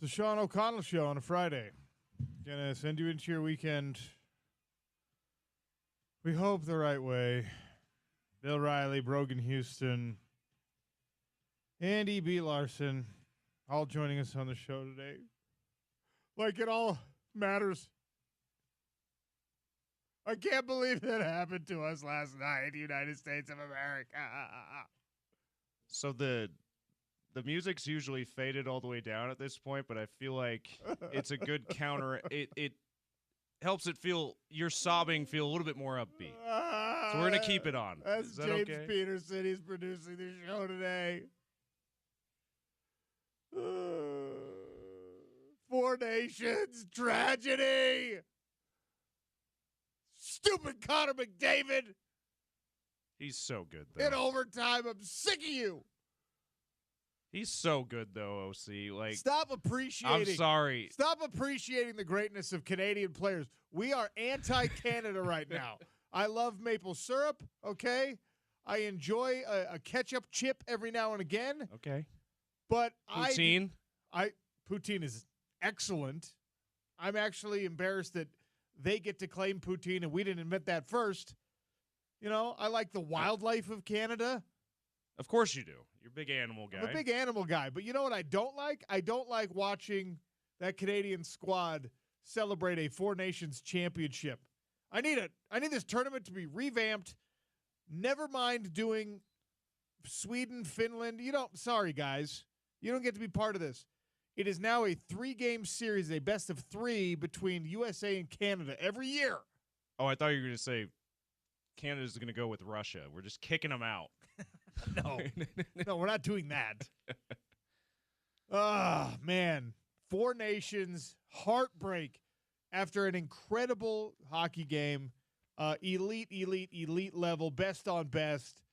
The Sean O'Connell Show on a Friday. Gonna send you into your weekend. We hope the right way. Bill Riley, Brogan Houston, Andy B. Larson, all joining us on the show today. Like it all matters. I can't believe that happened to us last night, United States of America. So the music's usually faded all the way down at this point, but I feel like it's a good counter. It helps it feel, your sobbing feel a little bit more upbeat. So we're going to keep it on. That's Is that James okay? Peterson. He's producing the show today. Four Nations tragedy. Stupid Connor McDavid. He's so good, though. In overtime, I'm sick of you. He's so good, though, OC. Like, stop appreciating. I'm sorry. Stop appreciating the greatness of Canadian players. We are anti-Canada right now. I love maple syrup, okay? I enjoy a ketchup chip every now and again. Okay. But poutine? Poutine is excellent. I'm actually embarrassed that they get to claim poutine and we didn't admit that first. You know, I like the wildlife of Canada. Of course you do. You're a big animal guy. I'm a big animal guy. But you know what I don't like? I don't like watching that Canadian squad celebrate a Four Nations championship. I need this tournament to be revamped. Never mind doing Sweden, Finland. Sorry, guys. You don't get to be part of this. It is now a 3-game series, a best of 3 between USA and Canada every year. Oh, I thought you were going to say Canada's going to go with Russia. We're just kicking them out. No, we're not doing that. Ah, man. Four Nations, heartbreak after an incredible hockey game. Elite level, best on best,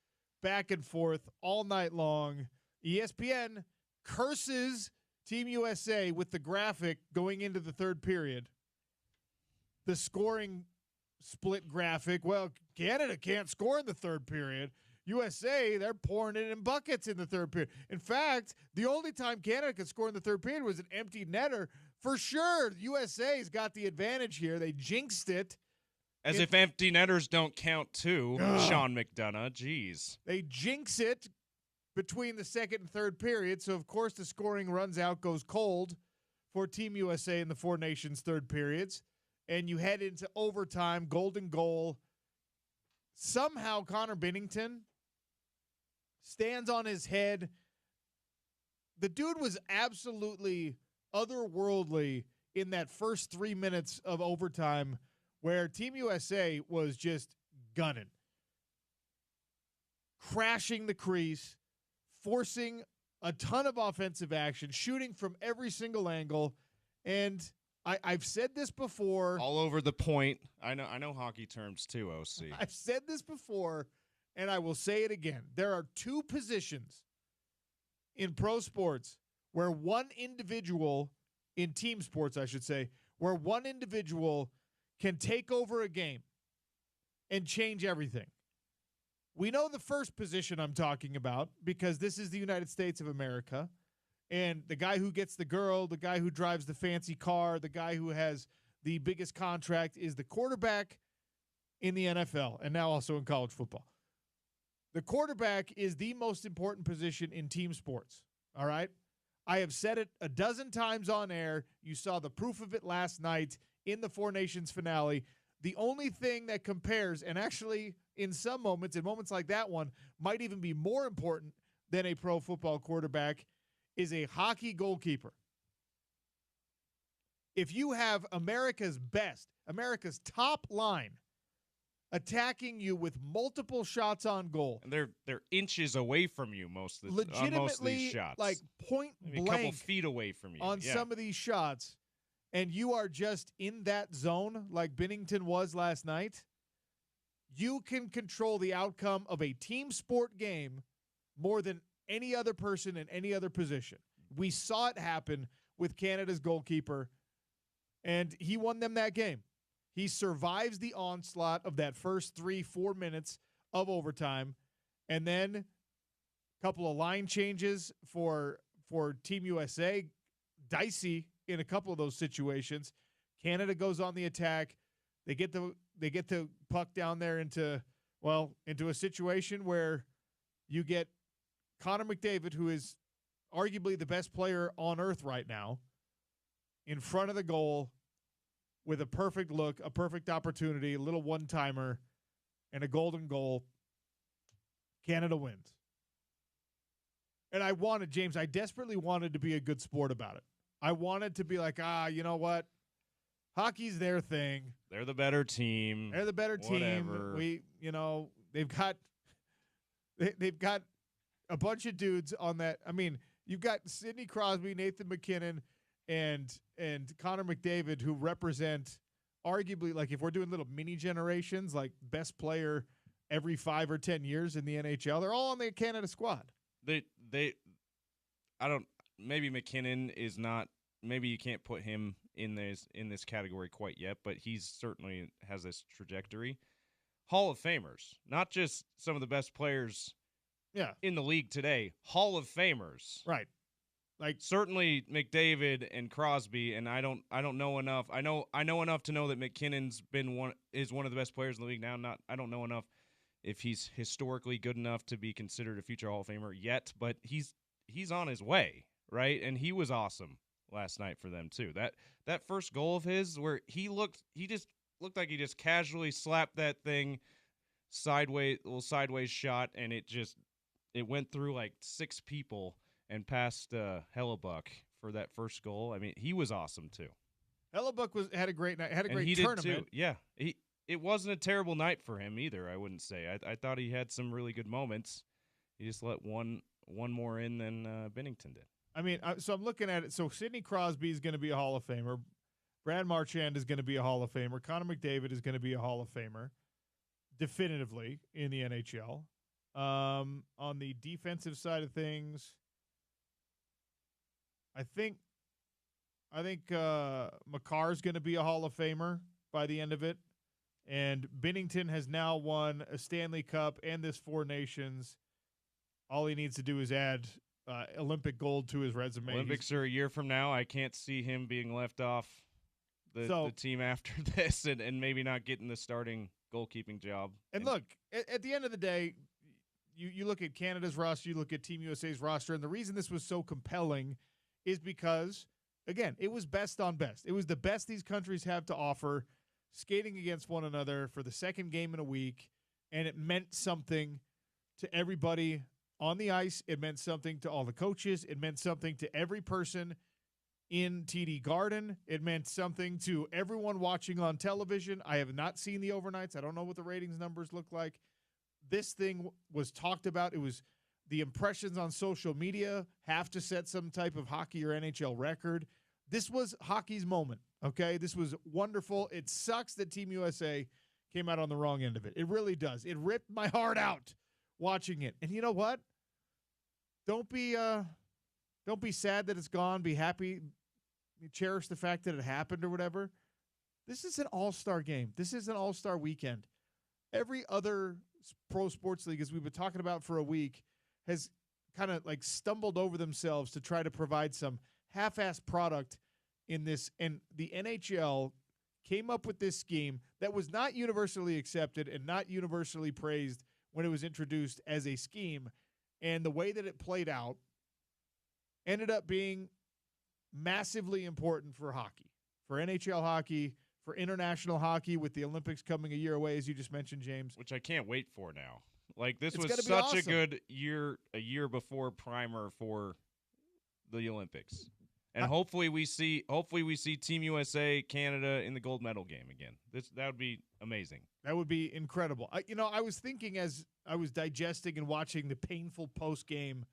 back and forth all night long. ESPN curses Team USA with the graphic going into the third period. The scoring split graphic. Well, Canada can't score in the third period. USA, they're pouring it in buckets in the third period. In fact, the only time Canada could score in the third period was an empty netter. For sure, USA's got the advantage here. They jinxed it. As if empty netters don't count too, Sean McDonough. Jeez. They jinx it between the second and third period. So, of course, the scoring runs out, goes cold for Team USA in the Four Nations third periods. And you head into overtime, golden goal. Somehow Connor Binnington stands on his head. The dude was absolutely otherworldly in that first 3 minutes of overtime where Team USA was just gunning. Crashing the crease, forcing a ton of offensive action, shooting from every single angle. And I've said this before. All over the point. I know hockey terms too, OC. I've said this before, and I will say it again. There are two positions in pro sports where one individual, in team sports, I should say, where one individual can take over a game and change everything. We know the first position I'm talking about because this is the United States of America. And the guy who gets the girl, the guy who drives the fancy car, the guy who has the biggest contract is the quarterback in the NFL and now also in college football. The quarterback is the most important position in team sports, all right? I have said it a dozen times on air. You saw the proof of it last night in the Four Nations finale. The only thing that compares, and actually in some moments, in moments like that one, might even be more important than a pro football quarterback, is a hockey goalkeeper. If you have America's best, America's top line attacking you with multiple shots on goal. And they're inches away from you most of these shots. Like point maybe blank a couple feet away from you on some of these shots, and you are just in that zone like Binnington was last night, you can control the outcome of a team sport game more than any other person in any other position. We saw it happen with Canada's goalkeeper, and he won them that game. He survives the onslaught of that first 3-4 minutes of overtime, and then a couple of line changes for Team USA. dicey in a couple of those situations. Canada goes on the attack. They get the puck down there into a situation where you get Connor McDavid, who is arguably the best player on earth right now, in front of the goal with a perfect look, a perfect opportunity, a little one-timer, and a golden goal. Canada wins. And I desperately wanted to be a good sport about it. I wanted to be like, you know what? Hockey's their thing. They're the better team. They're the better Whatever. team. They've got a bunch of dudes on that. I mean, you've got Sidney Crosby, Nathan McKinnon, and Connor McDavid, who represent arguably, like, if we're doing little mini generations, like best player every 5 or 10 years in the NHL, they're all on the Canada squad. Maybe McKinnon is not. Maybe you can't put him in this category quite yet, but he's certainly has this trajectory. Hall of Famers, not just some of the best players in the league today, Hall of Famers. Right. Like, certainly McDavid and Crosby, and I don't know enough. I know enough to know that McKinnon's is one of the best players in the league now. I don't know enough if he's historically good enough to be considered a future Hall of Famer yet, but he's on his way, right? And he was awesome last night for them too. That first goal of his, where he just looked like he just casually slapped that thing sideways shot, and it went through like 6 people and past Hellebuck for that first goal. I mean, he was awesome too. Hellebuck had a great night, had a great he tournament. Did too. Yeah, it wasn't a terrible night for him either, I wouldn't say. I thought he had some really good moments. He just let one more in than Binnington did. I mean, so I'm looking at it. So Sidney Crosby is going to be a Hall of Famer. Brad Marchand is going to be a Hall of Famer. Connor McDavid is going to be a Hall of Famer, definitively, in the NHL. On the defensive side of things, I think Makar's going to be a Hall of Famer by the end of it. And Binnington has now won a Stanley Cup and this Four Nations. All he needs to do is add Olympic gold to his resume. Olympics are a year from now. I can't see him being left off the team after this and maybe not getting the starting goalkeeping job. And look, at the end of the day, you look at Canada's roster, you look at Team USA's roster, and the reason this was so compelling is because, again, it was best on best. It was the best these countries have to offer, skating against one another for the second game in a week, and it meant something to everybody on the ice. It meant something to all the coaches. It meant something to every person in TD Garden. It meant something to everyone watching on television. I have not seen the overnights. I don't know what the ratings numbers look like. This thing was talked about. It was the impressions on social media have to set some type of hockey or NHL record. This was hockey's moment, okay? This was wonderful. It sucks that Team USA came out on the wrong end of it. It really does. It ripped my heart out watching it. And you know what? Don't be sad that it's gone. Be happy. Cherish the fact that it happened or whatever. This is an all-star game. This is an all-star weekend. Every other pro sports league, as we've been talking about for a week, has kind of like stumbled over themselves to try to provide some half-assed product in this. And the NHL came up with this scheme that was not universally accepted and not universally praised when it was introduced as a scheme. And the way that it played out ended up being massively important for hockey, for NHL hockey, for international hockey, with the Olympics coming a year away, as you just mentioned, James. Which I can't wait for now. Like, this was such awesome. a good year before primer for the Olympics. And hopefully we see Team USA, Canada in the gold medal game again. That would be amazing. That would be incredible. I was thinking as I was digesting and watching the painful post game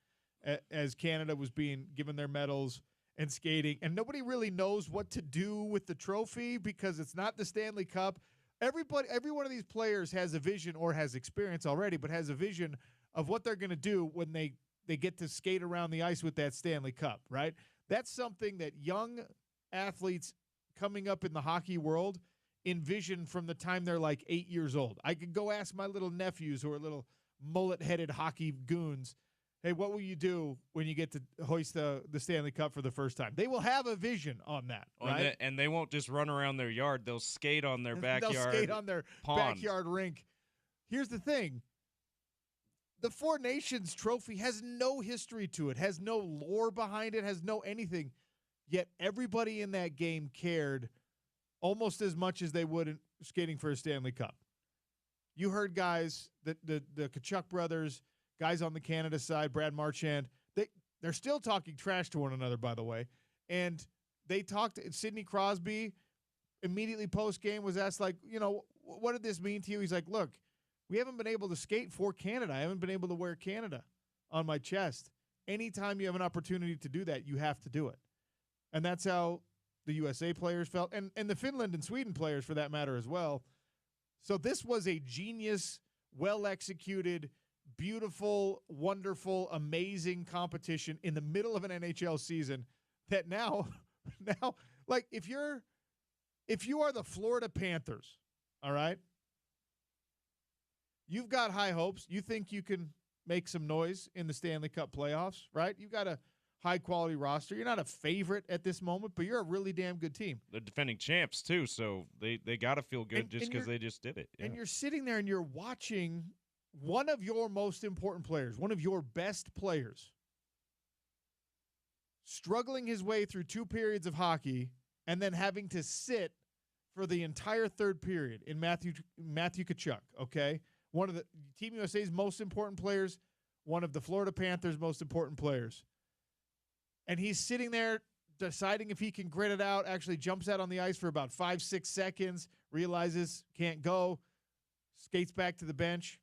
as Canada was being given their medals and skating, and nobody really knows what to do with the trophy because it's not the Stanley Cup. Every one of these players has a vision, or has experience already, but has a vision of what they're going to do when they get to skate around the ice with that Stanley Cup, right? That's something that young athletes coming up in the hockey world envision from the time they're like 8 years old. I could go ask my little nephews who are little mullet-headed hockey goons hey, what will you do when you get to hoist the Stanley Cup for the first time? They will have a vision on that, right? And they won't just run around their yard. They'll skate on their backyard. They'll skate on their backyard rink. Here's the thing. The Four Nations trophy has no history to it, has no lore behind it, has no anything. Yet everybody in that game cared almost as much as they would in skating for a Stanley Cup. You heard guys, the Tkachuk brothers, guys on the Canada side, Brad Marchand, they're still talking trash to one another, by the way. And they talked, Sidney Crosby immediately post-game was asked, like, what did this mean to you? He's like, look, we haven't been able to skate for Canada. I haven't been able to wear Canada on my chest. Anytime you have an opportunity to do that, you have to do it. And that's how the USA players felt, and the Finland and Sweden players, for that matter, as well. So this was a genius, well-executed, beautiful, wonderful, amazing competition in the middle of an NHL season that now, like, if you are the Florida Panthers, all right, you've got high hopes. You think you can make some noise in the Stanley Cup playoffs, right? You've got a high-quality roster. You're not a favorite at this moment, but you're a really damn good team. They're defending champs, too, so they got to feel good just because they just did it. Yeah. And you're sitting there and you're watching one of your most important players, one of your best players, struggling his way through 2 periods of hockey and then having to sit for the entire third period in Matthew Tkachuk, okay? One of the Team USA's most important players, one of the Florida Panthers' most important players. And he's sitting there deciding if he can grit it out, actually jumps out on the ice for about 5-6 seconds, realizes can't go, skates back to the bench.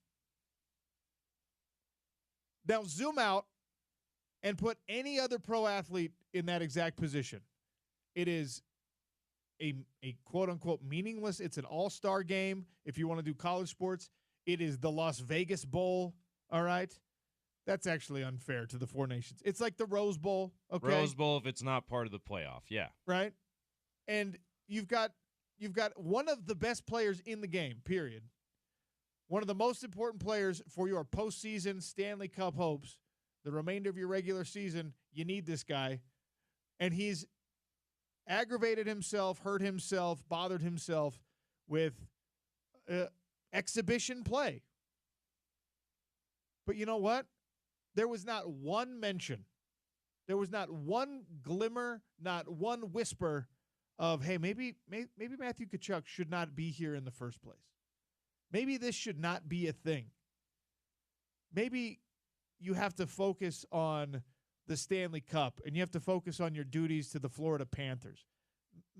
Now zoom out and put any other pro athlete in that exact position. It is a quote-unquote meaningless, it's an all-star game if you want to do college sports. It is the Las Vegas Bowl, all right? That's actually unfair to the Four Nations. It's like the Rose Bowl, okay? Rose Bowl if it's not part of the playoff, yeah. Right? And you've got one of the best players in the game, period. One of the most important players for your postseason Stanley Cup hopes. The remainder of your regular season, you need this guy. And he's aggravated himself, hurt himself, bothered himself with exhibition play. But you know what? There was not one mention. There was not one glimmer, not one whisper of, hey, maybe Matthew Tkachuk should not be here in the first place. Maybe this should not be a thing. Maybe you have to focus on the Stanley Cup and you have to focus on your duties to the Florida Panthers.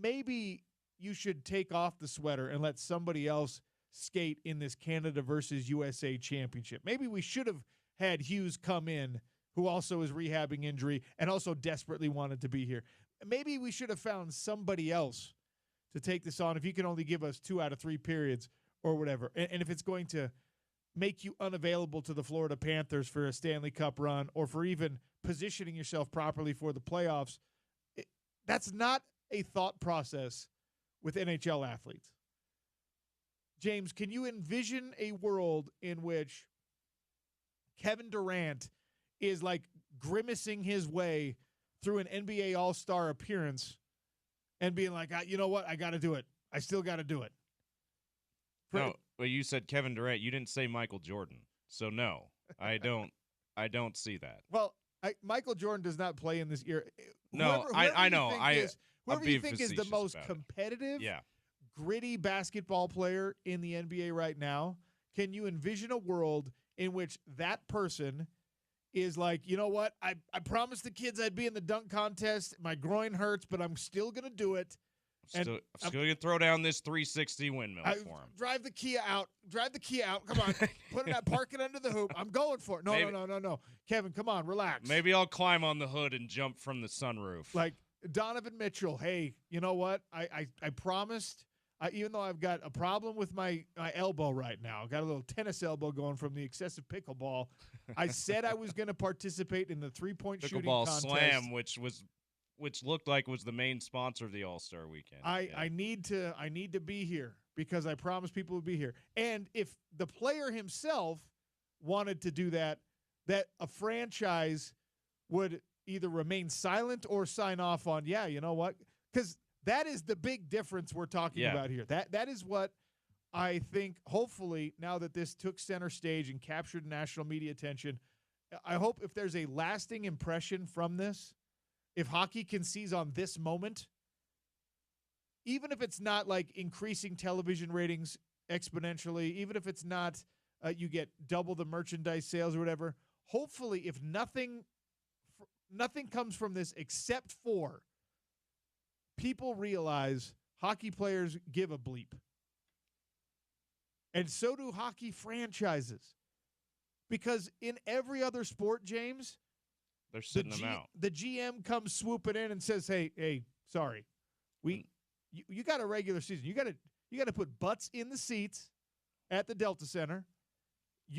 Maybe you should take off the sweater and let somebody else skate in this Canada versus USA championship. Maybe we should have had Hughes come in, who also is rehabbing injury and also desperately wanted to be here. Maybe we should have found somebody else to take this on if you can only give us 2 out of 3 periods or whatever. And if it's going to make you unavailable to the Florida Panthers for a Stanley Cup run or for even positioning yourself properly for the playoffs, that's not a thought process with NHL athletes. James, can you envision a world in which Kevin Durant is like grimacing his way through an NBA All-Star appearance and being like, you know what? I got to do it. I still got to do it. No, but you said Kevin Durant. You didn't say Michael Jordan. So no, I don't see that. Well, Michael Jordan does not play in this era. No, I know. Whoever you think is the most competitive, gritty basketball player in the NBA right now, can you envision a world in which that person is like, you know what? I promised the kids I'd be in the dunk contest. My groin hurts, but I'm still going to do it. I'm still going to throw down this 360 windmill for him. Drive the Kia out. Come on. Park it under the hoop. I'm going for it. No. Kevin, come on. Relax. Maybe I'll climb on the hood and jump from the sunroof. Like Donovan Mitchell, hey, you know what? I promised, even though I've got a problem with my elbow right now, I've got a little tennis elbow going from the excessive pickleball. I said I was going to participate in the three-point shooting contest. Pickleball Slam, which looked like was the main sponsor of the All-Star Weekend. I need to be here because I promised people would be here. And if the player himself wanted to do that, that a franchise would either remain silent or sign off on, yeah, you know what? Because that is the big difference we're talking about here. That is what I think, hopefully, now that this took center stage and captured national media attention, I hope if there's a lasting impression from this, if hockey can seize on this moment, even if it's not like increasing television ratings exponentially, even if it's not you get double the merchandise sales or whatever, hopefully if nothing comes from this except for people realize hockey players give a bleep. And so do hockey franchises. Because in every other sport, James, they're sitting them out. The GM comes swooping in and says, "Hey, sorry, you got a regular season. You got to put butts in the seats at the Delta Center.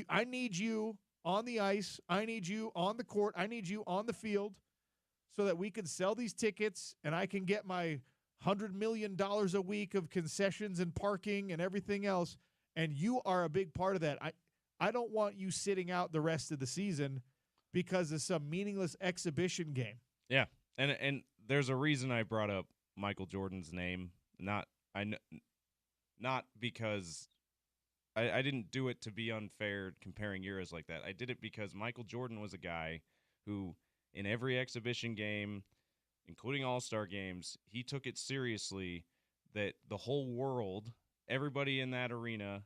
I need you on the ice. I need you on the court. I need you on the field, so that we can sell these tickets and I can get my $100 million a week of concessions and parking and everything else. And you are a big part of that. I don't want you sitting out the rest of the season because of some meaningless exhibition game." Yeah, and there's a reason I brought up Michael Jordan's name. Not because I didn't do it to be unfair comparing eras like that. I did it because Michael Jordan was a guy who, in every exhibition game, including all-star games, he took it seriously that the whole world, everybody in that arena,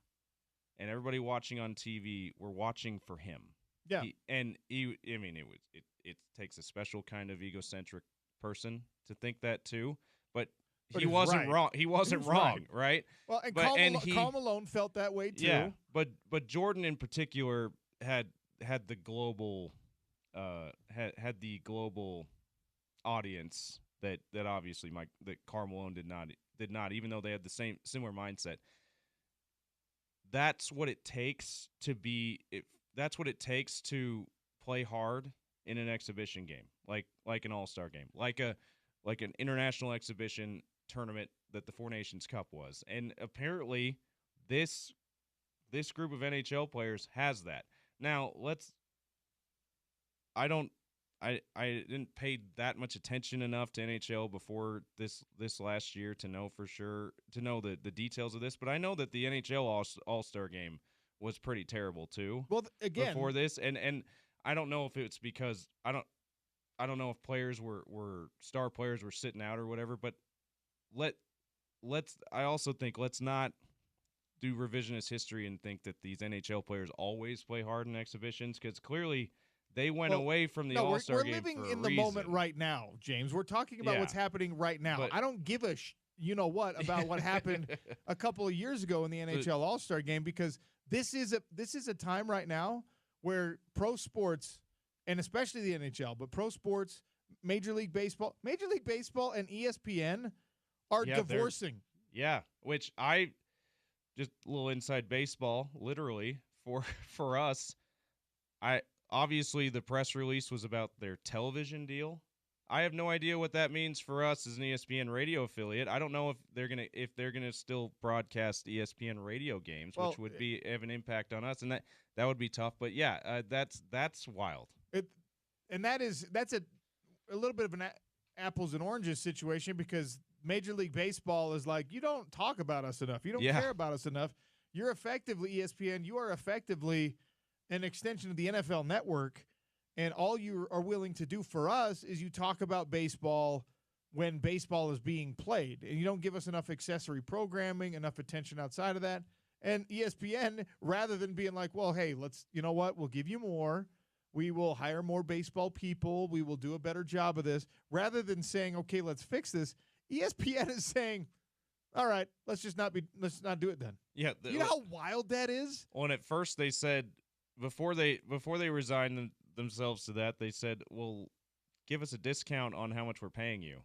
and everybody watching on TV were watching for him. Yeah. It takes a special kind of egocentric person to think that too, but he he's wasn't right. wrong. He wasn't wrong, right? Well, and Karl Malone felt that way too. Yeah, but Jordan in particular had the global had the global audience that obviously that Karl Malone did not, even though they had the similar mindset. That's what it takes to be. That's what it takes to play hard in an exhibition game, like an all-star game, like an international exhibition tournament that the Four Nations Cup was. And apparently, this group of NHL players has that. Now, I didn't pay that much attention enough to NHL before this last year to know for sure, to know the details of this, but I know that the NHL All-Star game was pretty terrible too. Well, again, before this, and I don't know if it's because I don't know if players were star players were sitting out or whatever, but I also think let's not do revisionist history and think that these NHL players always play hard in exhibitions, because clearly they went away from the All-Star game. We're living for in the moment right now, James. We're talking about what's happening right now. But, I don't give a about what happened a couple of years ago in the NHL All-Star game, because this is a time right now where pro sports, and especially the NHL, but pro sports, Major League Baseball and ESPN are divorcing. Yeah, which just a little inside baseball, literally for us. Obviously the press release was about their television deal. I have no idea what that means for us as an ESPN radio affiliate. I don't know if they're gonna still broadcast ESPN radio games, which would have an impact on us, and that would be tough. But yeah, that's wild. That's a little bit of an apples and oranges situation, because Major League Baseball is like, you don't talk about us enough, you don't care about us enough. You're effectively ESPN. You are effectively an extension of the NFL Network. And all you are willing to do for us is you talk about baseball when baseball is being played. And you don't give us enough accessory programming, enough attention outside of that. And ESPN, rather than being like, well, hey, we'll give you more. We will hire more baseball people. We will do a better job of this. Rather than saying, okay, let's fix this, ESPN is saying, all right, let's not do it then. Yeah. You know how wild that is? Well, and at first they said, before they resigned themselves to that, they said, well, give us a discount on how much we're paying you.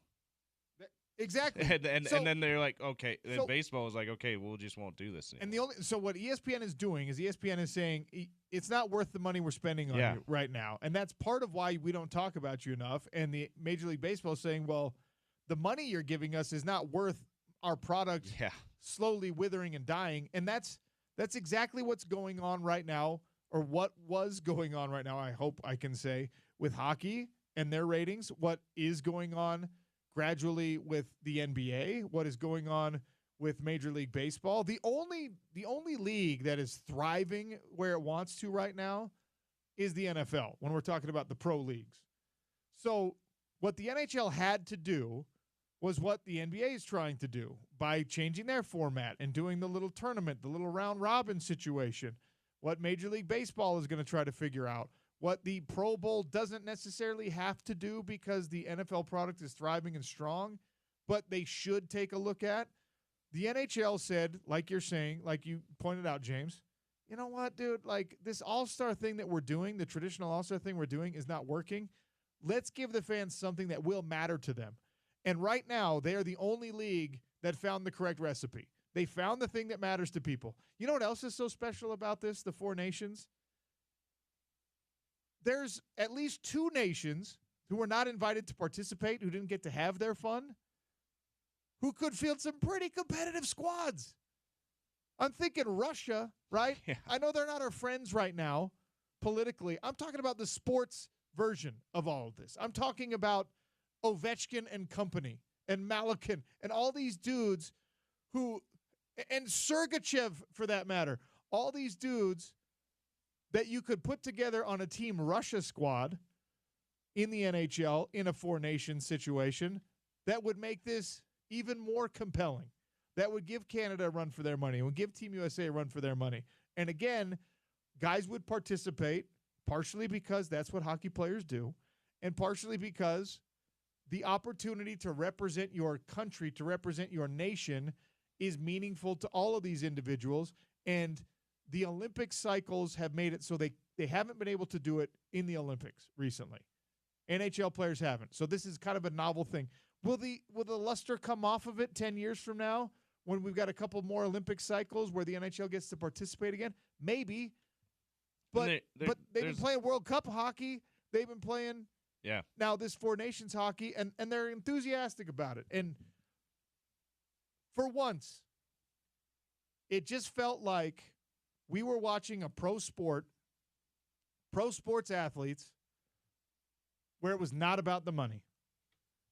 Exactly. And then they're like, okay. Then baseball was like, okay, we'll just won't do this anymore. And so what ESPN is doing is ESPN is saying it's not worth the money we're spending on you right now. And that's part of why we don't talk about you enough. And the Major League Baseball is saying, well, the money you're giving us is not worth our product slowly withering and dying. And that's exactly what's going on right now or what was going on right now, I hope I can say, with hockey and their ratings, what is going on gradually with the NBA, what is going on with Major League Baseball. The only league that is thriving where it wants to right now is the NFL when we're talking about the pro leagues. So what the NHL had to do was what the NBA is trying to do by changing their format and doing the little tournament, the little round robin situation, what Major League Baseball is going to try to figure out, what the Pro Bowl doesn't necessarily have to do because the NFL product is thriving and strong, but they should take a look at. The NHL said, like you're saying, like you pointed out, James, you know what, dude, like this all-star thing that we're doing, the traditional all-star thing we're doing is not working. Let's give the fans something that will matter to them. And right now, they are the only league that found the correct recipe. They found the thing that matters to people. You know what else is so special about this, the four nations? There's at least two nations who were not invited to participate, who didn't get to have their fun, who could field some pretty competitive squads. I'm thinking Russia, right? Yeah. I know they're not our friends right now politically. I'm talking about the sports version of all of this. I'm talking about Ovechkin and company and Malakin and all these dudes who, and Sergachev for that matter, all these dudes that you could put together on a Team Russia squad in the NHL in a four-nation situation that would make this even more compelling, that would give Canada a run for their money, would give Team USA a run for their money. And again, guys would participate partially because that's what hockey players do, and partially because the opportunity to represent your country, to represent your nation is meaningful to all of these individuals. And the Olympic cycles have made it so they haven't been able to do it in the Olympics recently. NHL players haven't. So this is kind of a novel thing. Will the luster come off of it 10 years from now when we've got a couple more Olympic cycles where the NHL gets to participate again? Maybe. But they've been playing World Cup hockey. They've been playing now this Four Nations hockey, and they're enthusiastic about it. And for once, it just felt like we were watching a pro sports athletes where it was not about the money.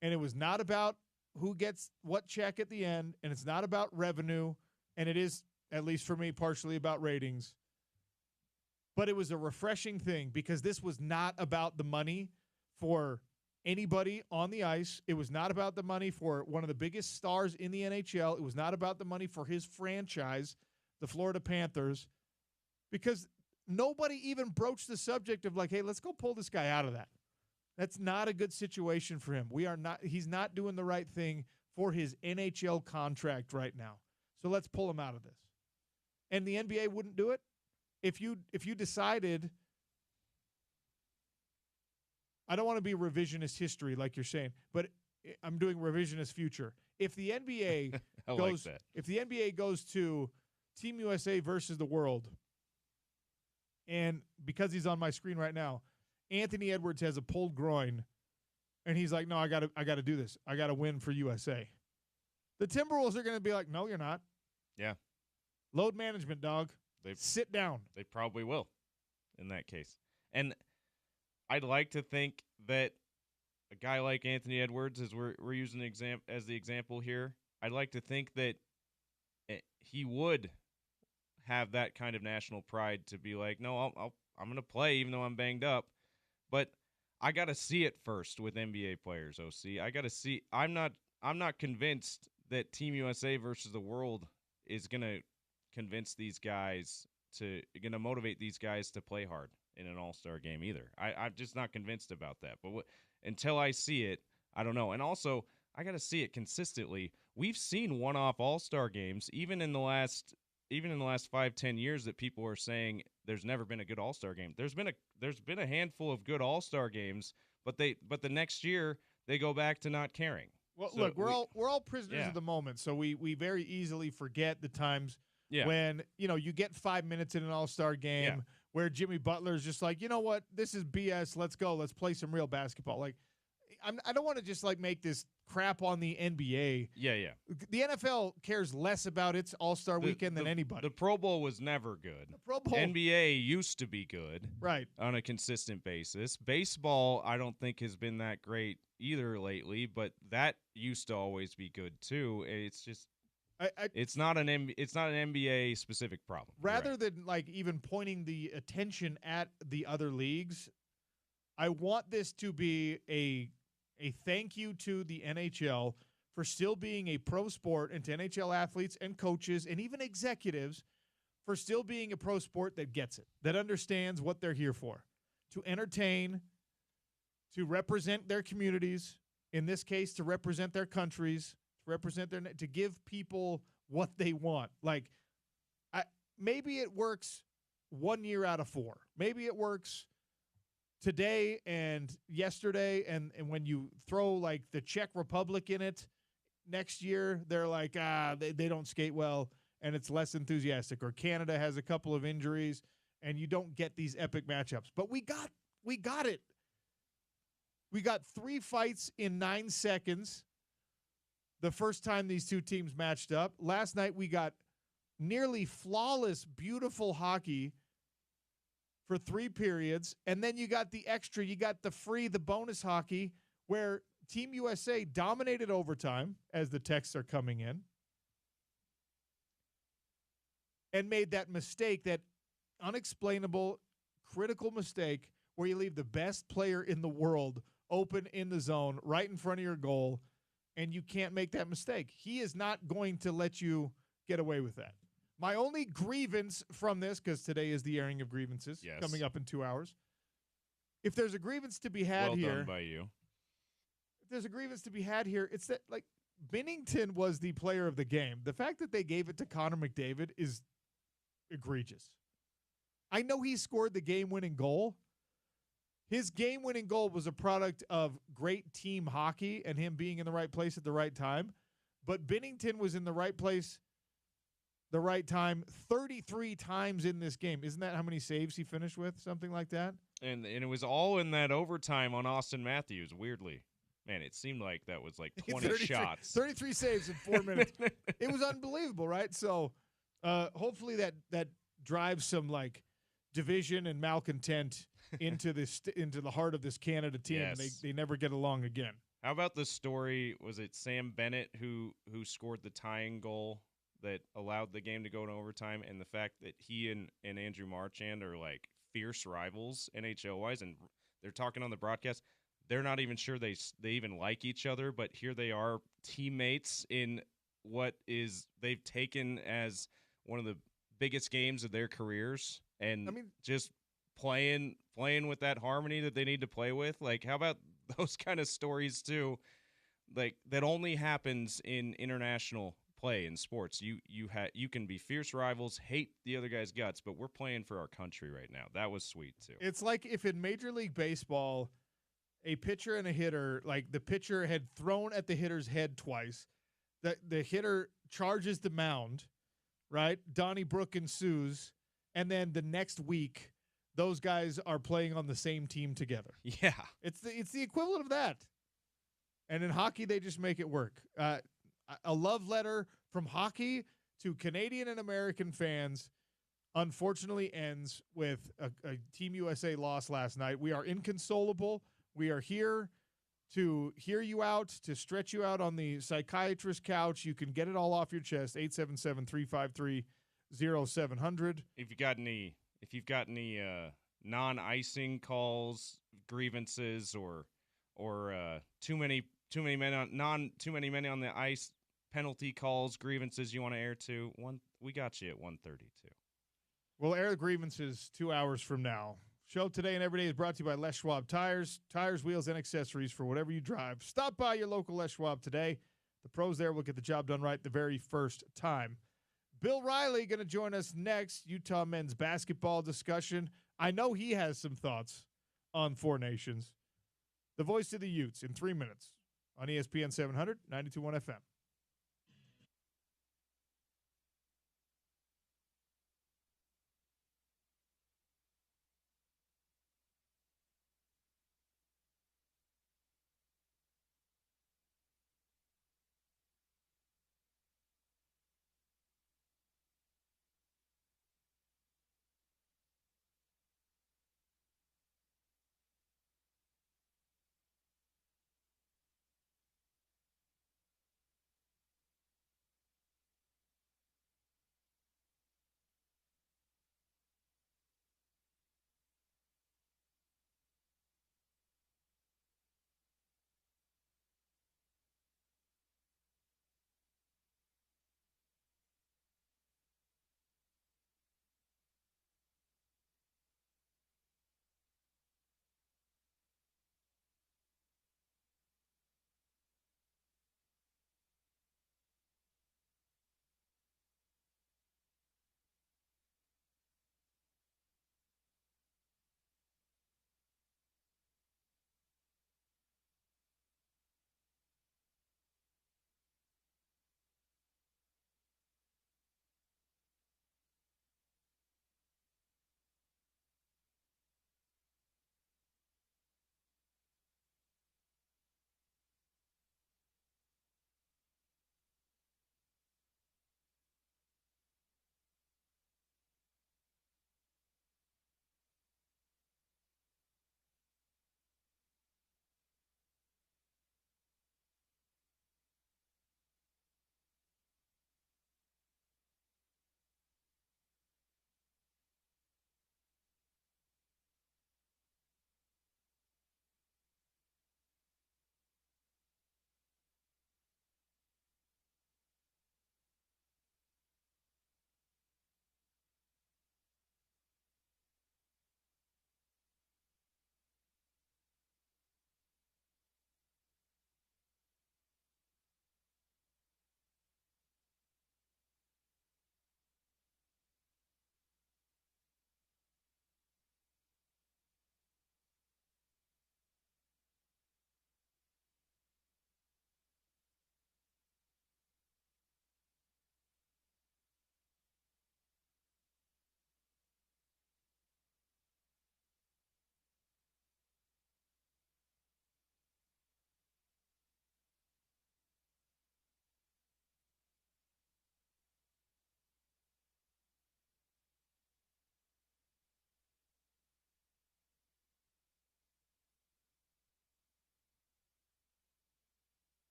And it was not about who gets what check at the end, and it's not about revenue, and it is, at least for me, partially about ratings. But it was a refreshing thing because this was not about the money for anybody on the ice. It was not about the money for one of the biggest stars in the NHL. It was not about the money for his franchise, the Florida Panthers, because nobody even broached the subject of like, hey, let's go pull this guy out of that. That's not a good situation for him. He's not doing the right thing for his NHL contract right now. So let's pull him out of this. And the NBA wouldn't do it. If you decided, I don't want to be revisionist history like you're saying, but I'm doing revisionist future. If the NBA if the NBA goes to Team USA versus the world, and because he's on my screen right now, Anthony Edwards has a pulled groin, and he's like, no, I gotta do this. I gotta win for USA. The Timberwolves are gonna be like, no, you're not. Yeah. Load management, dog. Sit down. They probably will in that case. And I'd like to think that a guy like Anthony Edwards, as we're using as the example here, I'd like to think that he would have that kind of national pride to be like, no, I'm going to play even though I'm banged up. But I got to see it first with NBA players, OC. I got to see. I'm not convinced that Team USA versus the world is going to convince these guys going to motivate these guys to play hard in an all-star game either. I'm just not convinced about that. But until I see it, I don't know. And also, I got to see it consistently. We've seen one-off all-star games even in the last 5-10 years that people are saying there's never been a good all-star game. There's been a handful of good all-star games, but the next year they go back to not caring. Well, so look, we're all prisoners of the moment, so we very easily forget the times when you get 5 minutes in an all-star game where Jimmy Butler is just like, you know what, this is BS. Let's go. Let's play some real basketball. Like, I don't want to just like make this crap on the NBA. Yeah. The NFL cares less about its All-Star weekend than anybody. The Pro Bowl was never good. The Pro Bowl. NBA used to be good. Right. On a consistent basis. Baseball, I don't think has been that great either lately, but that used to always be good too. It's just it's not an NBA specific problem. Rather than like even pointing the attention at the other leagues, I want this to be a thank you to the NHL for still being a pro sport, and to NHL athletes and coaches and even executives for still being a pro sport that gets it, that understands what they're here for, to entertain, to represent their communities, in this case, to represent their countries, to give people what they want. Like, maybe it works 1 year out of 4. Maybe it works today and yesterday, and when you throw like the Czech Republic in it next year, they're like, they don't skate well and it's less enthusiastic. Or Canada has a couple of injuries and you don't get these epic matchups. But we got it. We got 3 fights in 9 seconds the first time these two teams matched up. Last night we got nearly flawless, beautiful hockey for 3 periods, and then you got the extra, you got the bonus hockey where Team USA dominated overtime, as the texts are coming in, and made that mistake, that unexplainable, critical mistake where you leave the best player in the world open in the zone right in front of your goal, and you can't make that mistake. He is not going to let you get away with that. My only grievance from this, because today is the airing of grievances, coming up in 2 hours. If there's a grievance to be had here. Well done by you. If there's a grievance to be had here, it's that, like, Binnington was the player of the game. The fact that they gave it to Connor McDavid is egregious. I know he scored the game-winning goal. His game-winning goal was a product of great team hockey and him being in the right place at the right time. But Binnington was in the right place, the right time, 33 times in this game. Isn't that how many saves he finished with? Something like that? And it was all in that overtime on Austin Matthews, weirdly. Man, it seemed like that was like 20 shots. 33 saves in 4 minutes. It was unbelievable, right? So hopefully that drives some like division and malcontent into the heart of this Canada team. Yes. And they never get along again. How about the story? Was it Sam Bennett who scored the tying goal that allowed the game to go to overtime, and the fact that he and Andrew Marchand are like fierce rivals NHL-wise, and they're talking on the broadcast. They're not even sure they even like each other, but here they are, teammates in what is they've taken as one of the biggest games of their careers, and just playing with that harmony that they need to play with. Like, how about those kind of stories too? Like, that only happens in international play in sports. You can be fierce rivals, hate the other guy's guts, but we're playing for our country right now. That was sweet too. It's like if in Major League Baseball, a pitcher and a hitter, like the pitcher had thrown at the hitter's head twice, the hitter charges the mound, right? Donnybrook ensues, and then the next week those guys are playing on the same team together. Yeah. It's the equivalent of that. And in hockey, they just make it work. A love letter from hockey to Canadian and American fans unfortunately ends with a Team USA loss last night. We are inconsolable. We are here to hear you out, to stretch you out on the psychiatrist couch. You can get it all off your chest, 877-353-0700. If you've got any non-icing calls, grievances, or too many men on the ice, penalty calls, grievances you want to air to, we got you at 1:32. We'll air the grievances 2 hours from now. Show today and every day is brought to you by Les Schwab Tires, wheels, and accessories for whatever you drive. Stop by your local Les Schwab today. The pros there will get the job done right the very first time. Bill Riley going to join us next. Utah men's basketball discussion. I know he has some thoughts on Four Nations. The voice of the Utes in 3 minutes on ESPN 700, 92.1 FM.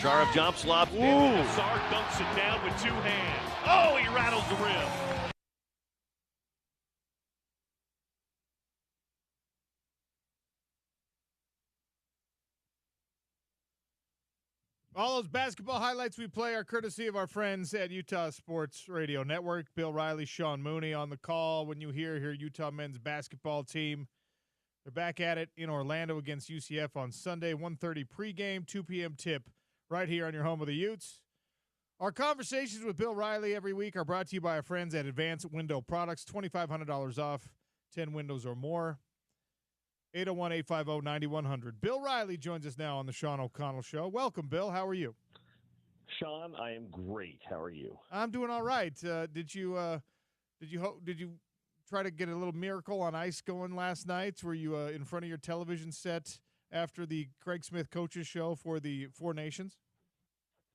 Sharif jumps, lobs it in. Sark dunks it down with two hands. Oh, he rattles the rim. All those basketball highlights we play are courtesy of our friends at Utah Sports Radio Network. Bill Riley, Sean Mooney on the call. When you hear Utah men's basketball team, they're back at it in Orlando against UCF on Sunday, 1:30 pregame, 2 p.m. tip, right here on your home of the Utes. Our conversations with Bill Riley every week are brought to you by our friends at Advanced Window Products, $2,500 off, 10 windows or more. 801-850-9100. Bill Riley joins us now on the Sean O'Connell Show. Welcome, Bill. How are you? Sean, I am great. How are you? I'm doing all right. Did you try to get a little Miracle on Ice going last night? Were you in front of your television set after the Craig Smith coaches show for the Four Nations?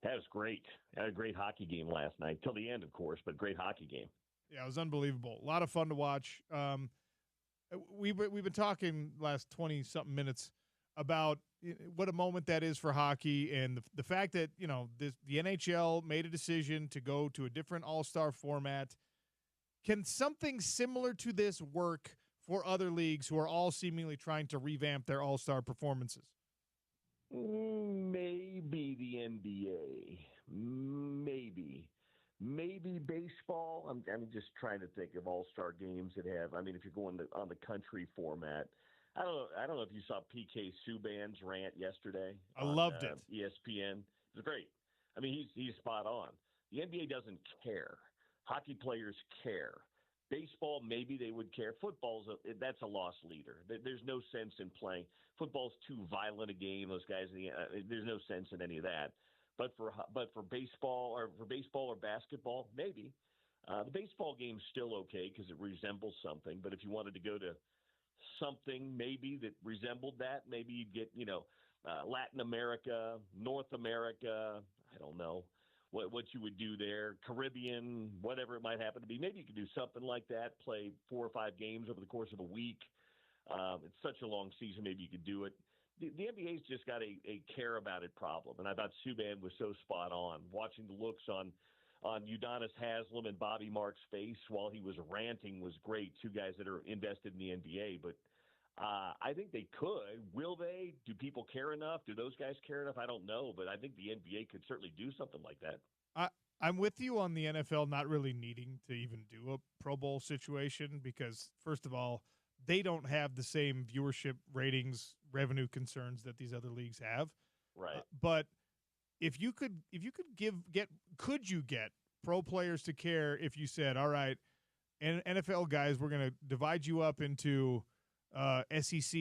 That was great. I had a great hockey game last night, till the end, of course, but great hockey game. Yeah, it was unbelievable. A lot of fun to watch. We've been talking last 20-something minutes about what a moment that is for hockey, and the fact that the NHL made a decision to go to a different all-star format. Can something similar to this work for other leagues who are all seemingly trying to revamp their all-star performances? Maybe the NBA. Maybe baseball. I'm just trying to think of all-star games that have. I mean, if you're going on the country format, I don't know if you saw PK Subban's rant yesterday. I loved it. ESPN. It was great. I mean, he's spot on. The NBA doesn't care. Hockey players care. Baseball, maybe they would care. That's a loss leader. There's no sense in playing. Football's too violent a game. Those guys, there's no sense in any of that. But for baseball or basketball, maybe. The baseball game's still okay because it resembles something. But if you wanted to go to something maybe that resembled that, maybe you'd get Latin America, North America. I don't know what you would do there, Caribbean, whatever it might happen to be. Maybe you could do something like that. Play 4 or 5 games over the course of a week. It's such a long season. Maybe you could do it. The NBA's just got a care about it problem, and I thought Subban was so spot on. Watching the looks on Udonis Haslem and Bobby Marks' face while he was ranting was great. 2 guys that are invested in the NBA, but I think they could. Will they? Do people care enough? Do those guys care enough? I don't know, but I think the NBA could certainly do something like that. I'm with you on the NFL not really needing to even do a Pro Bowl situation because, first of all, they don't have the same viewership ratings, revenue concerns that these other leagues have. Right. But if you could could you get pro players to care if you said, all right, and NFL guys, we're going to divide you up into SEC,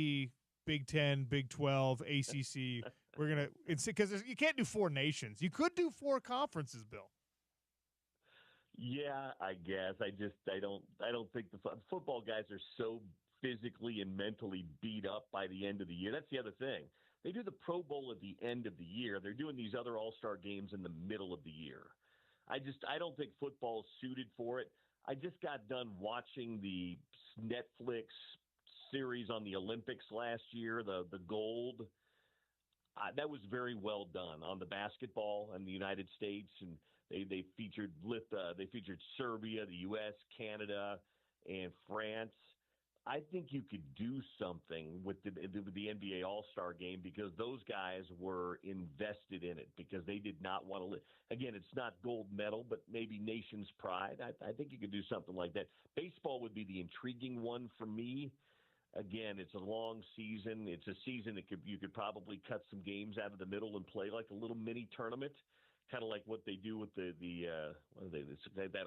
Big 10, Big 12, ACC. We're going to – because you can't do 4 nations. You could do 4 conferences, Bill. Yeah, I guess. I don't think the football guys are so physically and mentally beat up by the end of the year. That's the other thing. They do the Pro Bowl at the end of the year. They're doing these other all-star games in the middle of the year. I don't think football's suited for it. I just got done watching the Netflix series on the Olympics last year, the gold. That was very well done on the basketball in the United States, and they featured Serbia, the U.S., Canada, and France. I think you could do something with the NBA All-Star Game because those guys were invested in it because they did not want to again, it's not gold medal, but maybe nation's pride. I think you could do something like that. Baseball would be the intriguing one for me. Again, it's a long season. It's a season that you could probably cut some games out of the middle and play like a little mini tournament, kind of like what they do with that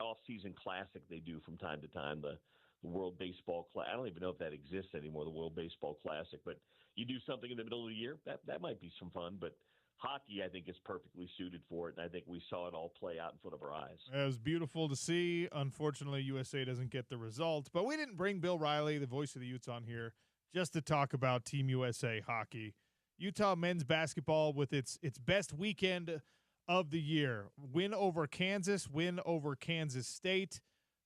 off-season classic they do from time to time, the World Baseball Classic. I don't even know if that exists anymore, the World Baseball Classic. But you do something in the middle of the year, that might be some fun. But hockey, I think, is perfectly suited for it, and I think we saw it all play out in front of our eyes. It was beautiful to see. Unfortunately, USA doesn't get the result. But we didn't bring Bill Riley, the voice of the Utes, on here just to talk about Team USA hockey. Utah men's basketball with its best weekend of the year. Win over Kansas, win over Kansas State.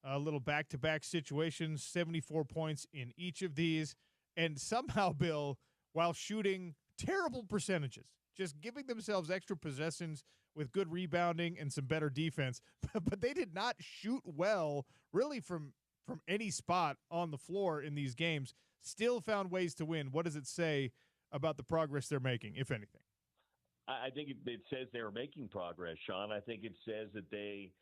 A little back-to-back situations, 74 points in each of these. And somehow, Bill, while shooting terrible percentages, just giving themselves extra possessions with good rebounding and some better defense. But they did not shoot well, really, from any spot on the floor in these games. Still found ways to win. What does it say about the progress they're making, if anything? I think it says they're making progress, Sean. I think it says that they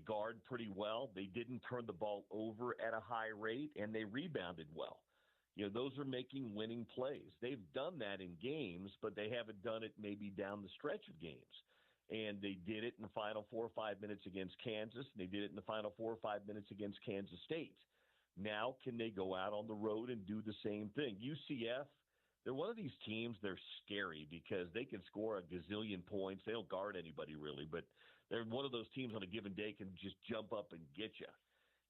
guard pretty well. They didn't turn the ball over at a high rate, and they rebounded well. Those are making winning plays. They've done that in games, but they haven't done it maybe down the stretch of games. And they did it in the final 4 or 5 minutes against Kansas, and they did it in the final 4 or 5 minutes against Kansas State. Now, can they go out on the road and do the same thing? UCF, they're one of these teams, they're scary because they can score a gazillion points. They don't guard anybody really, but they're one of those teams on a given day can just jump up and get you.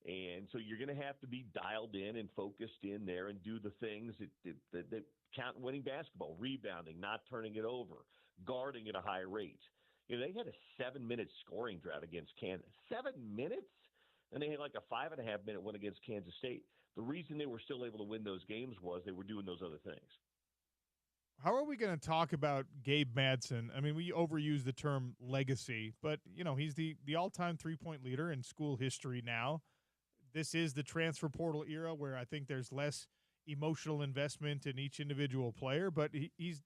And so you're going to have to be dialed in and focused in there and do the things that count in winning basketball: rebounding, not turning it over, guarding at a high rate. They had a 7-minute scoring drought against Kansas. 7 minutes? And they had like a 5.5-minute one against Kansas State. The reason they were still able to win those games was they were doing those other things. How are we going to talk about Gabe Madsen? I mean, we overuse the term legacy, but, he's the all-time three-point leader in school history now. This is the transfer portal era where I think there's less emotional investment in each individual player, but he's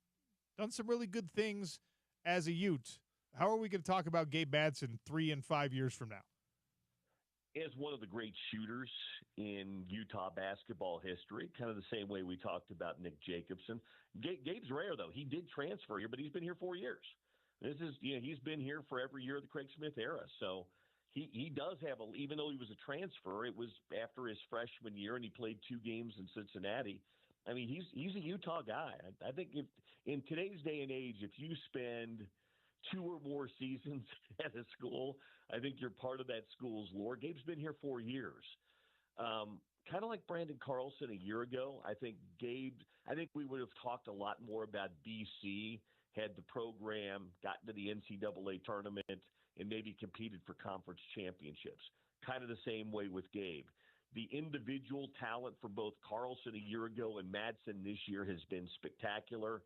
done some really good things as a Ute. How are we going to talk about Gabe Madsen 3 and 5 years from now? As one of the great shooters in Utah basketball history, kind of the same way we talked about Nick Jacobson. Gabe's rare, though. He did transfer here, but he's been here 4 years. He's been here for every year of the Craig Smith era. So he does have even though he was a transfer, it was after his freshman year, and he played 2 games in Cincinnati. I mean, he's a Utah guy. I think if in today's day and age, if you spend 2 or more seasons at a school, I think you're part of that school's lore. Gabe's been here 4 years. Kind of like Brandon Carlson a year ago. I think we would have talked a lot more about BC had the program gotten to the NCAA tournament and maybe competed for conference championships. Kind of the same way with Gabe. The individual talent for both Carlson a year ago and Madsen this year has been spectacular.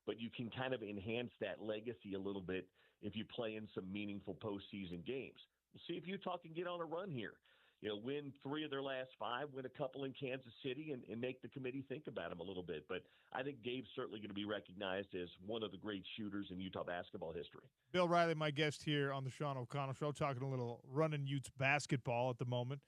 But you can kind of enhance that legacy a little bit if you play in some meaningful postseason games. We'll see if Utah can get on a run here. Win 3 of their last 5, win a couple in Kansas City, and make the committee think about him a little bit. But I think Gabe's certainly going to be recognized as one of the great shooters in Utah basketball history. Bill Riley, my guest here on the Sean O'Connell Show, talking a little running Utes basketball at the moment.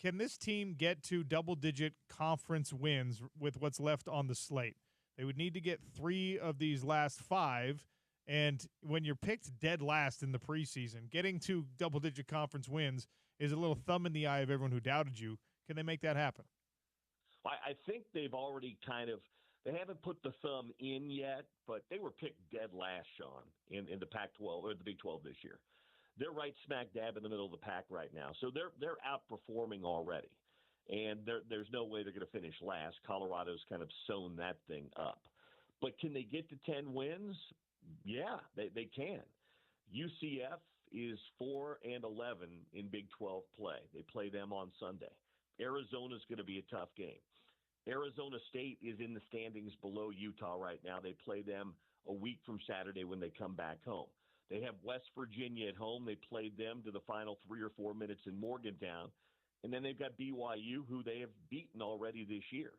Can this team get to double-digit conference wins with what's left on the slate? They would need to get 3 of these last 5, and when you're picked dead last in the preseason, getting to double-digit conference wins is a little thumb in the eye of everyone who doubted you. Can they make that happen? I think they've already they haven't put the thumb in yet, but they were picked dead last, Sean, in the Pac-12 or the Big 12 this year. They're right smack dab in the middle of the pack right now, so they're outperforming already. And there's no way they're going to finish last. Colorado's kind of sewn that thing up. But can they get to 10 wins? Yeah, they can. UCF is 4-11 in Big 12 play. They play them on Sunday. Arizona's going to be a tough game. Arizona State is in the standings below Utah right now. They play them a week from Saturday when they come back home. They have West Virginia at home. They played them to the final 3 or 4 minutes in Morgantown. And then they've got BYU, who they have beaten already this year.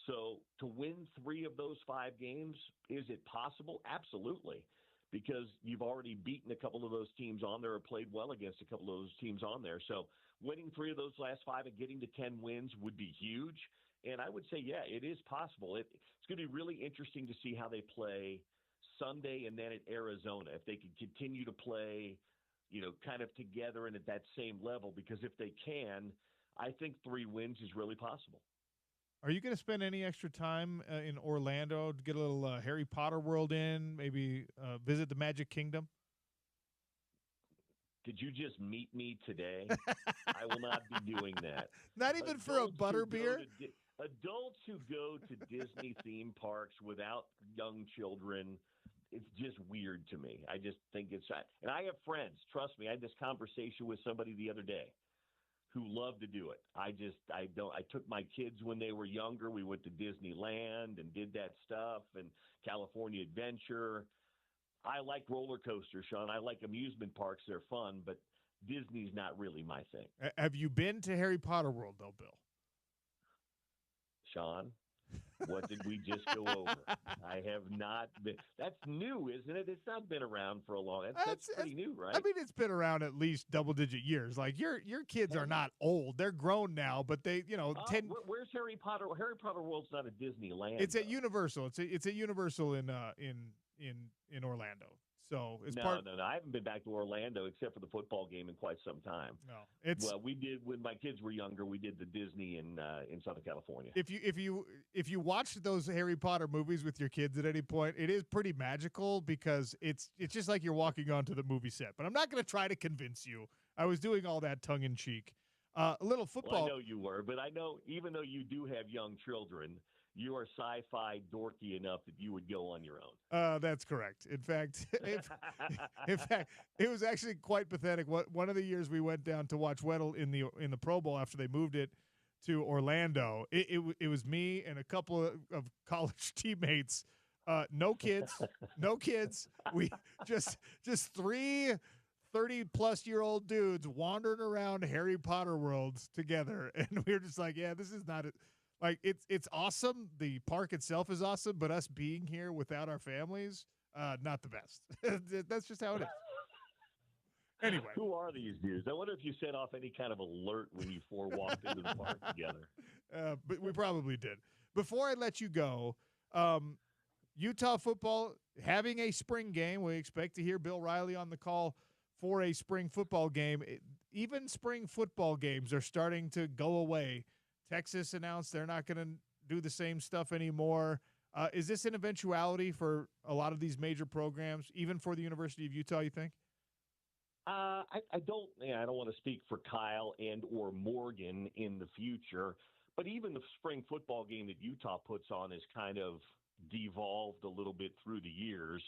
So to win 3 of those 5 games, is it possible? Absolutely, because you've already beaten a couple of those teams on there or played well against a couple of those teams on there. So winning 3 of those last 5 and getting to 10 wins would be huge. And I would say, yeah, it is possible. It's going to be really interesting to see how they play Sunday and then at Arizona, if they can continue to play kind of together and at that same level, because if they can, I think 3 wins is really possible. Are you going to spend any extra time in Orlando to get a little Harry Potter world in, maybe visit the Magic Kingdom? Did you just meet me today? I will not be doing that. Not even for a butterbeer? Adults who go to Disney theme parks without young children, it's just weird to me. I just think it's – and I have friends. Trust me, I had this conversation with somebody the other day who love to do it. I took my kids when they were younger. We went to Disneyland and did that stuff and California Adventure. I like roller coasters, Sean. I like amusement parks. They're fun, but Disney's not really my thing. Have you been to Harry Potter World, though, Bill? Sean, what did we just go over? I have not been. That's new, isn't it? It's not been around for a long. That's pretty new, right? I mean, it's been around at least double-digit years. Like your kids are not old; they're grown now. But they, 10. Where's Harry Potter? Harry Potter World's not at Disneyland. It's at Universal. It's at Universal in Orlando. So it's No. I haven't been back to Orlando except for the football game in quite some time. No, we did when my kids were younger. We did the Disney in Southern California. If you watch those Harry Potter movies with your kids at any point, it is pretty magical because it's just like you're walking onto the movie set. But I'm not going to try to convince you. I was doing all that tongue in cheek. A little football. Well, I know you were, but I know even though you do have young children, you are sci-fi dorky enough that you would go on your own. That's correct. In fact, it was actually quite pathetic. One of the years we went down to watch Weddle in the Pro Bowl after they moved it to Orlando. It was me and a couple of college teammates. No kids. We just three 30-plus-year-old dudes wandering around Harry Potter worlds together, and we were just like, yeah, this is not it. Like it's awesome. The park itself is awesome, but us being here without our families, not the best. That's just how it is. Anyway, who are these dudes? I wonder if you set off any kind of alert when you four walked into the park together. But we probably did. Before I let you go, Utah football having a spring game. We expect to hear Bill Riley on the call for a spring football game. Even spring football games are starting to go away. Texas announced they're not going to do the same stuff anymore. Is this an eventuality for a lot of these major programs, even for the University of Utah, you think? I don't want to speak for Kyle and or Morgan in the future, but even the spring football game that Utah puts on is kind of devolved a little bit through the years.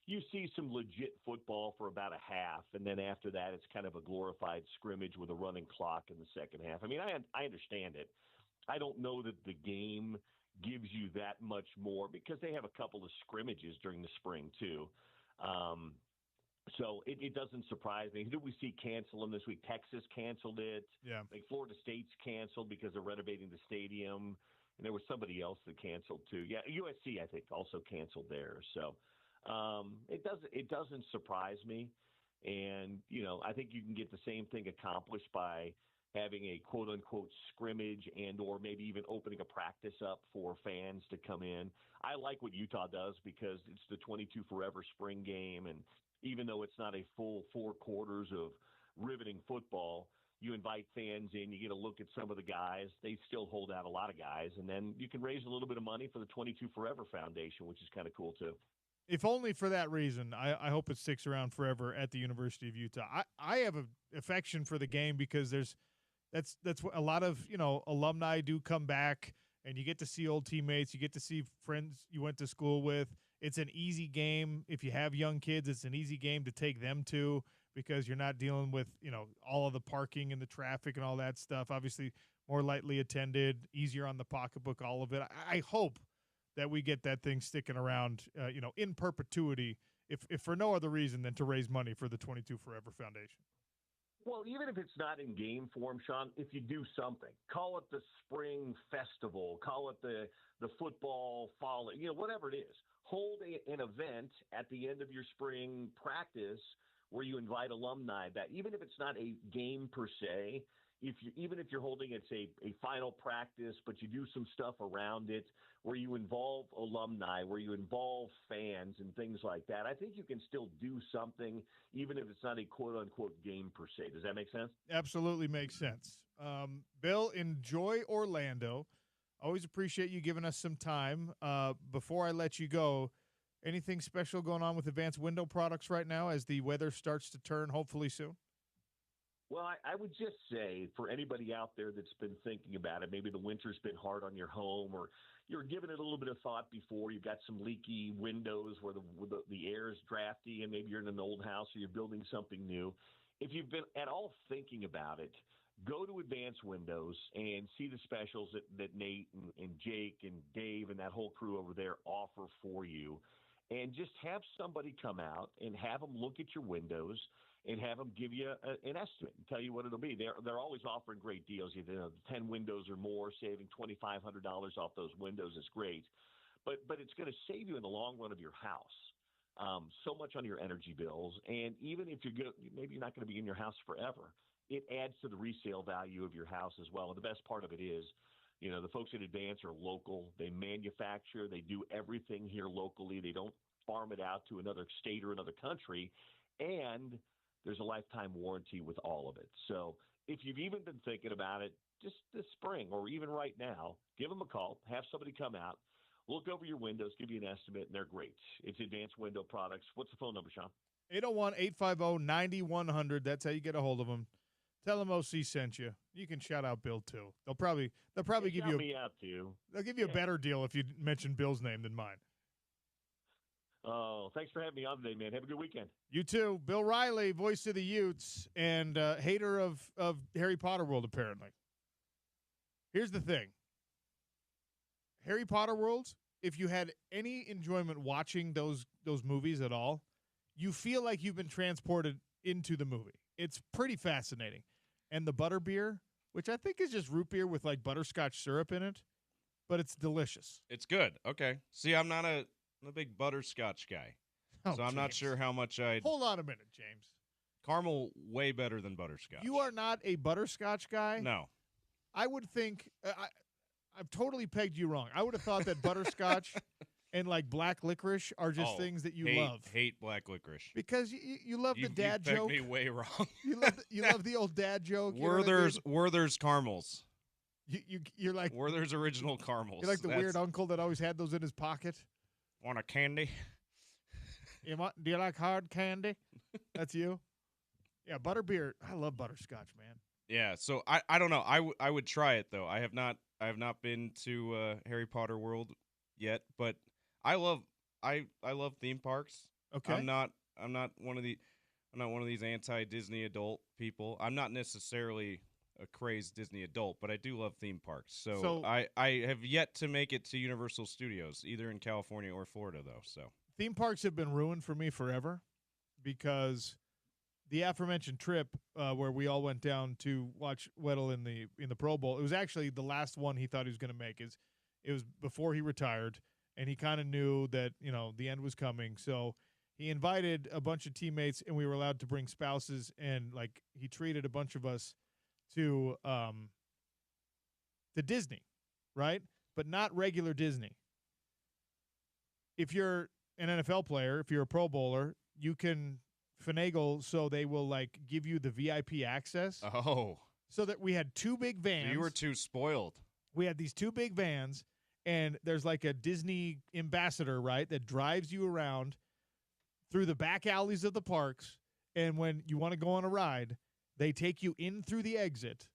You see some legit football for about a half, and then after that, it's kind of a glorified scrimmage with a running clock in the second half. I mean, I understand it. I don't know that the game gives you that much more because they have a couple of scrimmages during the spring, too. So it doesn't surprise me. Who did we see cancel them this week? Texas canceled it. Yeah. Like Florida State's canceled because they're renovating the stadium. And there was somebody else that canceled, too. Yeah, USC, I think, also canceled theirs. So it doesn't surprise me. And, I think you can get the same thing accomplished by having a quote-unquote scrimmage and or maybe even opening a practice up for fans to come in. I like what Utah does because it's the 22 Forever spring game, and even though it's not a full 4 quarters of riveting football, you invite fans in, you get a look at some of the guys. They still hold out a lot of guys, and then you can raise a little bit of money for the 22 Forever Foundation, which is kind of cool too. If only for that reason. I hope it sticks around forever at the University of Utah. I have an affection for the game because that's what a lot of alumni do come back, and you get to see old teammates, you get to see friends you went to school with. It's an easy game. If you have young kids, it's an easy game to take them to because you're not dealing with all of the parking and the traffic and all that stuff. Obviously, more lightly attended, easier on the pocketbook, all of it. I hope that we get that thing sticking around, in perpetuity, if for no other reason than to raise money for the 22 Forever Foundation. Well, even if it's not in game form, Sean, if you do something, call it the spring festival, call it the football fall, whatever it is. Hold an event at the end of your spring practice where you invite alumni back, even if it's not a game per se. Even if you're holding it's a final practice, but you do some stuff around it where you involve alumni, where you involve fans and things like that, I think you can still do something, even if it's not a quote-unquote game per se. Does that make sense? Absolutely makes sense. Bill, enjoy Orlando. Always appreciate you giving us some time. Before I let you go, anything special going on with Advanced Window Products right now as the weather starts to turn, hopefully soon? Well, I would just say for anybody out there that's been thinking about it, maybe the winter's been hard on your home or you're giving it a little bit of thought before. You've got some leaky windows where the air is drafty and maybe you're in an old house or you're building something new. If you've been at all thinking about it, go to Advanced Windows and see the specials that Nate and Jake and Dave and that whole crew over there offer for you. And just have somebody come out and have them look at your windows and have them give you an estimate and tell you what it'll be. They're always offering great deals. 10 windows or more, saving $2,500 off those windows is great. But it's going to save you in the long run of your house so much on your energy bills. And even if maybe you're not going to be in your house forever, it adds to the resale value of your house as well. And the best part of it is, the folks at Advance are local. They manufacture. They do everything here locally. They don't farm it out to another state or another country. And there's a lifetime warranty with all of it. So if you've even been thinking about it just this spring or even right now, give them a call. Have somebody come out, look over your windows, give you an estimate, and they're great. It's Advanced Window Products. What's the phone number, Sean? 801-850-9100. That's how you get a hold of them. Tell them OC sent you. You can shout out Bill too. They'll probably give you me out too. They'll give you a better deal if you mention Bill's name than mine. Oh, thanks for having me on today, man. Have a good weekend. You too. Bill Riley, voice of the Utes, and hater of Harry Potter World, apparently. Here's the thing. Harry Potter World, if you had any enjoyment watching those movies at all, you feel like you've been transported into the movie. It's pretty fascinating. And the butterbeer, which I think is just root beer with like butterscotch syrup in it, but it's delicious. It's good. Okay. See, I'm not a big butterscotch guy. So I'm not sure how much I'd... Hold on a minute, James. Caramel, way better than butterscotch. You are not a butterscotch guy? No. I would think... I've totally pegged you wrong. I would have thought that butterscotch and like black licorice are just things that you love. Hate black licorice. Because you love the dad joke. You pegged me way wrong. you love the old dad joke. Werther's caramels. You're like Werther's original caramels. You're like the weird uncle that always had those in his pocket. Want a candy? Do you like hard candy? That's you? Yeah, butterbeer. I love butterscotch, man. Yeah, so I don't know. I would try it though. I have not been to Harry Potter World yet, but I love theme parks. Okay. I'm not one of these anti-Disney adult people. I'm not necessarily a crazed Disney adult, but I do love theme parks. So I have yet to make it to Universal Studios, either in California or Florida though. So theme parks have been ruined for me forever because the aforementioned trip where we all went down to watch Weddle in the Pro Bowl, it was actually the last one he thought he was going to make. It was before he retired, and he kind of knew that the end was coming. So he invited a bunch of teammates, and we were allowed to bring spouses, and like he treated a bunch of us to Disney, right? But not regular Disney. If you're an NFL player, if you're a Pro Bowler, you can finagle so they will like give you the VIP access. Oh. So that we had two big vans. So you were too spoiled. We had these two big vans, and there's like a Disney ambassador, right, that drives you around through the back alleys of the parks, and when you want to go on a ride, they take you in through the exit,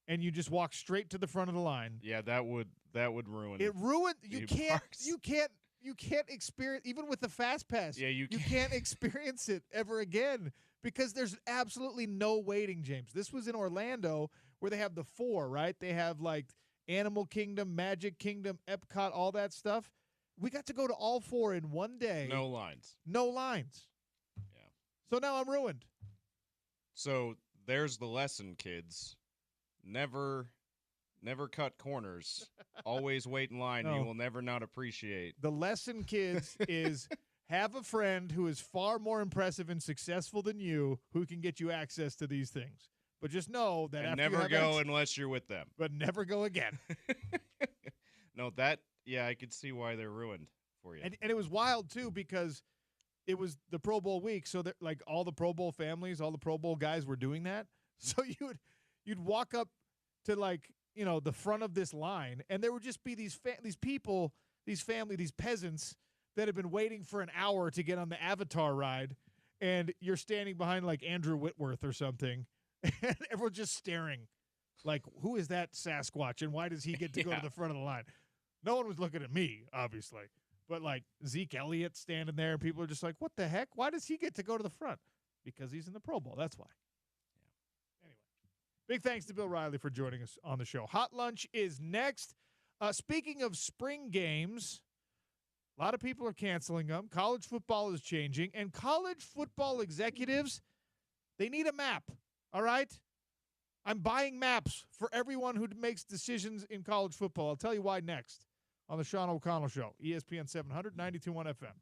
and you just walk straight to the front of the line. Yeah, that would ruin it. Parks. You can't experience, even with the Fast Pass. Yeah, you can't experience it ever again because there's absolutely no waiting, James. This was in Orlando where they have the four, right? They have like Animal Kingdom, Magic Kingdom, Epcot, all that stuff. We got to go to all four in one day. No lines. No lines. Yeah. So now I'm ruined. So there's the lesson, kids. Never cut corners. Always wait in line. No. You will never not appreciate. The lesson, kids, is have a friend who is far more impressive and successful than you who can get you access to these things. But just know that after never go unless you're with them. But never go again. No, I could see why they're ruined for you. And it was wild, too, because it was the Pro Bowl week. So that like all the Pro Bowl families, all the Pro Bowl guys were doing that. So you'd walk up to like, the front of this line, and there would just be these people, these peasants that have been waiting for an hour to get on the Avatar ride, and you're standing behind like Andrew Whitworth or something, and everyone's just staring like, who is that Sasquatch, and why does he get to go to the front of the line? No one was looking at me, obviously, but like Zeke Elliott standing there, and people are just like, what the heck? Why does he get to go to the front? Because he's in the Pro Bowl. That's why. Big thanks to Bill Riley for joining us on the show. Hot Lunch is next. Speaking of spring games, a lot of people are canceling them. College football is changing, and college football executives, they need a map, all right? I'm buying maps for everyone who makes decisions in college football. I'll tell you why next on the Sean O'Connell Show, ESPN 700, 92.1 FM.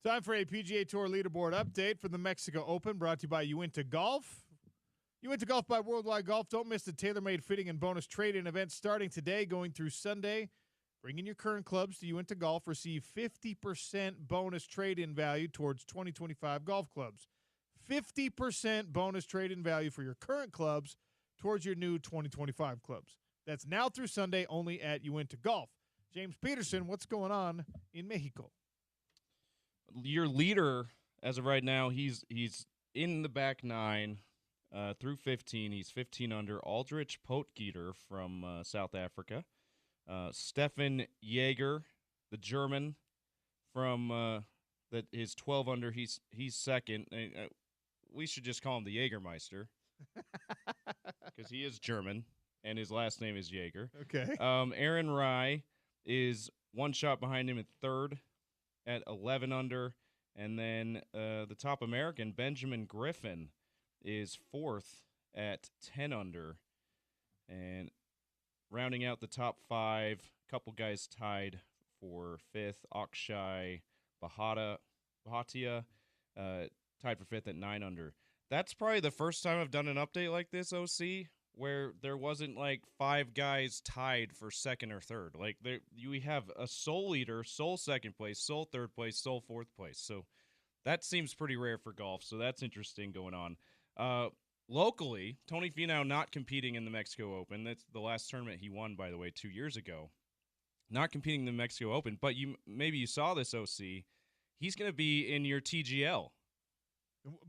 Time for a PGA Tour leaderboard update for the Mexico Open, brought to you by Uinta Golf. Uinta Golf by Worldwide Golf. Don't miss the tailor-made fitting and bonus trade-in event starting today, going through Sunday. Bring in your current clubs to Uinta Golf. Receive 50% bonus trade-in value towards 2025 golf clubs. 50% bonus trade-in value for your current clubs towards your new 2025 clubs. That's now through Sunday only at Uinta Golf. James Peterson, what's going on in Mexico? Your leader, as of right now, he's in the back nine through 15. He's 15 under. Aldrich Potgieter from South Africa. Stefan Jaeger, the German, from that is 12 under. He's second. We should just call him the Jägermeister because he is German and his last name is Jaeger. Okay. Aaron Rye is one shot behind him at third at 11 under. And then the top American, Benjamin Griffin, is fourth at 10 under. And rounding out the top five, a couple guys tied for fifth. Akshay Bhatia tied for fifth at 9 under. That's probably the first time I've done an update like this, OC, where there wasn't like five guys tied for second or third. Like we have a sole leader, sole second place, sole third place, sole fourth place. So that seems pretty rare for golf. So that's interesting going on. Locally, Tony Finau not competing in the Mexico Open. That's the last tournament he won, by the way, 2 years ago. Not competing in the Mexico Open, but maybe you saw this, OC. He's going to be in your TGL.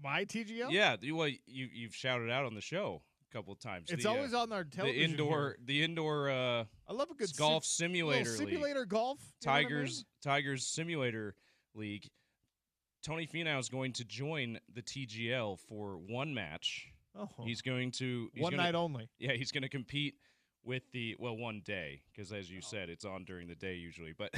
My TGL? Yeah, well, you've shouted out on the show a couple of times. It's always on our television. The indoor. I love a good golf simulator simulator league. Golf. Tigers Simulator League. Tony Finau is going to join the TGL for one match. Oh, he's going to night only. Yeah, he's going to compete with one day because, as you said, it's on during the day usually. But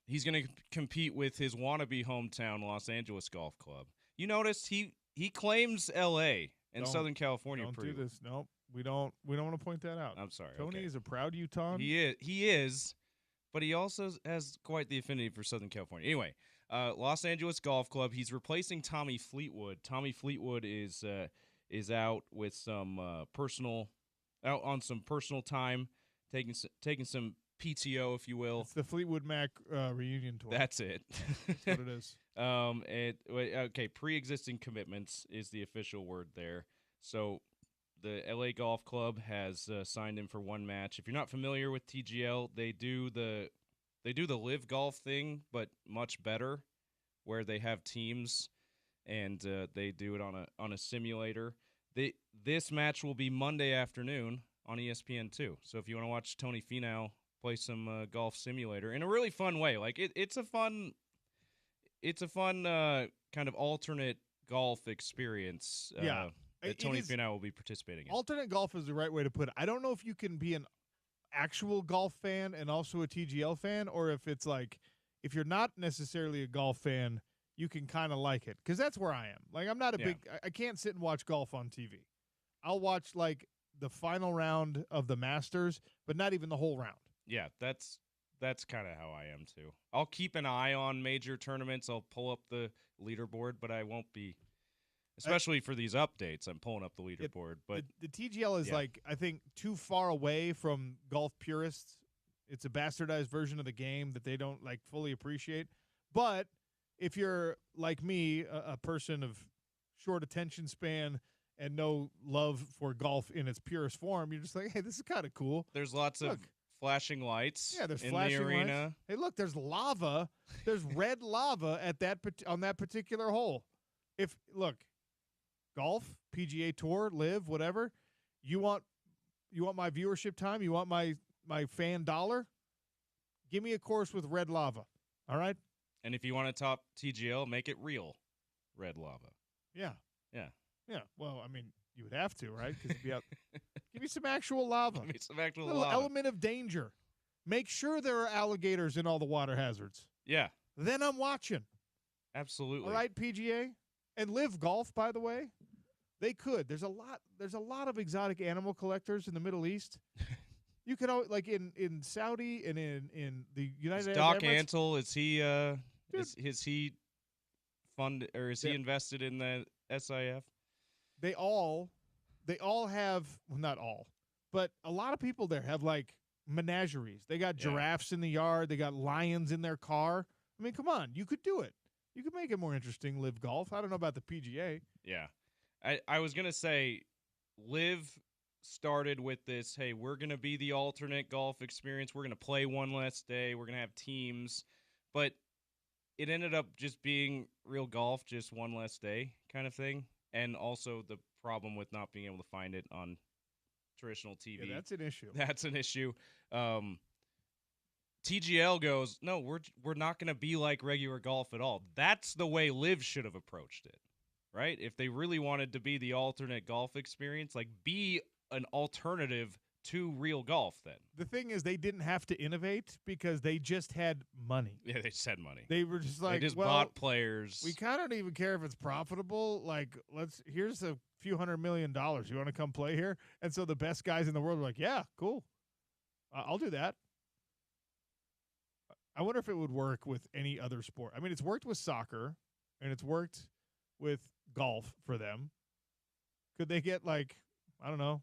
he's going to compete with his wannabe hometown, Los Angeles Golf Club. You notice he claims L.A. and Southern California. Don't do this. Nope, we don't want to point that out. I'm sorry. Tony is a proud Utahn. He is, but he also has quite the affinity for Southern California. Anyway. Los Angeles Golf Club. He's replacing Tommy Fleetwood. Tommy Fleetwood is out with some personal time, taking some PTO, if you will. It's the Fleetwood Mac reunion tour. That's it. That's what it is. Okay. Pre-existing commitments is the official word there. So the LA Golf Club has signed him for one match. If you're not familiar with TGL, they do the live golf thing, but much better, where they have teams and they do it on a simulator. This match will be Monday afternoon on ESPN2. So if you want to watch Tony Finau play some golf simulator in a really fun way, like it's a fun kind of alternate golf experience. That Tony Finau will be participating in. Alternate golf is the right way to put it. I don't know if you can be an actual golf fan and also a TGL fan, or if it's like if you're not necessarily a golf fan, you can kind of like it, because that's where I am. Like, I'm not I can't sit and watch golf on TV. I'll watch like the final round of the Masters, but not even the whole round. Yeah, that's kind of how I am too. I'll keep an eye on major tournaments. I'll pull up the leaderboard, but I won't be, especially for these updates, I'm pulling up the leaderboard. But the TGL is like, I think, too far away from golf purists. It's a bastardized version of the game that they don't like fully appreciate. But if you're like me, a person of short attention span and no love for golf in its purest form, you're just like, hey, this is kind of cool. There's lots of flashing lights. Yeah, there's in flashing the arena. Lights. Hey, look, there's lava. There's red lava on that particular hole. Golf, PGA Tour, Live, whatever. You want my viewership time? You want my fan dollar? Give me a course with red lava. All right? And if you want to top TGL, make it real red lava. Yeah. Yeah. Yeah. Well, I mean, you would have to, right? Because give me some actual lava. Give me some actual little lava. Element of danger. Make sure there are alligators in all the water hazards. Yeah. Then I'm watching. Absolutely. All right, PGA and Live Golf, by the way. They could. There's a lot of exotic animal collectors in the Middle East. You could like in Saudi and in the United Arab Doc Emirates. Antle, is he Dude. Is he funded or is he invested in the SIF? They all have, well, not all, but a lot of people there have like menageries. They got giraffes in the yard. They got lions in their car. I mean, come on, you could do it. You could make it more interesting. Live golf. I don't know about the PGA. Yeah, I was gonna say, Live started with this. Hey, we're gonna be the alternate golf experience. We're gonna play one less day. We're gonna have teams, but it ended up just being real golf, just one less day kind of thing. And also the problem with not being able to find it on traditional TV. Yeah, that's an issue. That's an issue. TGL goes, no, we're not going to be like regular golf at all. That's the way Live should have approached it, right? If they really wanted to be the alternate golf experience, like be an alternative to real golf then. The thing is, they didn't have to innovate because they just had money. Yeah, they just had money. They were just like, they just well, bought players. we kind of don't even care if it's profitable. Like, here's a few $100 million. You want to come play here? And so the best guys in the world were like, yeah, cool. I'll do that. I wonder if it would work with any other sport. I mean, it's worked with soccer, and it's worked with golf for them. Could they get, like, I don't know,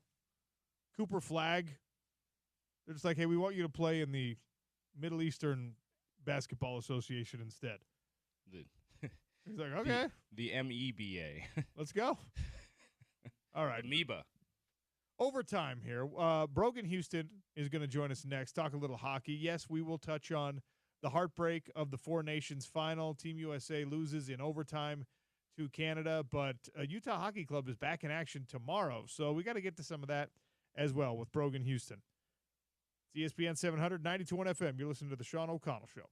Cooper Flag? They're just like, hey, we want you to play in the Middle Eastern Basketball Association instead. He's like, okay. The MEBA. Let's go. All right. Amoeba. Overtime here. Brogan Houston is going to join us next. Talk a little hockey. Yes, we will touch on the heartbreak of the Four Nations final. Team USA loses in overtime to Canada, but Utah Hockey Club is back in action tomorrow. So we got to get to some of that as well with Brogan Houston. It's ESPN 700, 92.1 FM. You're listening to the Sean O'Connell Show.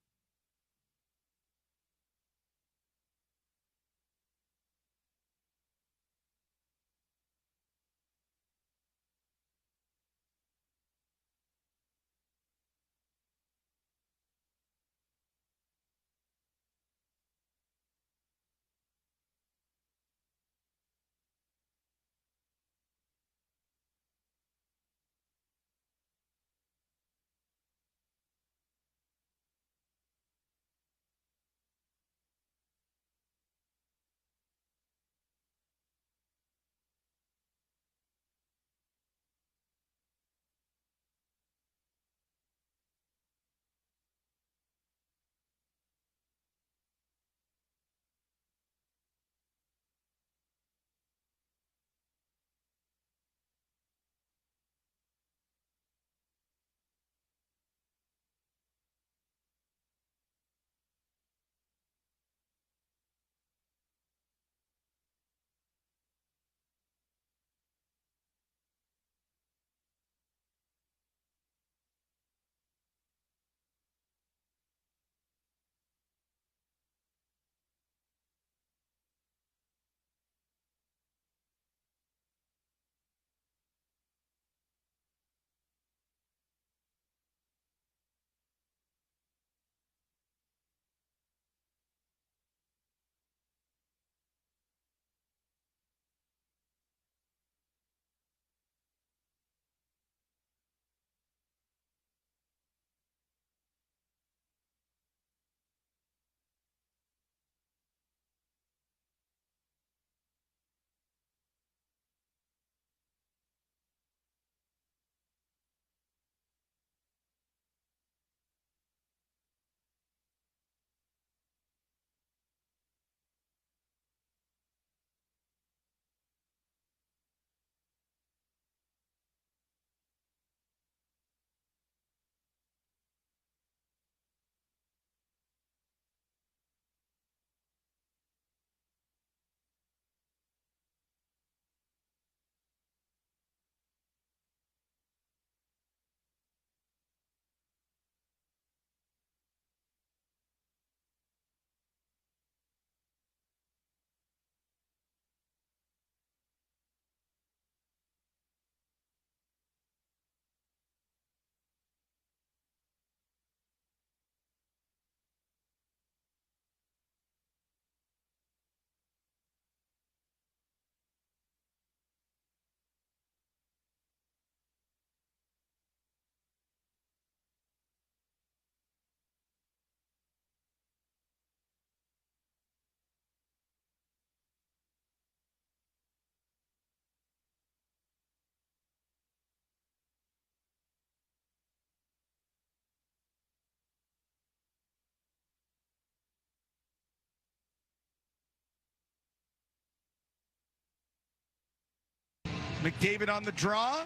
McDavid on the draw.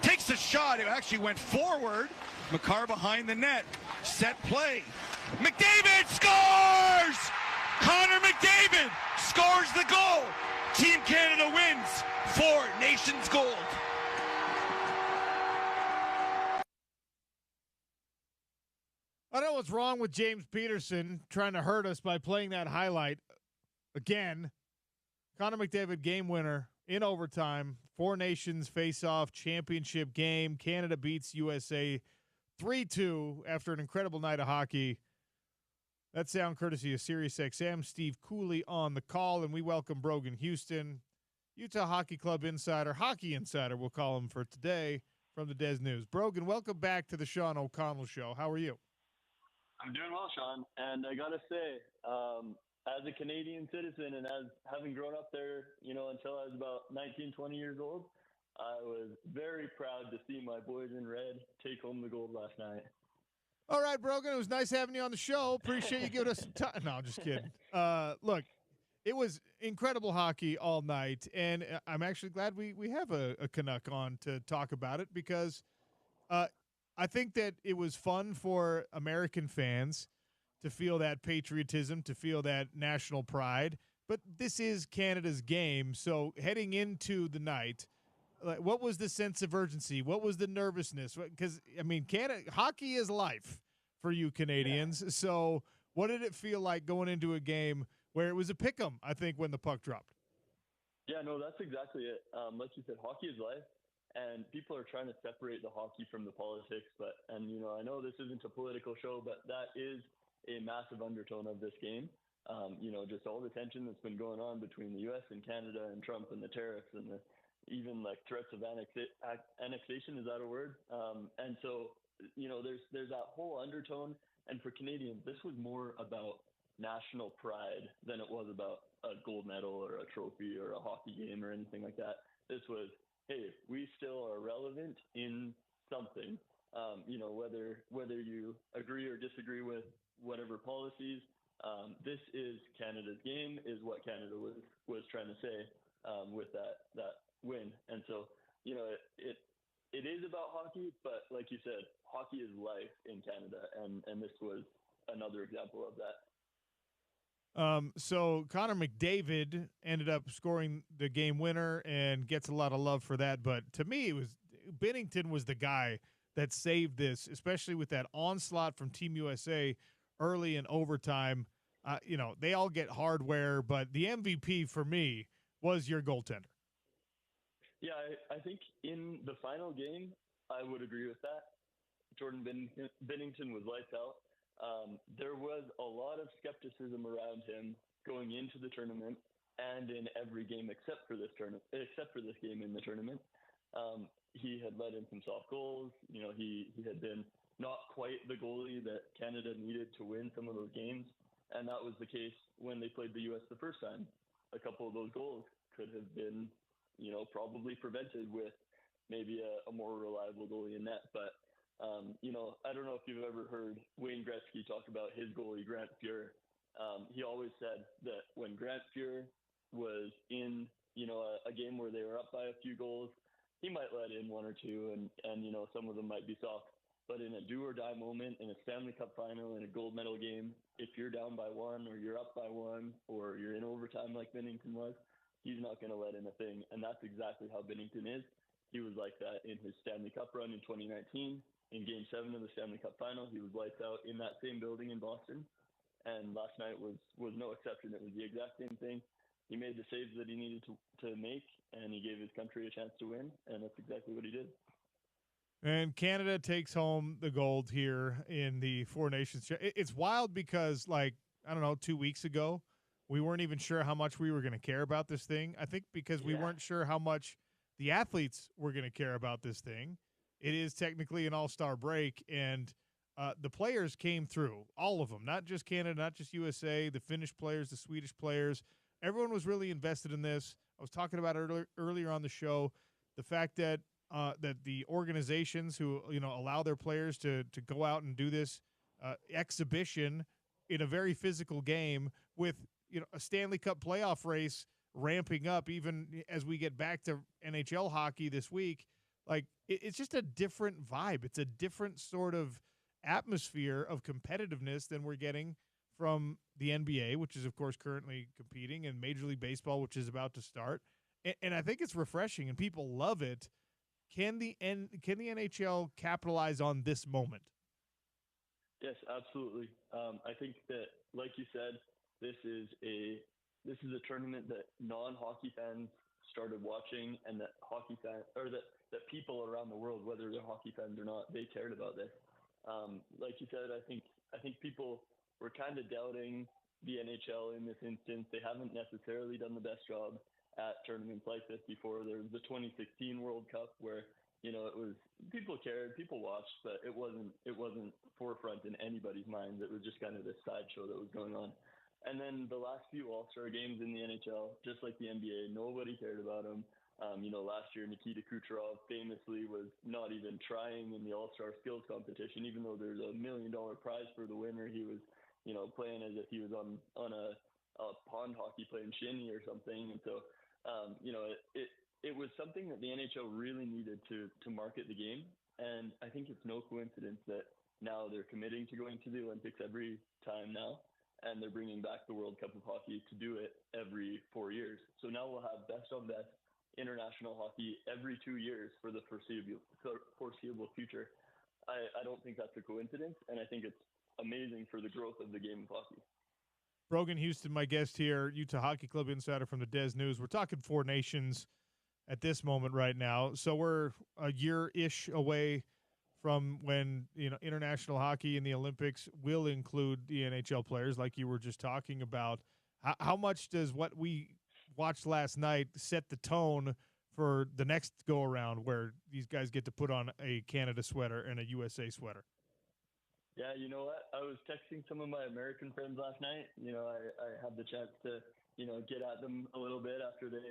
Takes the shot. It actually went forward. Makar behind the net. Set play. McDavid scores! Connor McDavid scores the goal. Team Canada wins 4 Nations gold. I don't know what's wrong with James Peterson trying to hurt us by playing that highlight again. Connor McDavid game winner in overtime. 4 Nations face-off championship game. Canada beats USA 3-2 after an incredible night of hockey. That sound courtesy of SiriusXM. Steve Cooley on the call, and we welcome Brogan Houston, Utah Hockey Club insider, hockey insider, we'll call him for today, from the Des News. Brogan, welcome back to the Sean O'Connell Show. How are you? I'm doing well, Sean. And I got to say, as a Canadian citizen and as having grown up there, until I was about 19, 20 years old, I was very proud to see my boys in red take home the gold last night. All right, Brogan, it was nice having you on the show. Appreciate you giving us some time. No, I'm just kidding. Look, it was incredible hockey all night, and I'm actually glad we have a Canuck on to talk about it because I think that it was fun for American fans to feel that patriotism, to feel that national pride. But this is Canada's game, so heading into the night, what was the sense of urgency? What was the nervousness? Because, Canada hockey is life for you Canadians. Yeah. So what did it feel like going into a game where it was a pick'em, I think, when the puck dropped? Yeah, no, that's exactly it. Like you said, hockey is life. And people are trying to separate the hockey from the politics. I know this isn't a political show, but that is a massive undertone of this game. Just all the tension that's been going on between the U.S. and Canada and Trump and the tariffs and even like threats of annexation. Is that a word? And so, there's that whole undertone. And for Canadians, this was more about national pride than it was about a gold medal or a trophy or a hockey game or anything like that. This was, hey, we still are relevant in something. Whether you agree or disagree with whatever policies, this is Canada's game, is what Canada was trying to say with that win. And so, it is about hockey, but like you said, hockey is life in Canada, and this was another example of that. So Connor McDavid ended up scoring the game winner and gets a lot of love for that. But to me, Binnington was the guy that saved this, especially with that onslaught from Team USA early in overtime. They all get hardware, but the MVP for me was your goaltender. Yeah, I think in the final game, I would agree with that. Jordan Binnington was lights out. There was a lot of skepticism around him going into the tournament and in every game except for this game in the tournament. He had let in some soft goals. He had been not quite the goalie that Canada needed to win some of those games, and that was the case when they played the U.S. the first time. A couple of those goals could have been, probably prevented with maybe a more reliable goalie in net, but I don't know if you've ever heard Wayne Gretzky talk about his goalie, Grant Fuhr. He always said that when Grant Fuhr was in, a game where they were up by a few goals, he might let in one or two and some of them might be soft. But in a do or die moment, in a Stanley Cup final, in a gold medal game, if you're down by one or you're up by one or you're in overtime like Binnington was, he's not going to let in a thing. And that's exactly how Binnington is. He was like that in his Stanley Cup run in 2019. In Game 7 of the Stanley Cup Final, he was lights out in that same building in Boston. And last night was no exception. It was the exact same thing. He made the saves that he needed to make, and he gave his country a chance to win, and that's exactly what he did. And Canada takes home the gold here in the Four Nations. It's wild because, 2 weeks ago, we weren't even sure how much we were going to care about this thing. I think because we weren't sure how much the athletes were going to care about this thing. It is technically an all-star break, and the players came through, all of them, not just Canada, not just USA, the Finnish players, the Swedish players. Everyone was really invested in this. I was talking about earlier on the show, the fact that the organizations who allow their players to go out and do this exhibition in a very physical game with a Stanley Cup playoff race ramping up even as we get back to NHL hockey this week. Like, it's just a different vibe. It's a different sort of atmosphere of competitiveness than we're getting from the NBA, which is, of course, currently competing, and Major League Baseball, which is about to start. And I think it's refreshing, and people love it. Can the NHL capitalize on this moment? Yes, absolutely. I think that, like you said, this is a tournament that non-hockey fans started watching, and that hockey fans, or that people around the world, whether they're hockey fans or not, they cared about this. Like you said, I think people were kind of doubting the NHL in this instance. They haven't necessarily done the best job at tournaments like this before. There was the 2016 World Cup where, it was, people cared, people watched, but it wasn't forefront in anybody's mind. It was just kind of this sideshow that was going on. And then the last few All-Star games in the NHL, just like the NBA, nobody cared about them. Last year Nikita Kucherov famously was not even trying in the All-Star skills competition, even though there's $1 million prize for the winner. He was, playing as if he was on a pond hockey playing shinny or something. And so, it was something that the NHL really needed to market the game. And I think it's no coincidence that now they're committing to going to the Olympics every time now, and they're bringing back the World Cup of Hockey to do it every 4 years. So now we'll have best on best international hockey every 2 years for the foreseeable future. I don't think that's a coincidence, and I think it's amazing for the growth of the game of hockey. Brogan Houston, my guest here, Utah Hockey Club insider from the Des News. We're talking Four Nations at this moment right now. So we're a year-ish away from when, international hockey and the Olympics will include the NHL players like you were just talking about. How much does what we watched last night set the tone for the next go-around where these guys get to put on a Canada sweater and a USA sweater? Yeah, you know what? I was texting some of my American friends last night. I had the chance to, get at them a little bit after they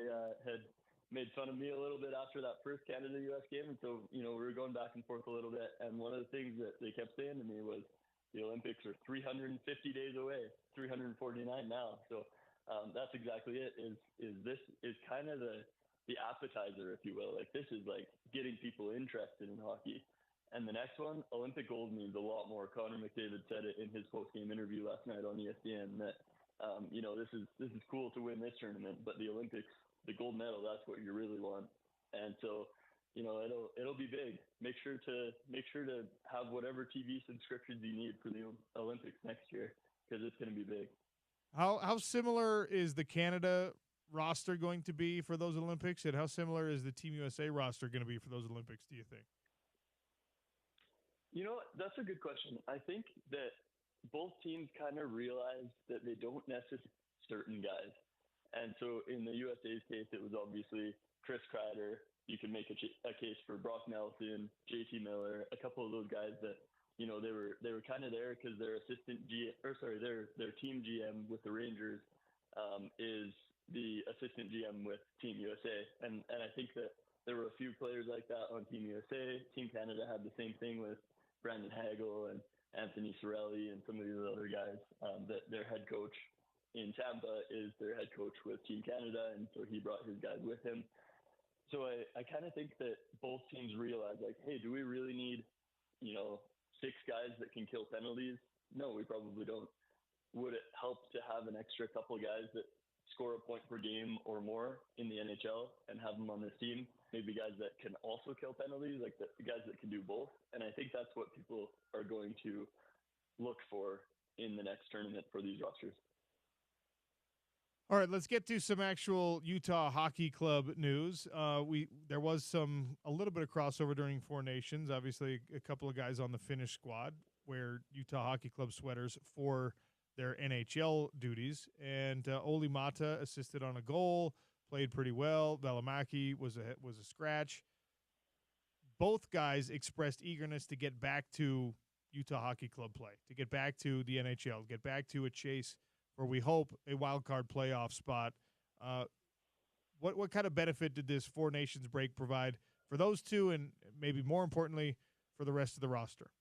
had made fun of me a little bit after that first Canada-U.S. game. And so, we were going back and forth a little bit. And one of the things that they kept saying to me was the Olympics are 350 days away, 349 now. So that's exactly it. This is kind of the appetizer, if you will. Like, this is like getting people interested in hockey. And the next one, Olympic gold, means a lot more. Connor McDavid said it in his post-game interview last night on ESPN that, this is cool to win this tournament, but the Olympics, the gold medal, that's what you really want. And so, it'll be big. Make sure to have whatever TV subscriptions you need for the Olympics next year, because it's going to be big. How similar is the Canada roster going to be for those Olympics, and how similar is the Team USA roster going to be for those Olympics, do you think? That's a good question. I think that both teams kind of realized that they don't necessarily certain guys. And so in the USA's case, it was obviously Chris Kreider. You can make a case for Brock Nelson, JT Miller, a couple of those guys that, they were kind of there because their their team GM with the Rangers is the assistant GM with Team USA. And I think that there were a few players like that on Team USA. Team Canada had the same thing with Brandon Hagel and Anthony Cirelli and some of these other guys. That their head coach in Tampa is their head coach with Team Canada, and so he brought his guys with him. So I kind of think that both teams realize, like, hey, do we really need, 6 guys that can kill penalties? No, we probably don't. Would it help to have an extra couple guys that score a point per game or more in the NHL and have them on this team? Maybe guys that can also kill penalties, like the guys that can do both. And I think that's what people are going to look for in the next tournament for these rosters. All right, let's get to some actual Utah Hockey Club news. There was a little bit of crossover during Four Nations. Obviously, a couple of guys on the Finnish squad wear Utah Hockey Club sweaters for their NHL duties. And Olli Mata assisted on a goal, played pretty well. Välimäki was a scratch. Both guys expressed eagerness to get back to Utah Hockey Club play, to get back to the NHL, get back to a chase for, we hope, a wild card playoff spot. What kind of benefit did this Four Nations break provide for those two, and maybe more importantly, for the rest of the roster?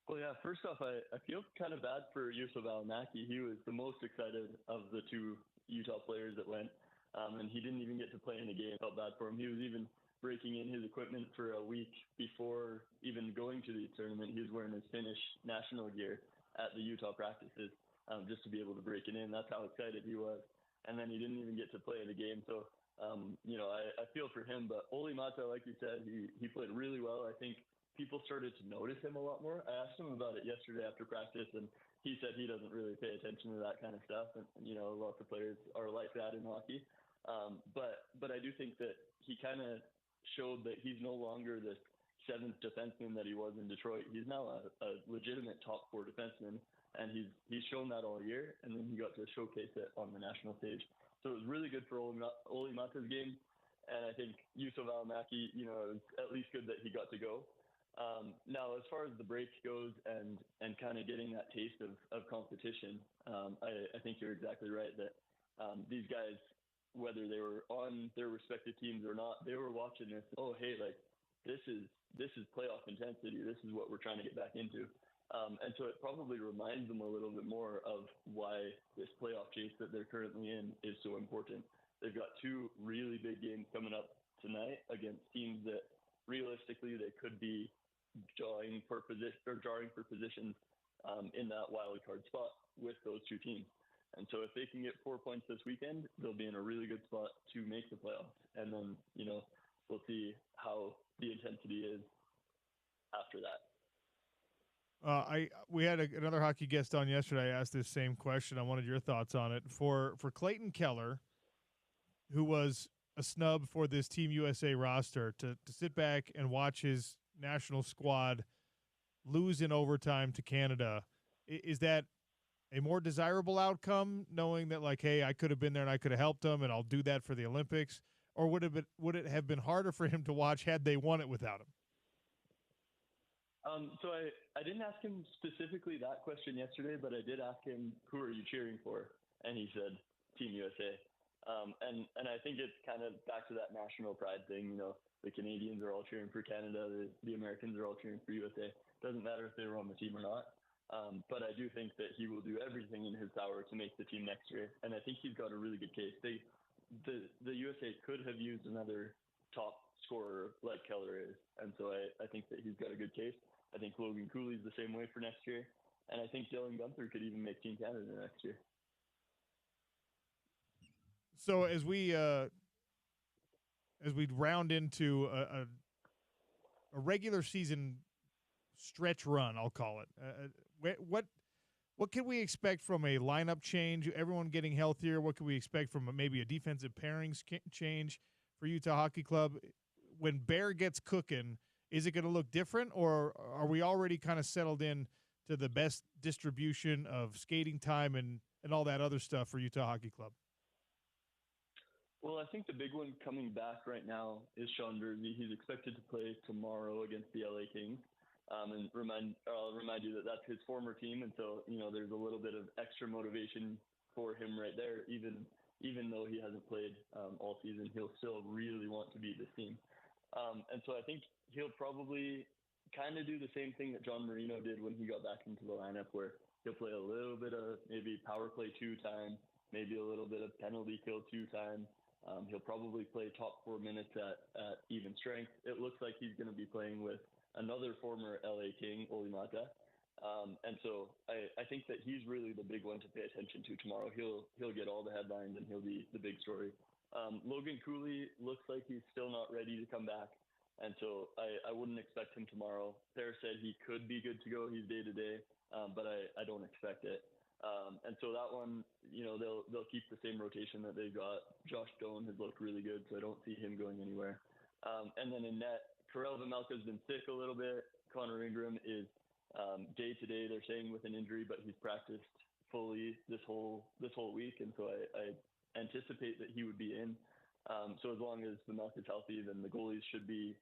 Well, yeah, first off, I feel kind of bad for Juuso Välimäki. He was the most excited of the two, Utah players that went, and he didn't even get to play in a game. Felt bad for him. He was even breaking in his equipment for a week before even going to the tournament. He was wearing his Finnish national gear at the Utah practices just to be able to break it in. That's how excited he was. And then he didn't even get to play in a game. So, I feel for him. But Olli Mata, like you said, he played really well. I think people started to notice him a lot more. I asked him about it yesterday after practice, and he said he doesn't really pay attention to that kind of stuff. And, lots of players are like that in hockey. But I do think that he kind of showed that he's no longer this seventh defenseman that he was in Detroit. He's now a legitimate top four defenseman, and he's shown that all year, and then he got to showcase it on the national stage. So it was really good for Olli Mata's game, and I think Juuso Välimäki, it was at least good that he got to go. Now, as far as the break goes and kind of getting that taste of competition, I think you're exactly right that these guys, whether they were on their respective teams or not, they were watching this. Oh, hey, like this is playoff intensity. This is what we're trying to get back into. And so it probably reminds them a little bit more of why this playoff chase that they're currently in is so important. They've got two really big games coming up tonight against teams that realistically they could be drawing for positions in that wild card spot with those two teams. And so if they can get 4 points this weekend, they'll be in a really good spot to make the playoffs. And then, we'll see how the intensity is after that. We had another hockey guest on yesterday. I asked this same question. I wanted your thoughts on it. For Clayton Keller, who was a snub for this Team USA roster, to sit back and watch his national squad lose in overtime to Canada, is that a more desirable outcome, knowing that, like, hey, I could have been there and I could have helped them, and I'll do that for the Olympics? Or would it have been harder for him to watch had they won it without him? So I didn't ask him specifically that question yesterday, but I did ask him, who are you cheering for? And he said, Team USA. And I think it's kind of back to that national pride thing. The Canadians are all cheering for Canada. The Americans are all cheering for USA. Doesn't matter if they were on the team or not. But I do think that he will do everything in his power to make the team next year. And I think he's got a really good case. The USA could have used another top scorer like Keller is. And so I think that he's got a good case. I think Logan Cooley's the same way for next year. And I think Dylan Gunther could even make Team Canada next year. So as we round into a regular season stretch run, I'll call it, what can we expect from a lineup change? Everyone getting healthier. What can we expect from maybe a defensive pairings change for Utah Hockey Club? When Bear gets cooking, is it going to look different, or are we already kind of settled in to the best distribution of skating time and all that other stuff for Utah Hockey Club? Well, I think the big one coming back right now is Sean Durkee. He's expected to play tomorrow against the LA Kings. And I'll remind you that that's his former team, and so there's a little bit of extra motivation for him right there. Even though he hasn't played all season, he'll still really want to beat this team. And so I think he'll probably kind of do the same thing that John Marino did when he got back into the lineup, where he'll play a little bit of maybe power play 2 time, maybe a little bit of penalty kill 2 time. He'll probably play top 4 minutes at even strength. It looks like he's going to be playing with another former LA King, Olli Mata. And so I think that he's really the big one to pay attention to tomorrow. He'll get all the headlines, and he'll be the big story. Logan Cooley looks like he's still not ready to come back. And so I wouldn't expect him tomorrow. Bear said he could be good to go. He's day to day, but I don't expect it. And so that one, they'll keep the same rotation that they've got. Josh Doan has looked really good, so I don't see him going anywhere. And then in net, Karel Vejmelka's been sick a little bit. Connor Ingram is day to day. They're saying with an injury, but he's practiced fully this whole week, and so I anticipate that he would be in. So as long as Vejmelka's healthy, then the goalies should be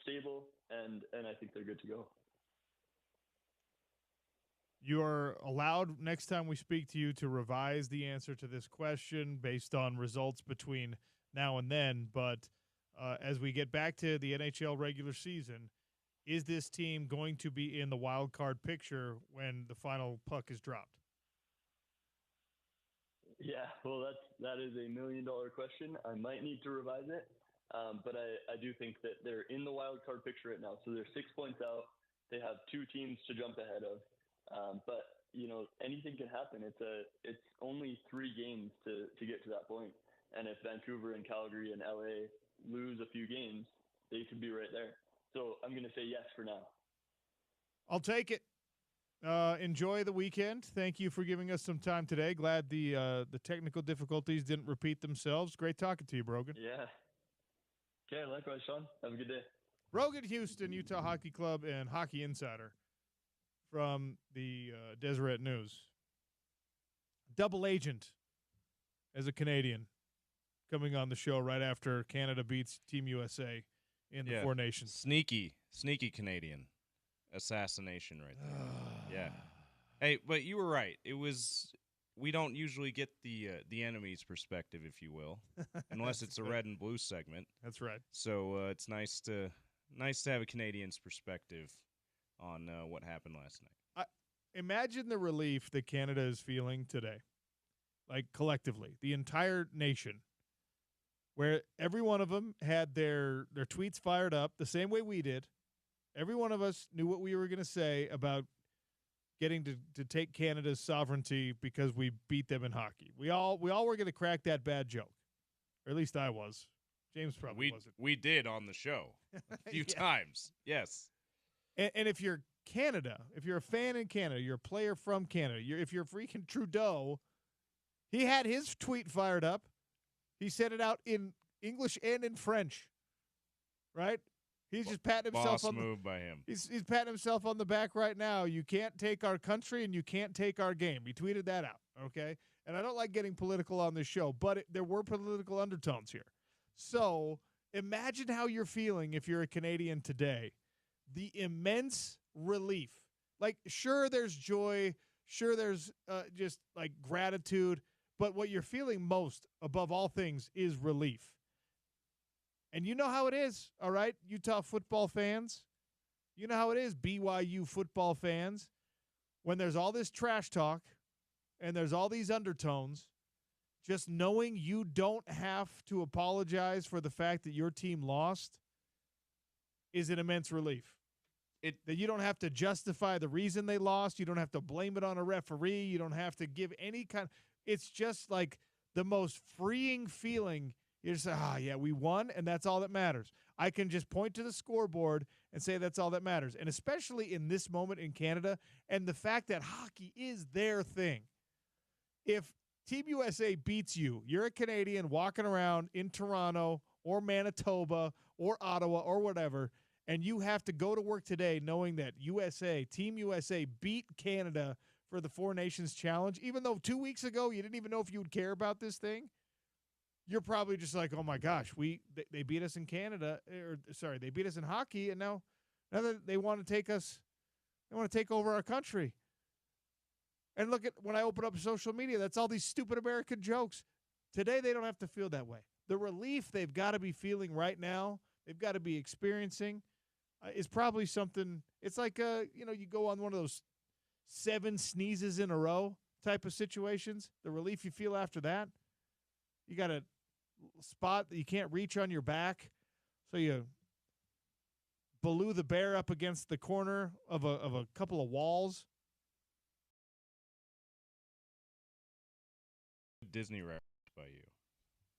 stable, and I think they're good to go. You are allowed, next time we speak to you, to revise the answer to this question based on results between now and then. But as we get back to the NHL regular season, is this team going to be in the wild card picture when the final puck is dropped? Yeah, well, that is a $1 million question. I might need to revise it, but I do think that they're in the wild card picture right now. So they're 6 points out. They have 2 teams to jump ahead of, but anything can happen. It's only 3 games to get to that point, and if Vancouver and Calgary and LA lose a few games, they could be right there. So I'm going to say yes for now. I'll take it. Enjoy the weekend. Thank you for giving us some time today. Glad the technical difficulties didn't repeat themselves. Great talking to you, Brogan. Yeah. Okay, likewise, Sean. Have a good day. Brogan Houston, Utah Hockey Club and Hockey Insider from the Deseret News. Double agent as a Canadian coming on the show right after Canada beats Team USA in the Four Nations. Sneaky Canadian assassination right there. Yeah. Hey, but you were right. We don't usually get the enemy's perspective, if you will, unless it's a red and blue segment. That's right. So it's nice to have a Canadian's perspective on what happened last night. Imagine the relief that Canada is feeling today, like collectively, the entire nation, where every one of them had their tweets fired up the same way we did. Every one of us knew what we were going to say about getting to take Canada's sovereignty because we beat them in hockey. We all were going to crack that bad joke, or at least I was. James probably wasn't. We did on the show a few times. Yes. And if you're Canada, if you're a fan in Canada, you're a player from Canada, if you're freaking Trudeau, he had his tweet fired up. He said it out in English and in French, right? He's just patting himself Boss move by him. He's patting himself on the back right now. You can't take our country and you can't take our game. He tweeted that out, okay? And I don't like getting political on this show, but there were political undertones here. So imagine how you're feeling if you're a Canadian today. The immense relief. Like, sure, there's joy. Sure, there's just like gratitude. But what you're feeling most, above all things, is relief. And you know how it is, all right, Utah football fans? You know how it is, BYU football fans? When there's all this trash talk and there's all these undertones, just knowing you don't have to apologize for the fact that your team lost is an immense relief. That you don't have to justify the reason they lost. You don't have to blame it on a referee. You don't have to give any kind. It's just like the most freeing feeling. You just say, yeah, we won, and that's all that matters. I can just point to the scoreboard and say that's all that matters. And especially in this moment in Canada and the fact that hockey is their thing. If Team USA beats you, you're a Canadian walking around in Toronto or Manitoba or Ottawa or whatever, and you have to go to work today knowing that Team USA beat Canada for the Four Nations Challenge, even though 2 weeks ago you didn't even know if you would care about this thing. You're probably just like, oh my gosh, they beat us in Canada, they beat us in hockey, and now that they want to take us, they want to take over our country. And look at when I open up social media, that's all these stupid American jokes. Today they don't have to feel that way. The relief they've got to be feeling right now, they've got to be experiencing, is probably something. It's like you go on one of those 7 sneezes in a row type of situations. The relief you feel after that, you got a spot that you can't reach on your back, so you blew the bear up against the corner of a couple of walls. Disney reference by you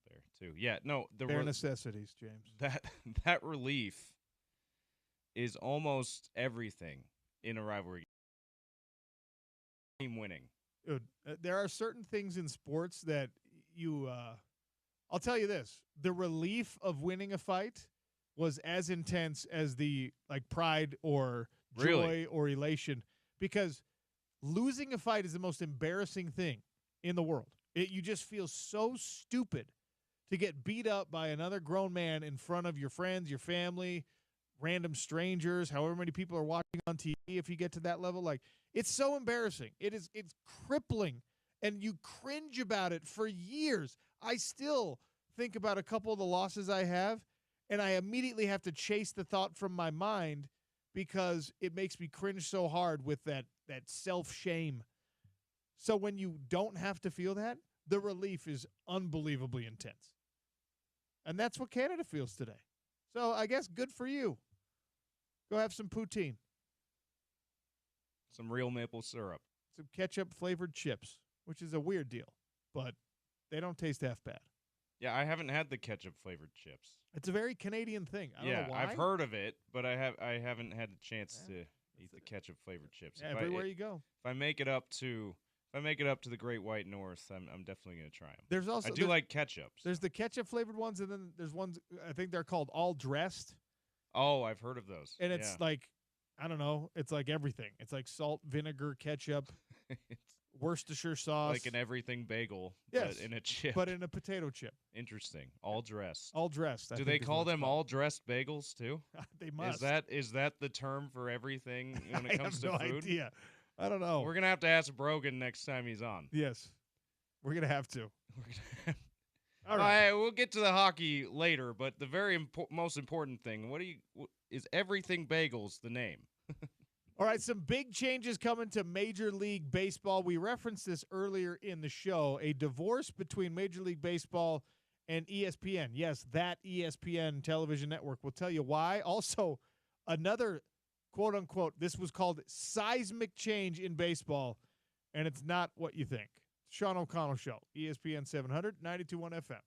there too. Yeah, no, bare necessities, James. That relief is almost everything in a rivalry team winning. Dude, there are certain things in sports that I'll tell you this, the relief of winning a fight was as intense as the pride or joy or elation, because losing a fight is the most embarrassing thing in the world. You just feel so stupid to get beat up by another grown man in front of your friends, your family, random strangers, however many people are watching on TV. If you get to that level, it's so embarrassing. It's crippling, and you cringe about it for years. I still think about a couple of the losses I have, and I immediately have to chase the thought from my mind because it makes me cringe so hard with that self-shame. So when you don't have to feel that, the relief is unbelievably intense. And that's what Canada feels today. So I guess good for you. Go have some poutine. Some real maple syrup. Some ketchup-flavored chips, which is a weird deal, but they don't taste half bad. Yeah, I haven't had the ketchup-flavored chips. It's a very Canadian thing. I don't know why. I've heard of it, but I haven't had the chance to eat the ketchup-flavored chips. Yeah, everywhere you go. If I make it up to the Great White North, I'm definitely going to try them. There's also I do like ketchup. So. There's the ketchup-flavored ones, and then there's ones, I think they're called all dressed. Oh, I've heard of those. And it's like, I don't know, it's like everything. It's like salt, vinegar, ketchup, Worcestershire sauce. Like an everything bagel, yes, but in a chip. But in a potato chip. Interesting. All dressed. All dressed. Do they call them all dressed bagels too? They must. Is that the term for everything when it comes to food? I have no idea. I don't know. We're going to have to ask Brogan next time he's on. Yes. We're going to have to. All right, we'll get to the hockey later, but the very most important thing, is everything bagels the name? All right, some big changes coming to Major League Baseball. We referenced this earlier in the show, a divorce between Major League Baseball and ESPN. Yes, that ESPN television network. We'll tell you why. Also, another quote-unquote, this was called seismic change in baseball, and it's not what you think. Sean O'Connell Show, ESPN 700, 92.1 FM.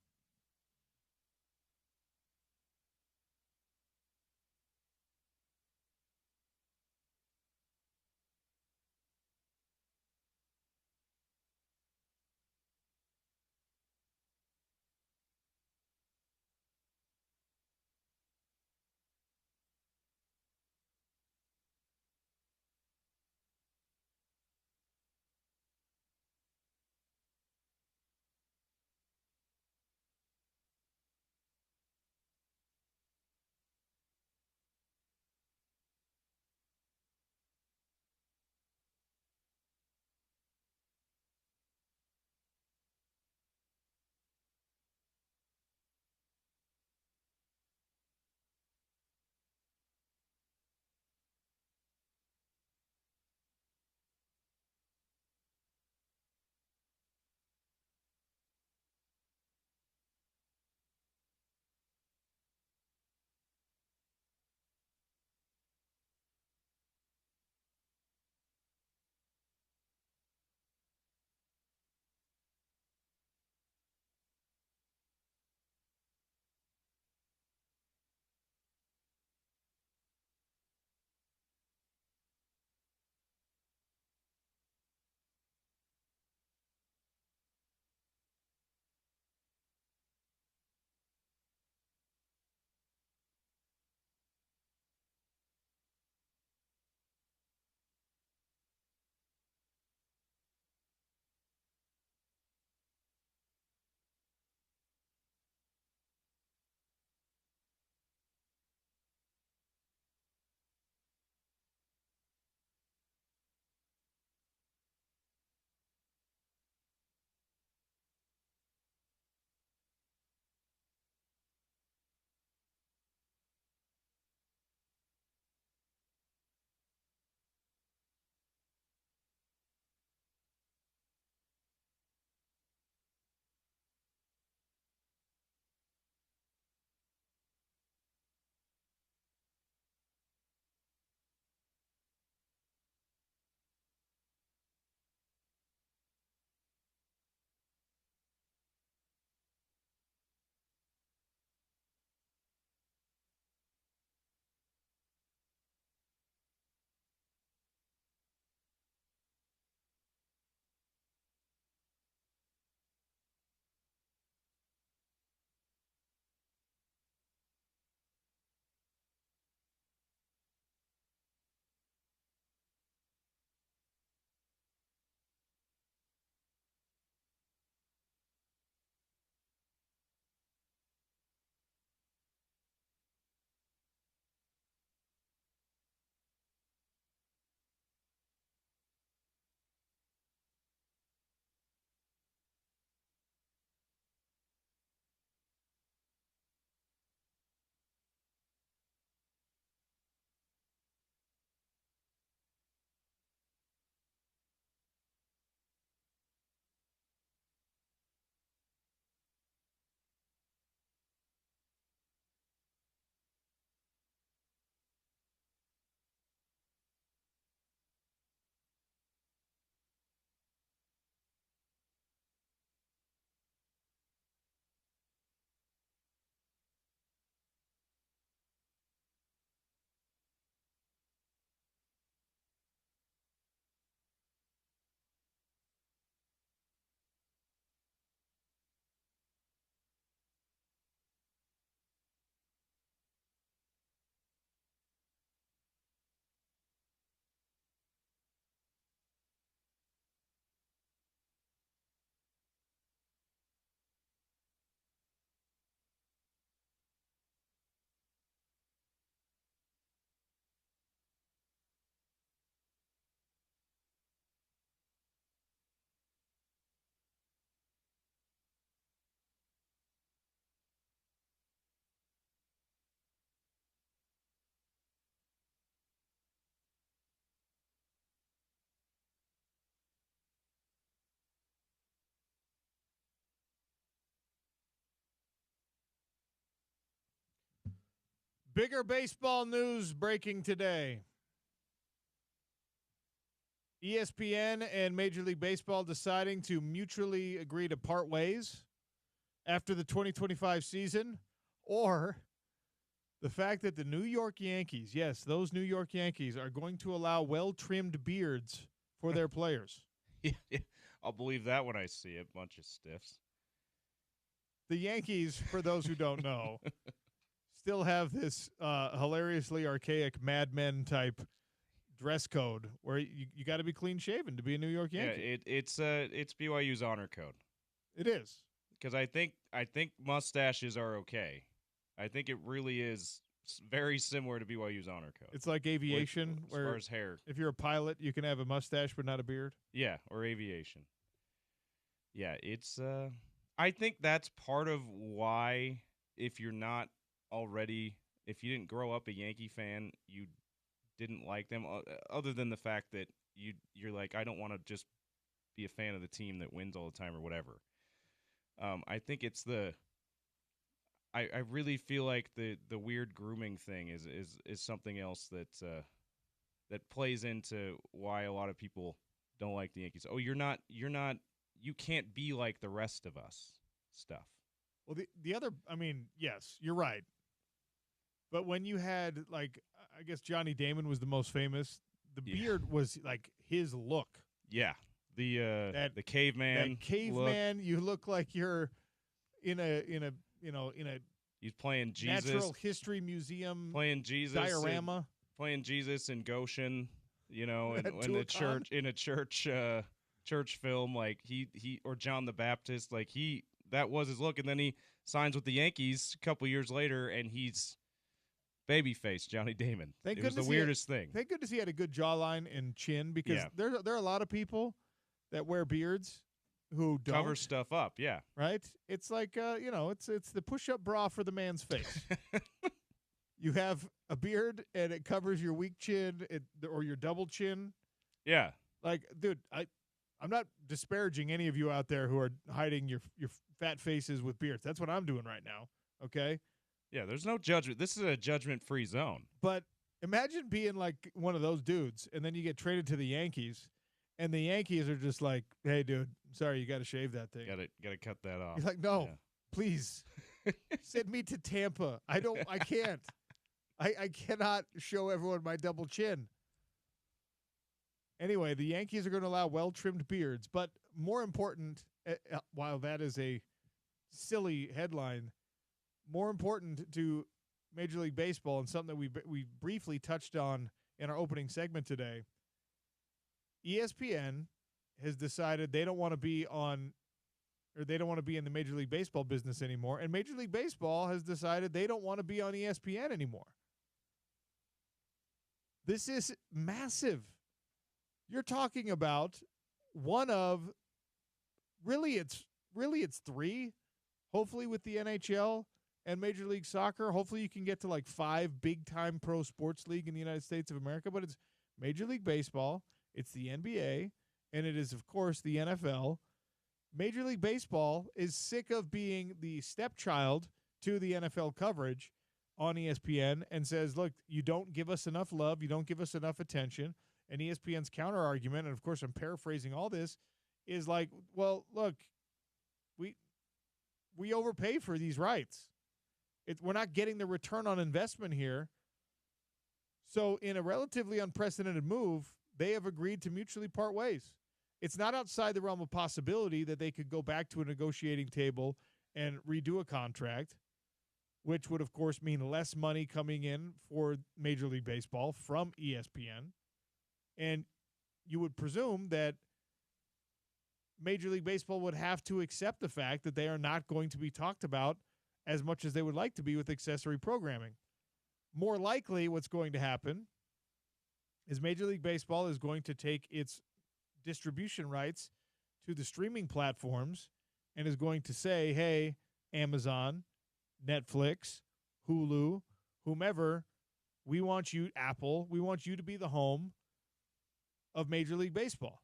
Bigger baseball news breaking today. ESPN and Major League Baseball deciding to mutually agree to part ways after the 2025 season, or the fact that the New York Yankees, yes, those New York Yankees, are going to allow well-trimmed beards for their players. Yeah, I'll believe that when I see it. Bunch of stiffs. The Yankees, for those who don't know, still have this hilariously archaic Mad Men type dress code where you got to be clean shaven to be a New York Yankee. Yeah, it's BYU's honor code. It is, because I think mustaches are okay. I think it really is very similar to BYU's honor code. It's like aviation, as where far as hair, if you're a pilot, you can have a mustache but not a beard. Yeah, or aviation. Yeah, it's. I think that's part of why, if you're not already, if you didn't grow up a Yankee fan, you didn't like them. Other than the fact that you're like, I don't want to just be a fan of the team that wins all the time or whatever. I think it's the. I really feel like the weird grooming thing is something else that plays into why a lot of people don't like the Yankees. Oh, you're not. You can't be like the rest of us. Stuff. Well, the other, I mean, yes, you're right. But when you had, like, I guess Johnny Damon was the most famous. The beard was like his look. Yeah, the caveman. That caveman. Look. You look like you're in a He's playing Jesus. Natural History Museum. Playing Jesus. Diorama. Playing Jesus in Goshen. You know, in the church film, like he or John the Baptist, like that was his look, and then he signs with the Yankees a couple years later, and he's babyface Johnny Damon. It was the weirdest thing. Thank goodness he had a good jawline and chin, because there are a lot of people that wear beards who don't cover stuff up. Yeah, right. It's like it's the push-up bra for the man's face. You have a beard and it covers your weak chin or your double chin. Yeah, like, dude, I'm not disparaging any of you out there who are hiding your fat faces with beards. That's what I'm doing right now, okay? Yeah, there's no judgment. This is a judgment-free zone. But imagine being like one of those dudes, and then you get traded to the Yankees, and the Yankees are just like, hey, dude, sorry, you got to shave that thing. Got to cut that off. You're like, no, please, send me to Tampa. I can't. I cannot show everyone my double chin. Anyway, the Yankees are going to allow well-trimmed beards, but more important, while that is a silly headline, more important to Major League Baseball, and something that we briefly touched on in our opening segment today, ESPN has decided they don't want to be in the Major League Baseball business anymore, and Major League Baseball has decided they don't want to be on ESPN anymore. This is massive. You're talking about one of it's three, hopefully with the NHL and Major League Soccer. Hopefully you can get to like 5 big-time pro sports league in the United States of America, but it's Major League Baseball, it's the NBA, and it is, of course, the NFL. Major League Baseball is sick of being the stepchild to the NFL coverage on ESPN and says, look, you don't give us enough love, you don't give us enough attention. And ESPN's counter argument, and of course I'm paraphrasing all this, is like, well, look, we overpay for these rights. We're not getting the return on investment here. So in a relatively unprecedented move, they have agreed to mutually part ways. It's not outside the realm of possibility that they could go back to a negotiating table and redo a contract, which would, of course, mean less money coming in for Major League Baseball from ESPN. And you would presume that Major League Baseball would have to accept the fact that they are not going to be talked about as much as they would like to be with accessory programming. More likely, what's going to happen is Major League Baseball is going to take its distribution rights to the streaming platforms and is going to say, hey, Amazon, Netflix, Hulu, whomever, we want you, Apple, we want you to be the home of Major League Baseball.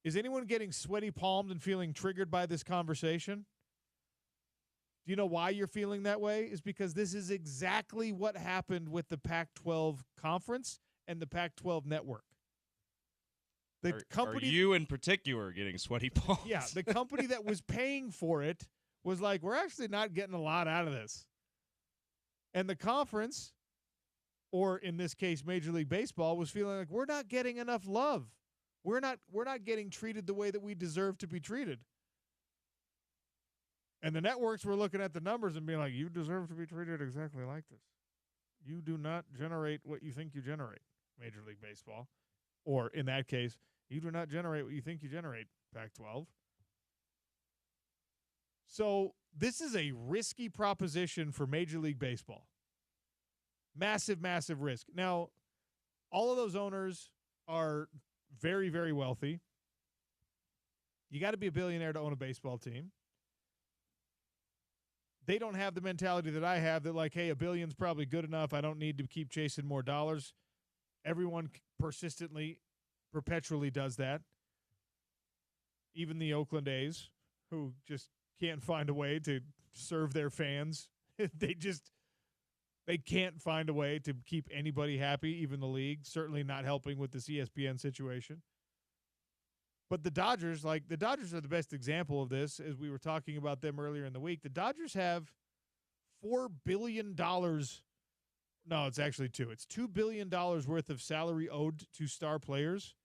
Is anyone getting sweaty palmed and feeling triggered by this conversation? Do you know why you're feeling that way? Is because this is exactly what happened with the Pac-12 conference and the Pac-12 network. The company, are you in particular getting sweaty palms? yeah, the company that was paying for it was like, we're actually not getting a lot out of this. And the conference, or in this case, Major League Baseball, was feeling like we're not getting enough love. We're not getting treated the way that we deserve to be treated. And the networks were looking at the numbers and being like, you deserve to be treated exactly like this. You do not generate what you think you generate, Major League Baseball. Or in that case, you do not generate what you think you generate, Pac-12. So this is a risky proposition for Major League Baseball. Massive, massive risk. Now, all of those owners are very, very wealthy. You got to be a billionaire to own a baseball team. They don't have the mentality that I have that, like, hey, $1 billion's probably good enough. I don't need to keep chasing more dollars. Everyone perpetually does that. Even the Oakland A's, who just can't find a way to serve their fans. They can't find a way to keep anybody happy, even the league, certainly not helping with this ESPN situation. But the Dodgers are the best example of this, as we were talking about them earlier in the week. The Dodgers have $4 billion. No, it's actually two. It's $2 billion worth of salary owed to star players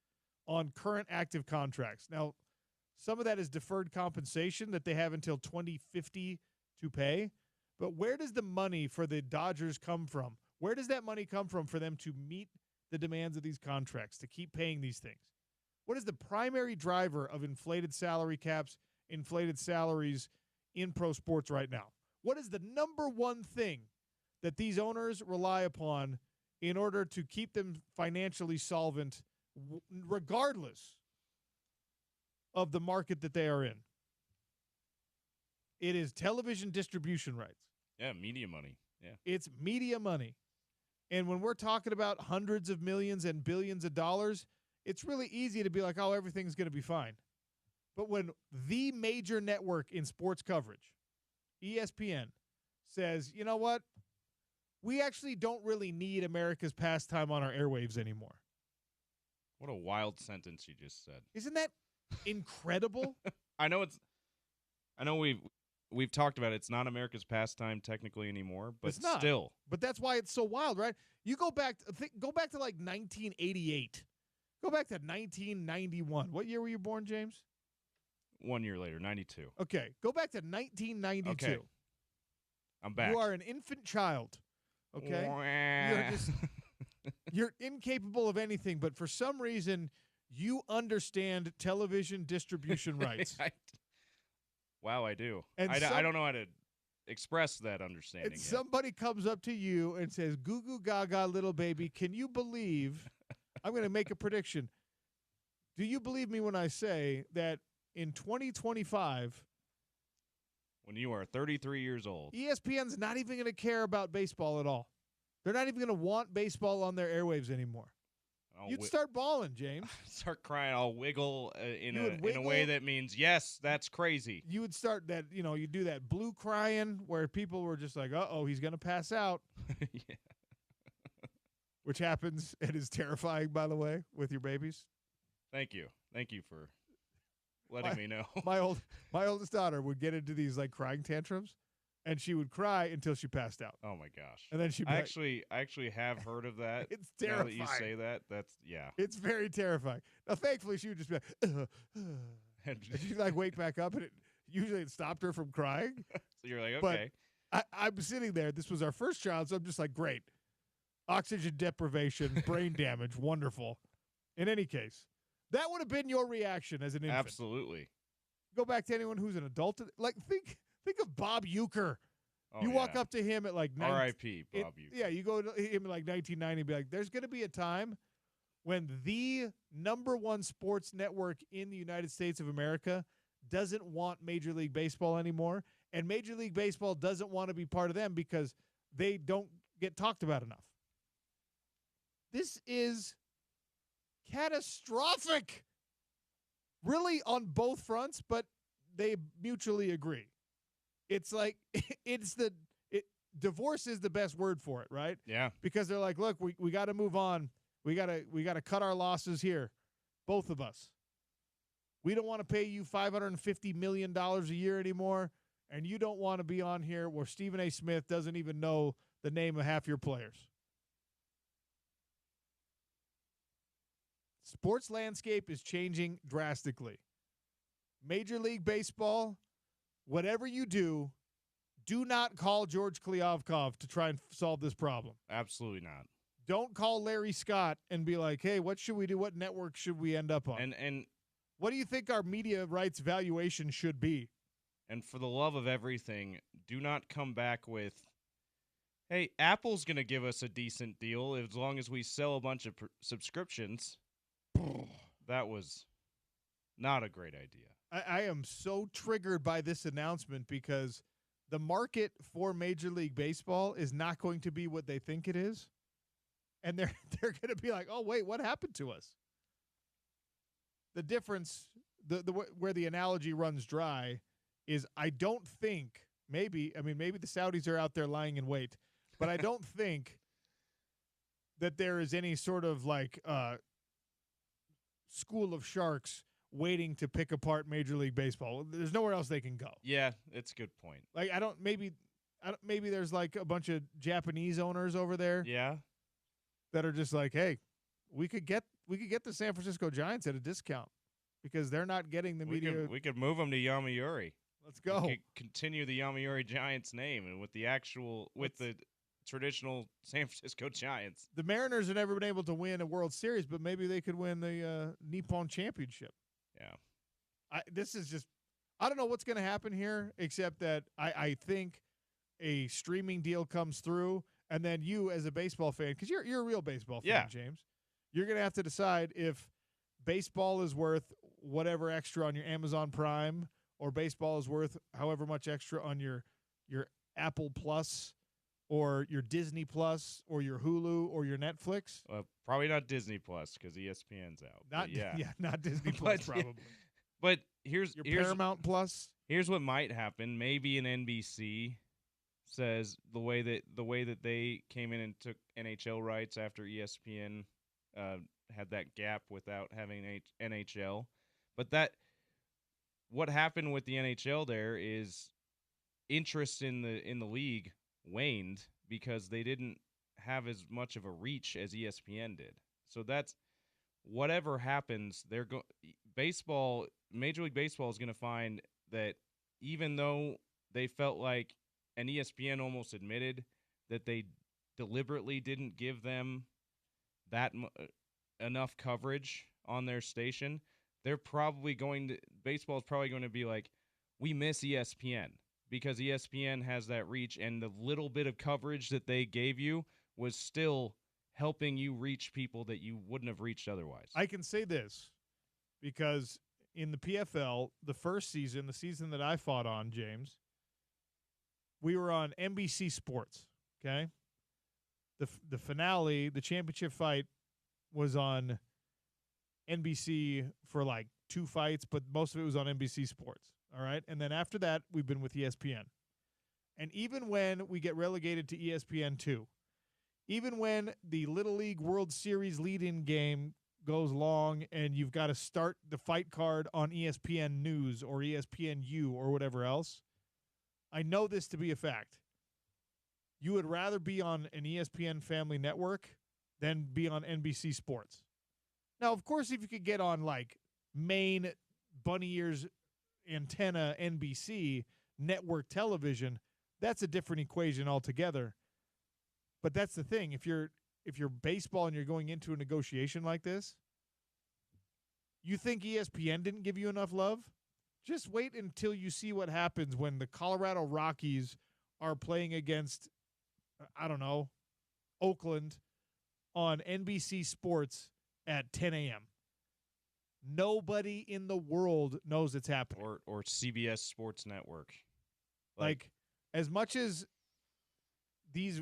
on current active contracts. Now, some of that is deferred compensation that they have until 2050 to pay. But where does the money for the Dodgers come from? Where does that money come from for them to meet the demands of these contracts, to keep paying these things? What is the primary driver of inflated salary caps, inflated salaries in pro sports right now? What is the number one thing that these owners rely upon in order to keep them financially solvent, regardless of the market that they are in? It is television distribution rights. Yeah, media money. Yeah. It's media money. And when we're talking about hundreds of millions and billions of dollars, it's really easy to be like, oh, everything's going to be fine. But when the major network in sports coverage, ESPN, says, you know what? We actually don't really need America's pastime on our airwaves anymore. What a wild sentence you just said. Isn't that incredible? I know we've talked about it. It's not America's pastime technically anymore, but it's not. Still. But that's why it's so wild, right? You go back to like 1988. Go back to 1991. What year were you born, James? 1 year later, 92. Okay, go back to 1992. Okay. I'm back. You are an infant child, okay? You're incapable of anything, but for some reason, you understand television distribution rights. Wow, I do. And I don't know how to express that understanding. And somebody comes up to you and says, "Goo goo gaga, little baby, can you believe?" I'm going to make a prediction. Do you believe me when I say that in 2025, when you are 33 years old, ESPN's not even going to care about baseball at all? They're not even going to want baseball on their airwaves anymore. You'd start bawling, James. Start crying. I'll wiggle in a way that means, yes, that's crazy. You would start that, you do that blue crying where people were just like, uh-oh, he's going to pass out. Yeah. Which happens and is terrifying, by the way, with your babies. Thank you. Thank you for letting me know. My oldest daughter would get into these like crying tantrums, and she would cry until she passed out. Oh my gosh! And then she I actually have heard of that. It's terrifying. Now that you say that, it's very terrifying. Now, thankfully, she would just be like, and she'd like wake back up, and usually it stopped her from crying. So you're like, okay. But I'm sitting there. This was our first child, so I'm just like, great. Oxygen deprivation, brain damage, wonderful. In any case, that would have been your reaction as an infant. Absolutely. Go back to anyone who's an adult. Like, think of Bob Uecker. Oh, you walk up to him at like R.I.P. Bob Uecker. Yeah, you go to him in like 1990 and be like, there's going to be a time when the number one sports network in the United States of America doesn't want Major League Baseball anymore, and Major League Baseball doesn't want to be part of them because they don't get talked about enough. This is catastrophic, really, on both fronts, but they mutually agree. It's like divorce is the best word for it, right? Yeah. Because they're like, look, we got to move on. We got to cut our losses here, both of us. We don't want to pay you $550 million a year anymore, and you don't want to be on here where Stephen A. Smith doesn't even know the name of half your players. Sports landscape is changing drastically. Major League Baseball, whatever you do not call George Kliavkov to try and solve this problem. Absolutely not. Don't call Larry Scott and be like, hey, what should we do? What network should we end up on? And what do you think our media rights valuation should be? And for the love of everything, do not come back with, hey, Apple's going to give us a decent deal as long as we sell a bunch of subscriptions. That was not a great idea. I am so triggered by this announcement because the market for Major League Baseball is not going to be what they think it is. And they're going to be like, oh, wait, what happened to us? The difference, the where the analogy runs dry is I don't think, maybe the Saudis are out there lying in wait, but I don't think that there is any sort of like school of sharks waiting to pick apart Major League Baseball. There's nowhere else they can go. Yeah, it's a good point. Like maybe there's like a bunch of Japanese owners over there. Yeah. That are just like, hey, we could get the San Francisco Giants at a discount because they're not getting the media. We could move them to Yomiuri. Let's go. We could continue the Yomiuri Giants name and with the traditional San Francisco Giants. The Mariners have never been able to win a World Series, but maybe they could win the Nippon Championship. Yeah. I don't know what's going to happen here, except that I think a streaming deal comes through. And then you, as a baseball fan, because you're a real baseball fan, James, you're going to have to decide if baseball is worth whatever extra on your Amazon Prime or baseball is worth however much extra on your Apple Plus or your Disney Plus or your Hulu or your Netflix. Probably not Disney Plus because ESPN's out. Not Disney Plus probably. But here's Paramount Plus. Here's what might happen. Maybe an NBC says the way that they came in and took NHL rights after ESPN had that gap without having NHL. But what happened with the NHL there is interest in the league waned because they didn't have as much of a reach as ESPN did. So that's whatever happens, Major League Baseball is going to find that even though they felt like, and ESPN almost admitted that they deliberately didn't give them that enough coverage on their station, baseball is probably going to be like, we miss ESPN because ESPN has that reach, and the little bit of coverage that they gave you was still helping you reach people that you wouldn't have reached otherwise. I can say this because in the PFL, the first season, the season that I fought on, James, we were on NBC Sports, okay? The finale, the championship fight, was on NBC for like 2 fights, but most of it was on NBC Sports, all right? And then after that, we've been with ESPN. And even when we get relegated to ESPN2, even when the Little League World Series lead-in game goes long and you've got to start the fight card on ESPN News or ESPNU or whatever else, I know this to be a fact. You would rather be on an ESPN family network than be on NBC Sports. Now, of course, if you could get on like main bunny ears antenna NBC network television, that's a different equation altogether. But that's the thing. If you're baseball and you're going into a negotiation like this, you think ESPN didn't give you enough love? Just wait until you see what happens when the Colorado Rockies are playing against, I don't know, Oakland on NBC Sports at 10 a.m. Nobody in the world knows it's happening. Or CBS Sports Network. Like as much as these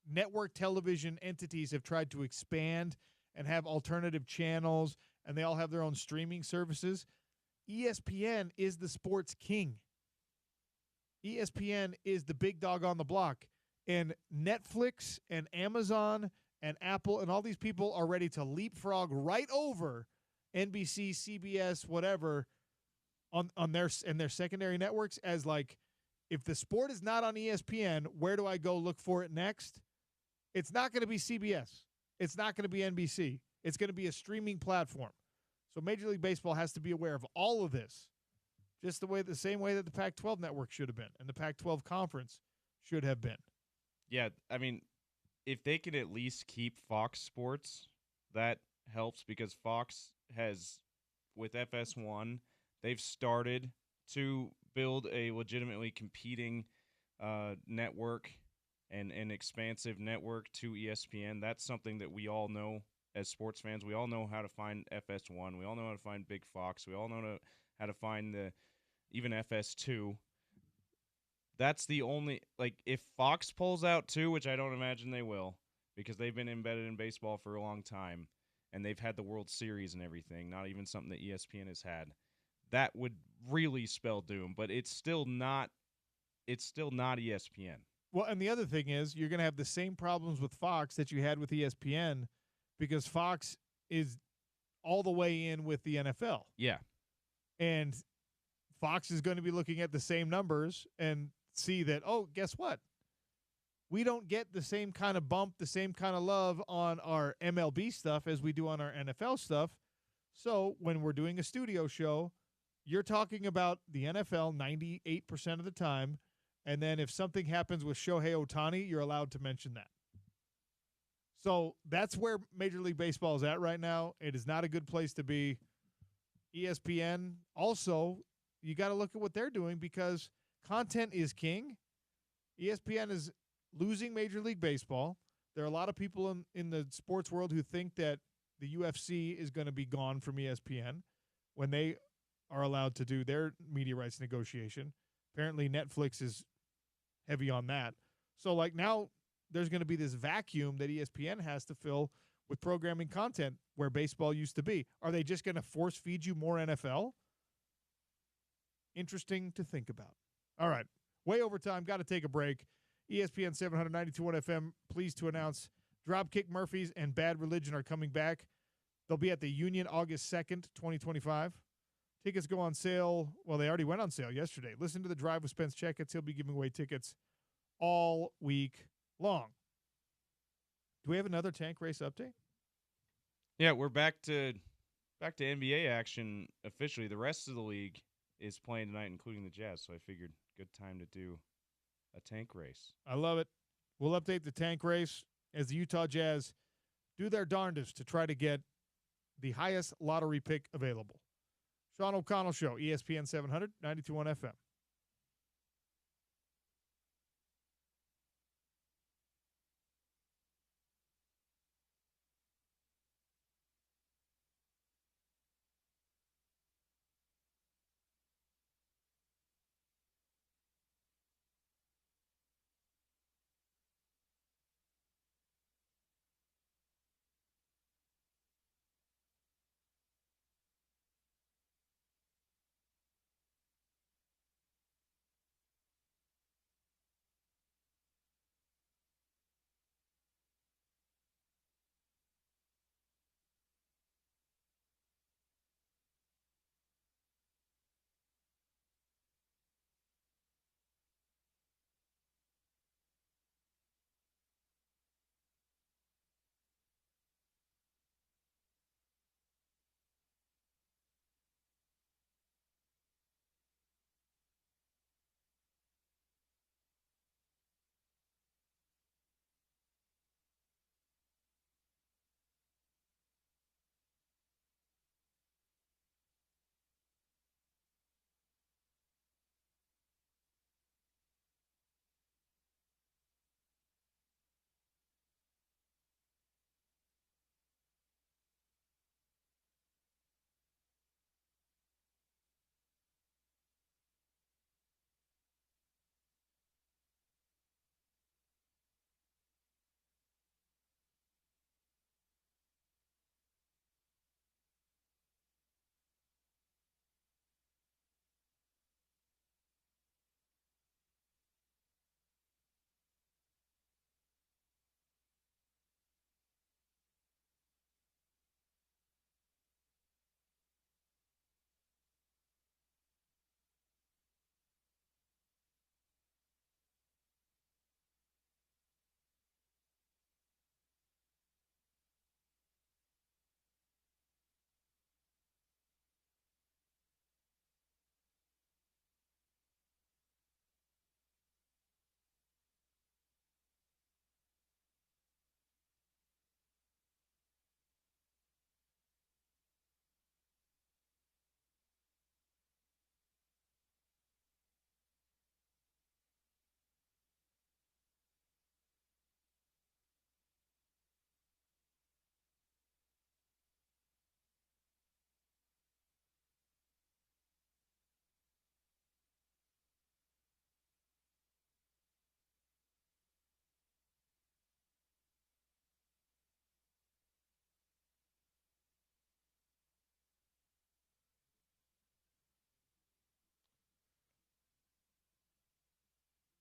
network television entities have tried to expand and have alternative channels and they all have their own streaming services, ESPN is the sports king. ESPN is the big dog on the block. And Netflix and Amazon and Apple and all these people are ready to leapfrog right over NBC, CBS, whatever on their secondary networks as like, if the sport is not on ESPN, where do I go look for it next? It's not going to be CBS. It's not going to be NBC. It's going to be a streaming platform. So Major League Baseball has to be aware of all of this, just the same way that the Pac-12 network should have been and the Pac-12 conference should have been. Yeah, I mean, if they could at least keep Fox Sports, that helps because Fox has, with FS1, they've started to build a legitimately competing network and an expansive network to ESPN. That's something that we all know as sports fans. We all know how to find FS1. We all know how to find Big Fox. We all know how to find even FS2. That's the only, like, if Fox pulls out too, which I don't imagine they will, because they've been embedded in baseball for a long time, and they've had the World Series and everything, not even something that ESPN has had, that would really spell doom. But it's still not ESPN. Well, and the other thing is you're going to have the same problems with Fox that you had with ESPN because Fox is all the way in with the NFL. Yeah. And Fox is going to be looking at the same numbers and see that, oh, guess what? We don't get the same kind of bump, the same kind of love on our MLB stuff as we do on our NFL stuff. So when we're doing a studio show, you're talking about the NFL 98% of the time. And then if something happens with Shohei Ohtani, you're allowed to mention that. So that's where Major League Baseball is at right now. It is not a good place to be. ESPN, also, you got to look at what they're doing because content is king. ESPN is losing Major League Baseball. There are a lot of people in the sports world who think that the UFC is going to be gone from ESPN when they are allowed to do their media rights negotiation. Apparently, Netflix is heavy on that. So, like, now there's going to be this vacuum that ESPN has to fill with programming content where baseball used to be. Are they just going to force feed you more NFL? Interesting to think about. All right. Way over time. Got to take a break. ESPN 792.1 FM, pleased to announce Dropkick Murphys and Bad Religion are coming back. They'll be at the Union August 2nd, 2025. Tickets go on sale. Well, they already went on sale yesterday. Listen to The Drive with Spence Checketts. He'll be giving away tickets all week long. Do we have another tank race update? Yeah, we're back to NBA action officially. The rest of the league is playing tonight, including the Jazz, so I figured good time to do a tank race. I love it. We'll update the tank race as the Utah Jazz do their darndest to try to get the highest lottery pick available. Sean O'Connell Show, ESPN 700, 92.1 FM.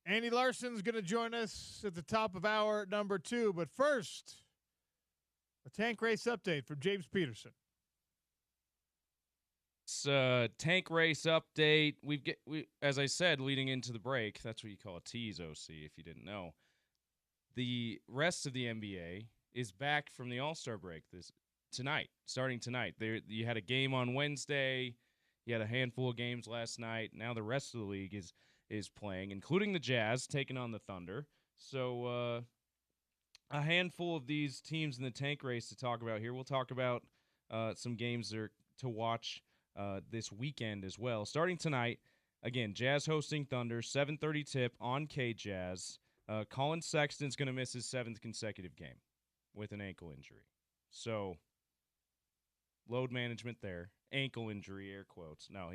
Andy Larson's going to join us at the top of hour number 2. But first, a tank race update from James Peterson. It's tank race update. As I said, leading into the break, that's what you call a tease, OC, if you didn't know. The rest of the NBA is back from the All-Star break starting tonight. You had a game on Wednesday. You had a handful of games last night. Now the rest of the league is playing, including the Jazz taking on the Thunder. So a handful of these teams in the tank race to talk about here. We'll talk about some games to watch this weekend as well. Starting tonight, again, Jazz hosting Thunder, 7:30 tip on K-Jazz. Colin Sexton's going to miss his 7th consecutive game with an ankle injury. So load management there. Ankle injury, air quotes. No,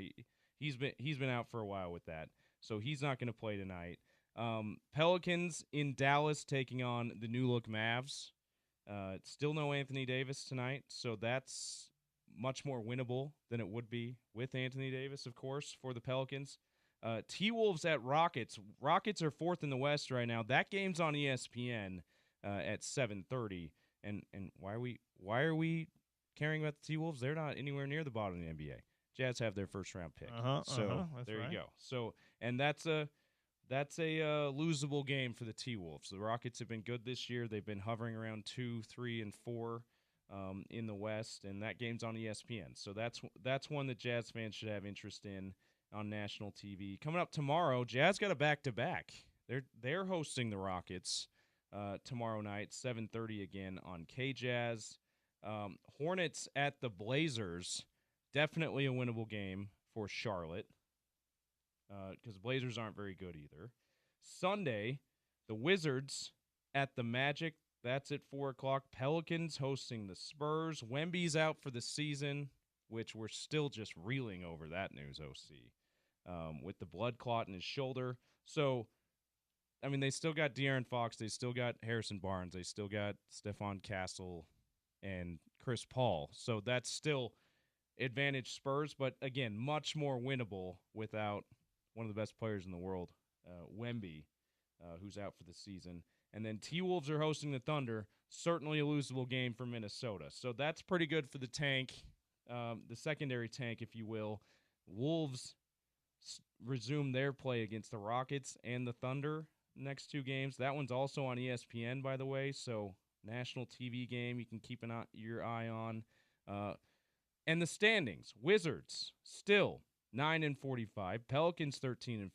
he's been out for a while with that. So he's not going to play tonight. Pelicans in Dallas taking on the new look Mavs. Still no Anthony Davis tonight, so that's much more winnable than it would be with Anthony Davis, of course, for the Pelicans. T-Wolves at Rockets. Rockets are 4th in the West right now. That game's on ESPN at 7:30. And why are we caring about the T-Wolves? They're not anywhere near the bottom of the NBA. Jazz have their first-round pick. So there you go. So and that's a losable game for the T-Wolves. The Rockets have been good this year. They've been hovering around 2, 3, and 4 in the West, and that game's on ESPN. So that's one that Jazz fans should have interest in on national TV. Coming up tomorrow, Jazz got a back-to-back. They're hosting the Rockets tomorrow night, 7:30 again on K-Jazz. Hornets at the Blazers, definitely a winnable game for Charlotte because Blazers aren't very good either. Sunday, the Wizards at the Magic. That's at 4 o'clock. Pelicans hosting the Spurs. Wemby's out for the season, which we're still just reeling over that news, OC, with the blood clot in his shoulder. So, I mean, they still got De'Aaron Fox. They still got Harrison Barnes. They still got Stephon Castle and Chris Paul. So that's still advantage Spurs, but again, much more winnable without one of the best players in the world, Wemby, who's out for the season. And then T-Wolves are hosting the Thunder, certainly a losable game for Minnesota. So that's pretty good for the tank, the secondary tank, if you will. Wolves resume their play against the Rockets and the Thunder next 2 games. That one's also on ESPN, by the way, so national TV game you can keep your eye on. And the standings, Wizards still 9-45, Pelicans 13-42,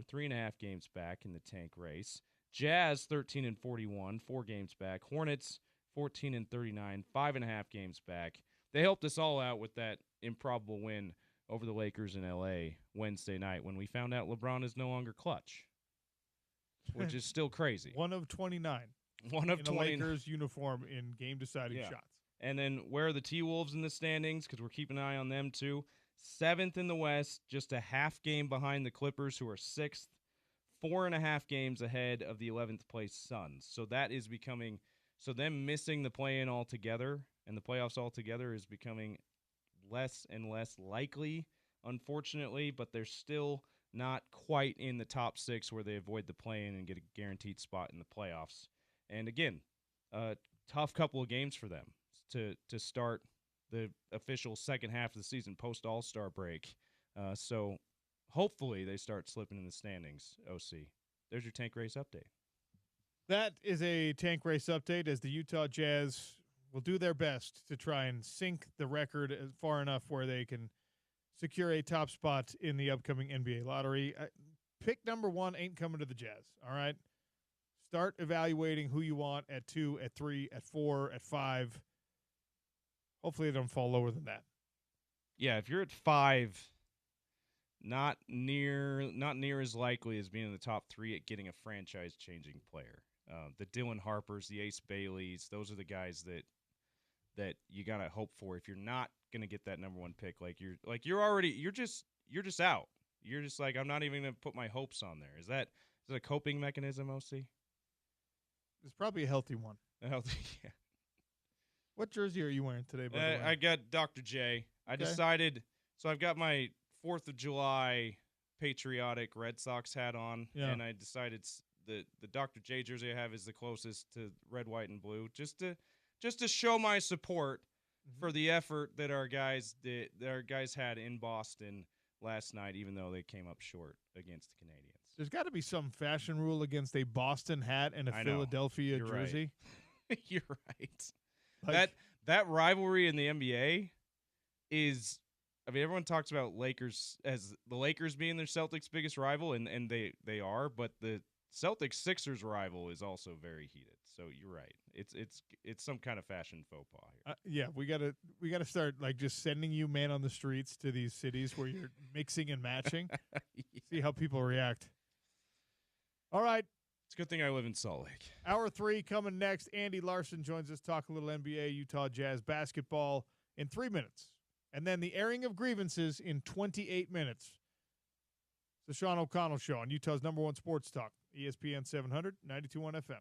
3.5 games back in the tank race. Jazz 13-41, 4 games back. Hornets 14-39, 5.5 games back. They helped us all out with that improbable win over the Lakers in LA Wednesday night when we found out LeBron is no longer clutch, which is still crazy. 1 of 29. One of in 20 a Lakers uniform in game-deciding shots. And then where are the T-Wolves in the standings? Because we're keeping an eye on them too. 7th in the West, just a half game behind the Clippers, who are 6th. 4.5 games ahead of the 11th place Suns. So that is becoming so them missing the play-in altogether and the playoffs altogether is becoming less and less likely, unfortunately, but they're still not quite in the top 6 where they avoid the play-in and get a guaranteed spot in the playoffs. And again, a tough couple of games for them to start the official second half of the season post All-Star break. So hopefully they start slipping in the standings, OC. There's your tank race update. That is a tank race update as the Utah Jazz will do their best to try and sink the record far enough where they can secure a top spot in the upcoming NBA lottery. Pick number 1 ain't coming to the Jazz, all right? Start evaluating who you want at 2, at 3, at 4, at 5. Hopefully they don't fall lower than that. Yeah, if you're at 5, not near as likely as being in the top 3 at getting a franchise-changing player. The Dylan Harpers, the Ace Baileys, those are the guys that you gotta hope for. If you're not gonna get that number 1 pick, you're just out. You're just like, I'm not even gonna put my hopes on there. Is that a coping mechanism, OC? It's probably a healthy one. A healthy, yeah. What jersey are you wearing today, by the way? I got Dr. J. I decided, so I've got my 4th of July patriotic Red Sox hat on, Yeah. and I decided the Dr. J jersey I have is the closest to red, white, and blue, just to show my support for the effort that our guys had in Boston last night, even though they came up short against the Canadians. There's got to be some fashion rule against a Boston hat and a I know. Philadelphia You're jersey. Right. You're right. Like, That rivalry in the NBA is, I mean, everyone talks about Lakers as the Lakers being their Celtics' biggest rival, and they are, but the Celtics-Sixers rival is also very heated. So you're right. It's some kind of fashion faux pas here. yeah, we gotta start like just sending you man on the streets to these cities where you're mixing and matching. See how people react. All right, It's a good thing I live in Salt Lake. Hour 3 coming next. Andy Larson joins us, talk a little NBA, Utah Jazz basketball in 3 minutes, and then the airing of grievances in 28 minutes. The Sean O'Connell Show on Utah's #1 sports talk, ESPN 700, 92.1 FM.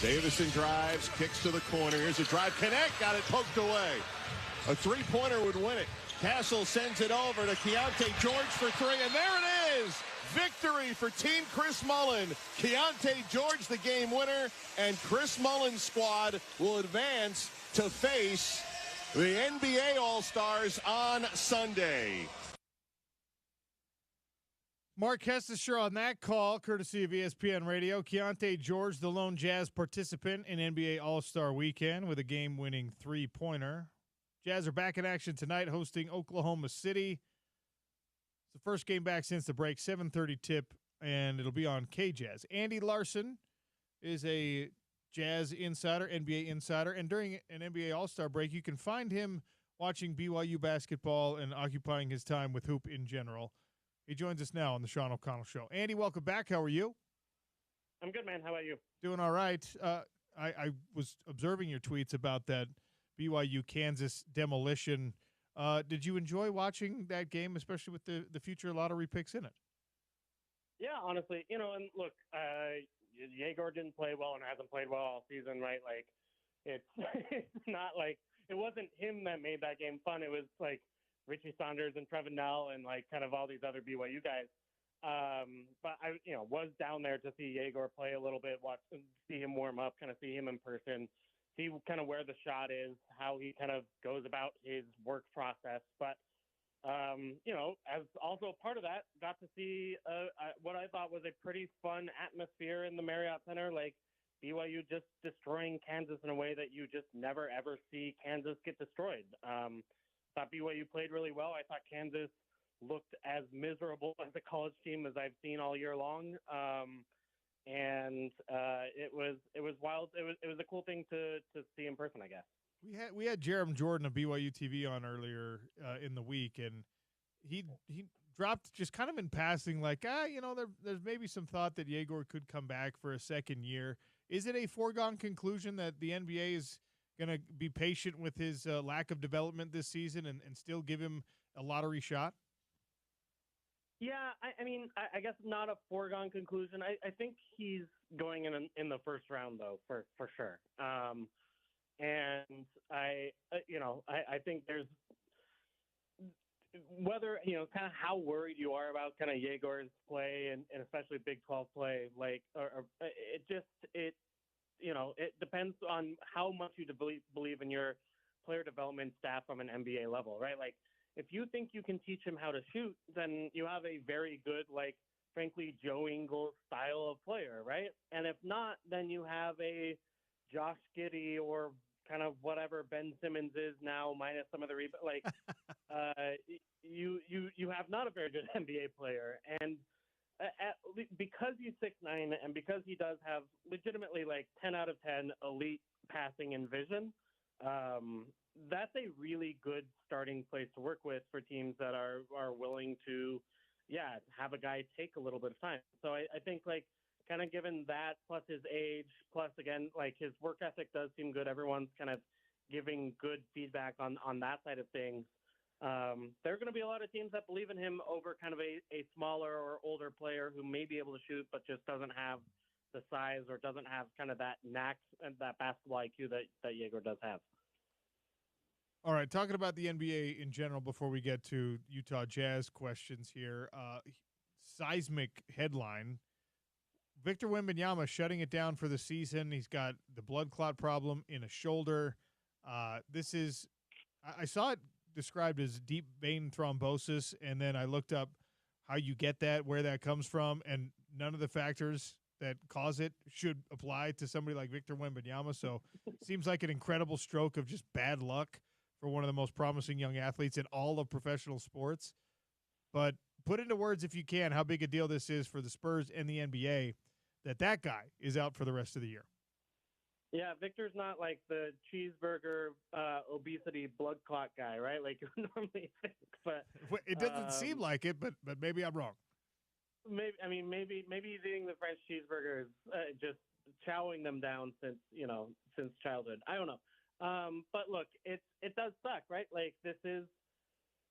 Davison drives, kicks to the corner. Here's a drive. Connect, got it poked away. A three-pointer would win it. Castle sends it over to Keontae George for three, and there it is. Victory for Team Chris Mullin. Keontae George, the game winner, and Chris Mullin's squad will advance to face the NBA All-Stars on Sunday. Mark Hestisher on that call, courtesy of ESPN Radio. Keontae George, the lone Jazz participant in NBA All-Star Weekend with a game-winning three-pointer. Jazz are back in action tonight, hosting Oklahoma City. It's the first game back since the break, 7:30 tip, and it'll be on K-Jazz. Andy Larson is a Jazz insider, NBA insider, and during an NBA All-Star break, you can find him watching BYU basketball and occupying his time with hoop in general. He joins us now on the Sean O'Connell Show. Andy, welcome back. How are you? I'm good, man. How about you? Doing all right. I was observing your tweets about that BYU-Kansas demolition. Did you enjoy watching that game, especially with the future lottery picks in it? Yeah, honestly, and look, Yegor didn't play well and hasn't played well all season, right? Like, it's not like it wasn't him that made that game fun. It was like Richie Saunders and Trevin Nell and like kind of all these other BYU guys. But I, was down there to see Yegor play a little bit, see him warm up, kind of see him in person, see kind of where the shot is, how he kind of goes about his work process. But, as also part of that, got to see what I thought was a pretty fun atmosphere in the Marriott Center, like BYU just destroying Kansas in a way that you just never, ever see Kansas get destroyed. Thought BYU played really well. I thought Kansas looked as miserable as a college team as I've seen all year long. And it was wild. It was a cool thing to see in person, I guess. We had Jerem Jordan of BYU TV on earlier in the week, and he dropped just kind of in passing, like there's maybe some thought that Yegor could come back for a second year. Is it a foregone conclusion that the NBA is going to be patient with his lack of development this season and still give him a lottery shot? Yeah, I guess not a foregone conclusion. I think he's going in the first round, though, for sure. And I think there's whether, kind of how worried you are about kind of Yegor's play and especially Big 12 play, like, or it depends on how much you believe in your player development staff from an NBA level, right? Like, if you think you can teach him how to shoot, then you have a very good, like, frankly, Joe Ingles style of player, right? And if not, then you have a Josh Giddey or kind of whatever Ben Simmons is now, minus some of the like, you have not a very good NBA player. And because he's 6'9", and because he does have legitimately like 10 out of 10 elite passing and vision, that's a really good starting place to work with for teams that are willing to, have a guy take a little bit of time. So I think, like, kind of given that, plus his age, plus, again, like, his work ethic does seem good. Everyone's kind of giving good feedback on that side of things. There are going to be a lot of teams that believe in him over kind of a smaller or older player who may be able to shoot but just doesn't have the size or doesn't have kind of that knack and that basketball IQ that Yegor does have. All right, talking about the NBA in general before we get to Utah Jazz questions here. Seismic headline. Victor Wembanyama shutting it down for the season. He's got the blood clot problem in a shoulder. I saw it described as deep vein thrombosis, and then I looked up how you get that, where that comes from, and none of the factors that cause it should apply to somebody like Victor Wembanyama. So it seems like an incredible stroke of just bad luck for one of the most promising young athletes in all of professional sports. But put into words, if you can, how big a deal this is for the Spurs and the NBA that guy is out for the rest of the year. Yeah, Victor's not like the cheeseburger, obesity, blood clot guy, right? Like you normally think. But it doesn't seem like it, but maybe I'm wrong. Maybe he's eating the French cheeseburgers, just chowing them down since childhood. I don't know. But look, it does suck, right? Like this is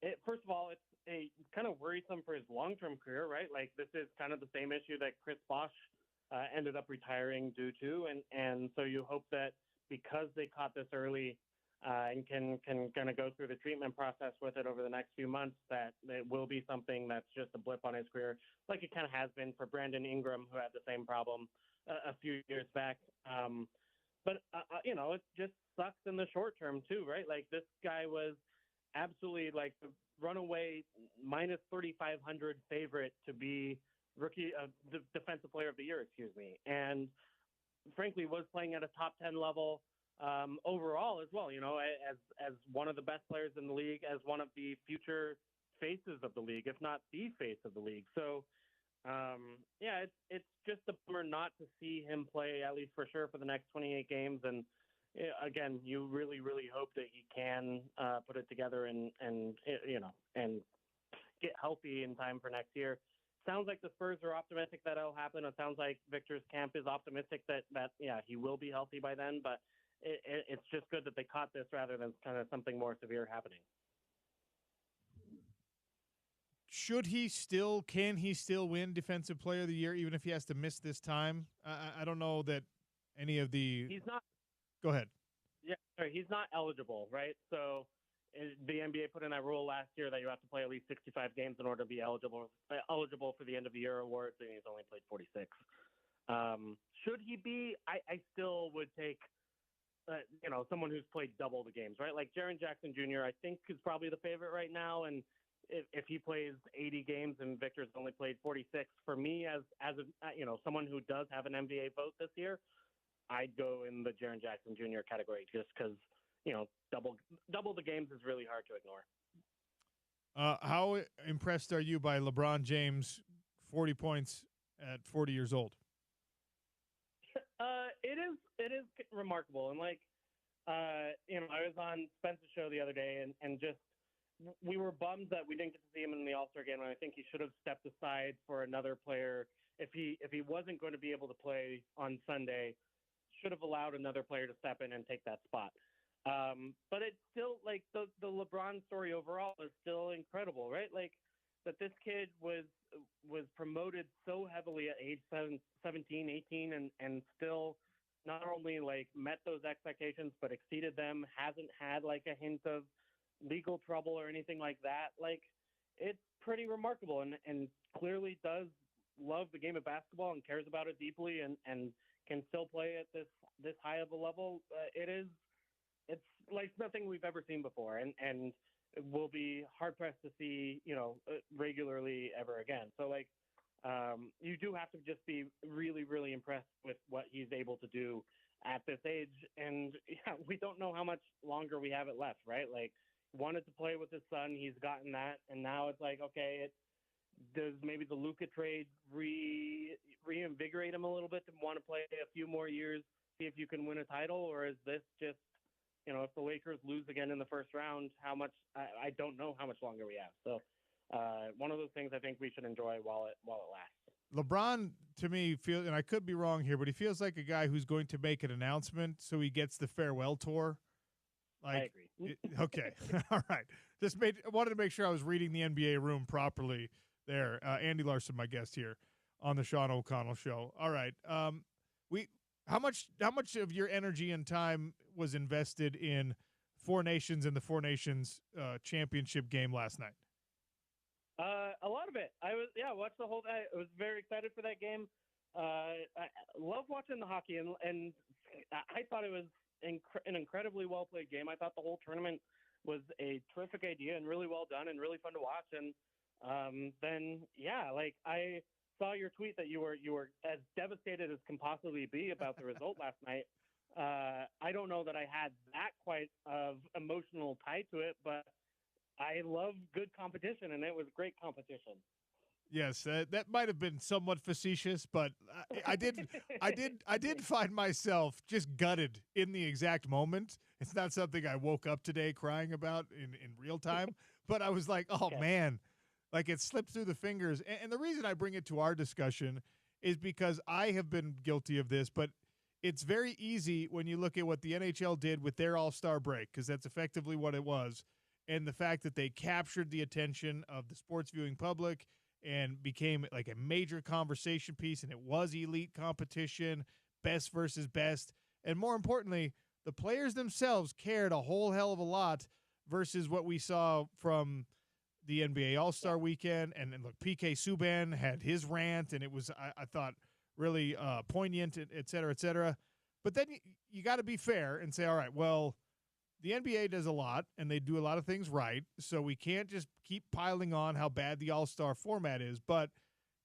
it. First of all, it's a kind of worrisome for his long-term career, right? Like this is kind of the same issue that Chris Bosh ended up retiring due to, and so you hope that because they caught this early and can kind of go through the treatment process with it over the next few months, that it will be something that's just a blip on his career, like it kind of has been for Brandon Ingram, who had the same problem a few years back. But it just sucks in the short term too, right? Like this guy was absolutely like the runaway minus 3,500 favorite to be rookie the defensive player of the year, and frankly was playing at a top 10 level overall as well, as one of the best players in the league, as one of the future faces of the league, if not the face of the league. So it's just a bummer not to see him play, at least for sure, for the next 28 games. And again, you really, really hope that he can put it together and get healthy in time for next year. Sounds like the Spurs are optimistic that it'll happen. It sounds like Victor's camp is optimistic that he will be healthy by then. But it's just good that they caught this rather than kind of something more severe happening. Can he still win Defensive Player of the Year even if he has to miss this time? I don't know that any of the. He's not. Go ahead. Yeah, sorry, he's not eligible, right? So the NBA put in that rule last year that you have to play at least 65 games in order to be eligible for the end of the year awards, and he's only played 46. Should he be? I still would take, someone who's played double the games, right? Like Jaren Jackson Jr., I think is probably the favorite right now, and if he plays 80 games and Victor's only played 46, for me as someone who does have an NBA vote this year, I'd go in the Jaren Jackson Jr. category just because, double the games is really hard to ignore. How impressed are you by LeBron James 40 points at 40 years old? It is remarkable. And I was on Spence's show the other day and just, we were bummed that we didn't get to see him in the All-Star game, and I think he should have stepped aside for another player. If he wasn't going to be able to play on Sunday, should have allowed another player to step in and take that spot. But it's still like the LeBron story overall is still incredible, right? Like that this kid was promoted so heavily at age 17, 18, and still not only like met those expectations, but exceeded them, hasn't had like a hint of legal trouble or anything like that. Like it's pretty remarkable and clearly does love the game of basketball and cares about it deeply and can still play at this high of a level. It's like nothing we've ever seen before, and we'll be hard pressed to see, regularly ever again. So you do have to just be really, really impressed with what he's able to do at this age. And we don't know how much longer we have it left, right? Like wanted to play with his son. He's gotten that. And now it's like, okay, does maybe the Luka trade reinvigorate him a little bit to want to play a few more years, see if you can win a title? Or is this just, if the Lakers lose again in the first round, how much, I don't know how much longer we have. So one of those things I think we should enjoy while it lasts. LeBron, to me, feels, and I could be wrong here, but he feels like a guy who's going to make an announcement so he gets the farewell tour. I agree. Okay. All right. Wanted to make sure I was reading the NBA room properly there. Andy Larson, my guest here on the Sean O'Connell Show. All right. How much of your energy and time was invested in Four Nations and the Four Nations championship game last night? A lot of it. I watched the whole. I was very excited for that game. I love watching the hockey, and I thought it was an incredibly well played game. I thought the whole tournament was a terrific idea and really well done and really fun to watch. And I saw your tweet that you were as devastated as can possibly be about the result last night. I don't know that I had that quite of emotional tie to it, but I love good competition, and it was great competition. Yes, that might have been somewhat facetious, but I did find myself just gutted in the exact moment. It's not something I woke up today crying about in real time, but I was like, oh, man, like it slipped through the fingers. And the reason I bring it to our discussion is because I have been guilty of this, but it's very easy when you look at what the NHL did with their All-Star break, because that's effectively what it was, and the fact that they captured the attention of the sports viewing public and became like a major conversation piece, and it was elite competition, best versus best. And more importantly, the players themselves cared a whole hell of a lot versus what we saw from the NBA All-Star Weekend. And look, PK Subban had his rant, and it was, I thought, really poignant, et cetera, et cetera. But then you got to be fair and say, all right, well, the NBA does a lot, and they do a lot of things right, so we can't just keep piling on how bad the All-Star format is. But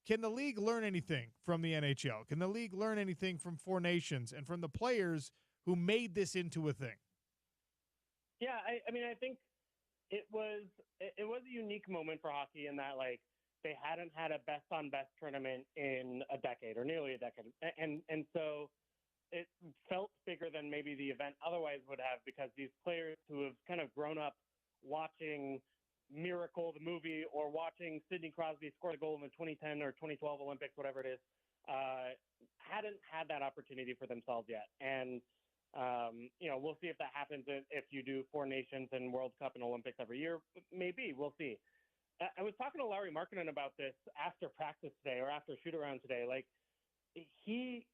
can the league learn anything from the NHL? Can the league learn anything from Four Nations and from the players who made this into a thing? Yeah, I mean, I think it was a unique moment for hockey in that, like, they hadn't had a best-on-best tournament in a decade or nearly a decade. And so it felt bigger than maybe the event otherwise would have, because these players who have kind of grown up watching Miracle, the movie, or watching Sidney Crosby score the goal in the 2010 or 2012 Olympics, whatever it is, hadn't had that opportunity for themselves yet. And, we'll see if that happens if you do Four Nations and World Cup and Olympics every year. Maybe. We'll see. I was talking to Larry Markkinen about this after practice today or after shoot-around today. Like, he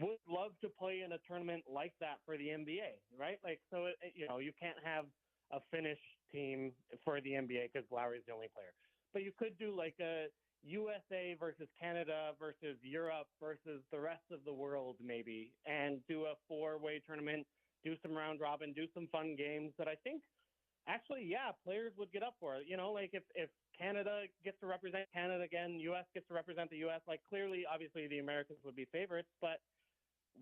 would love to play in a tournament like that for the NBA, right? Like, so, you can't have a Finnish team for the NBA because Lowry's the only player. But you could do like a USA versus Canada versus Europe versus the rest of the world maybe, and do a four-way tournament, do some round robin, do some fun games that I think actually, yeah, players would get up for it. Like if Canada gets to represent Canada again, U.S. gets to represent the U.S., like clearly, obviously the Americans would be favorites, but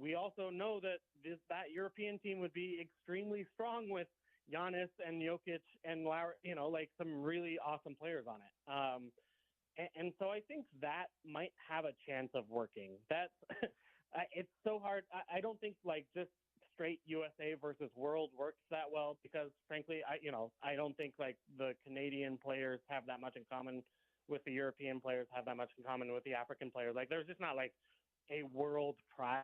we also know that that European team would be extremely strong with Giannis and Jokic and Lowry, like some really awesome players on it. And so I think that might have a chance of working. That's it's so hard. I don't think like just straight USA versus world works that well because frankly, I don't think like the Canadian players have that much in common with the European players, have that much in common with the African players. Like there's just not like a world pride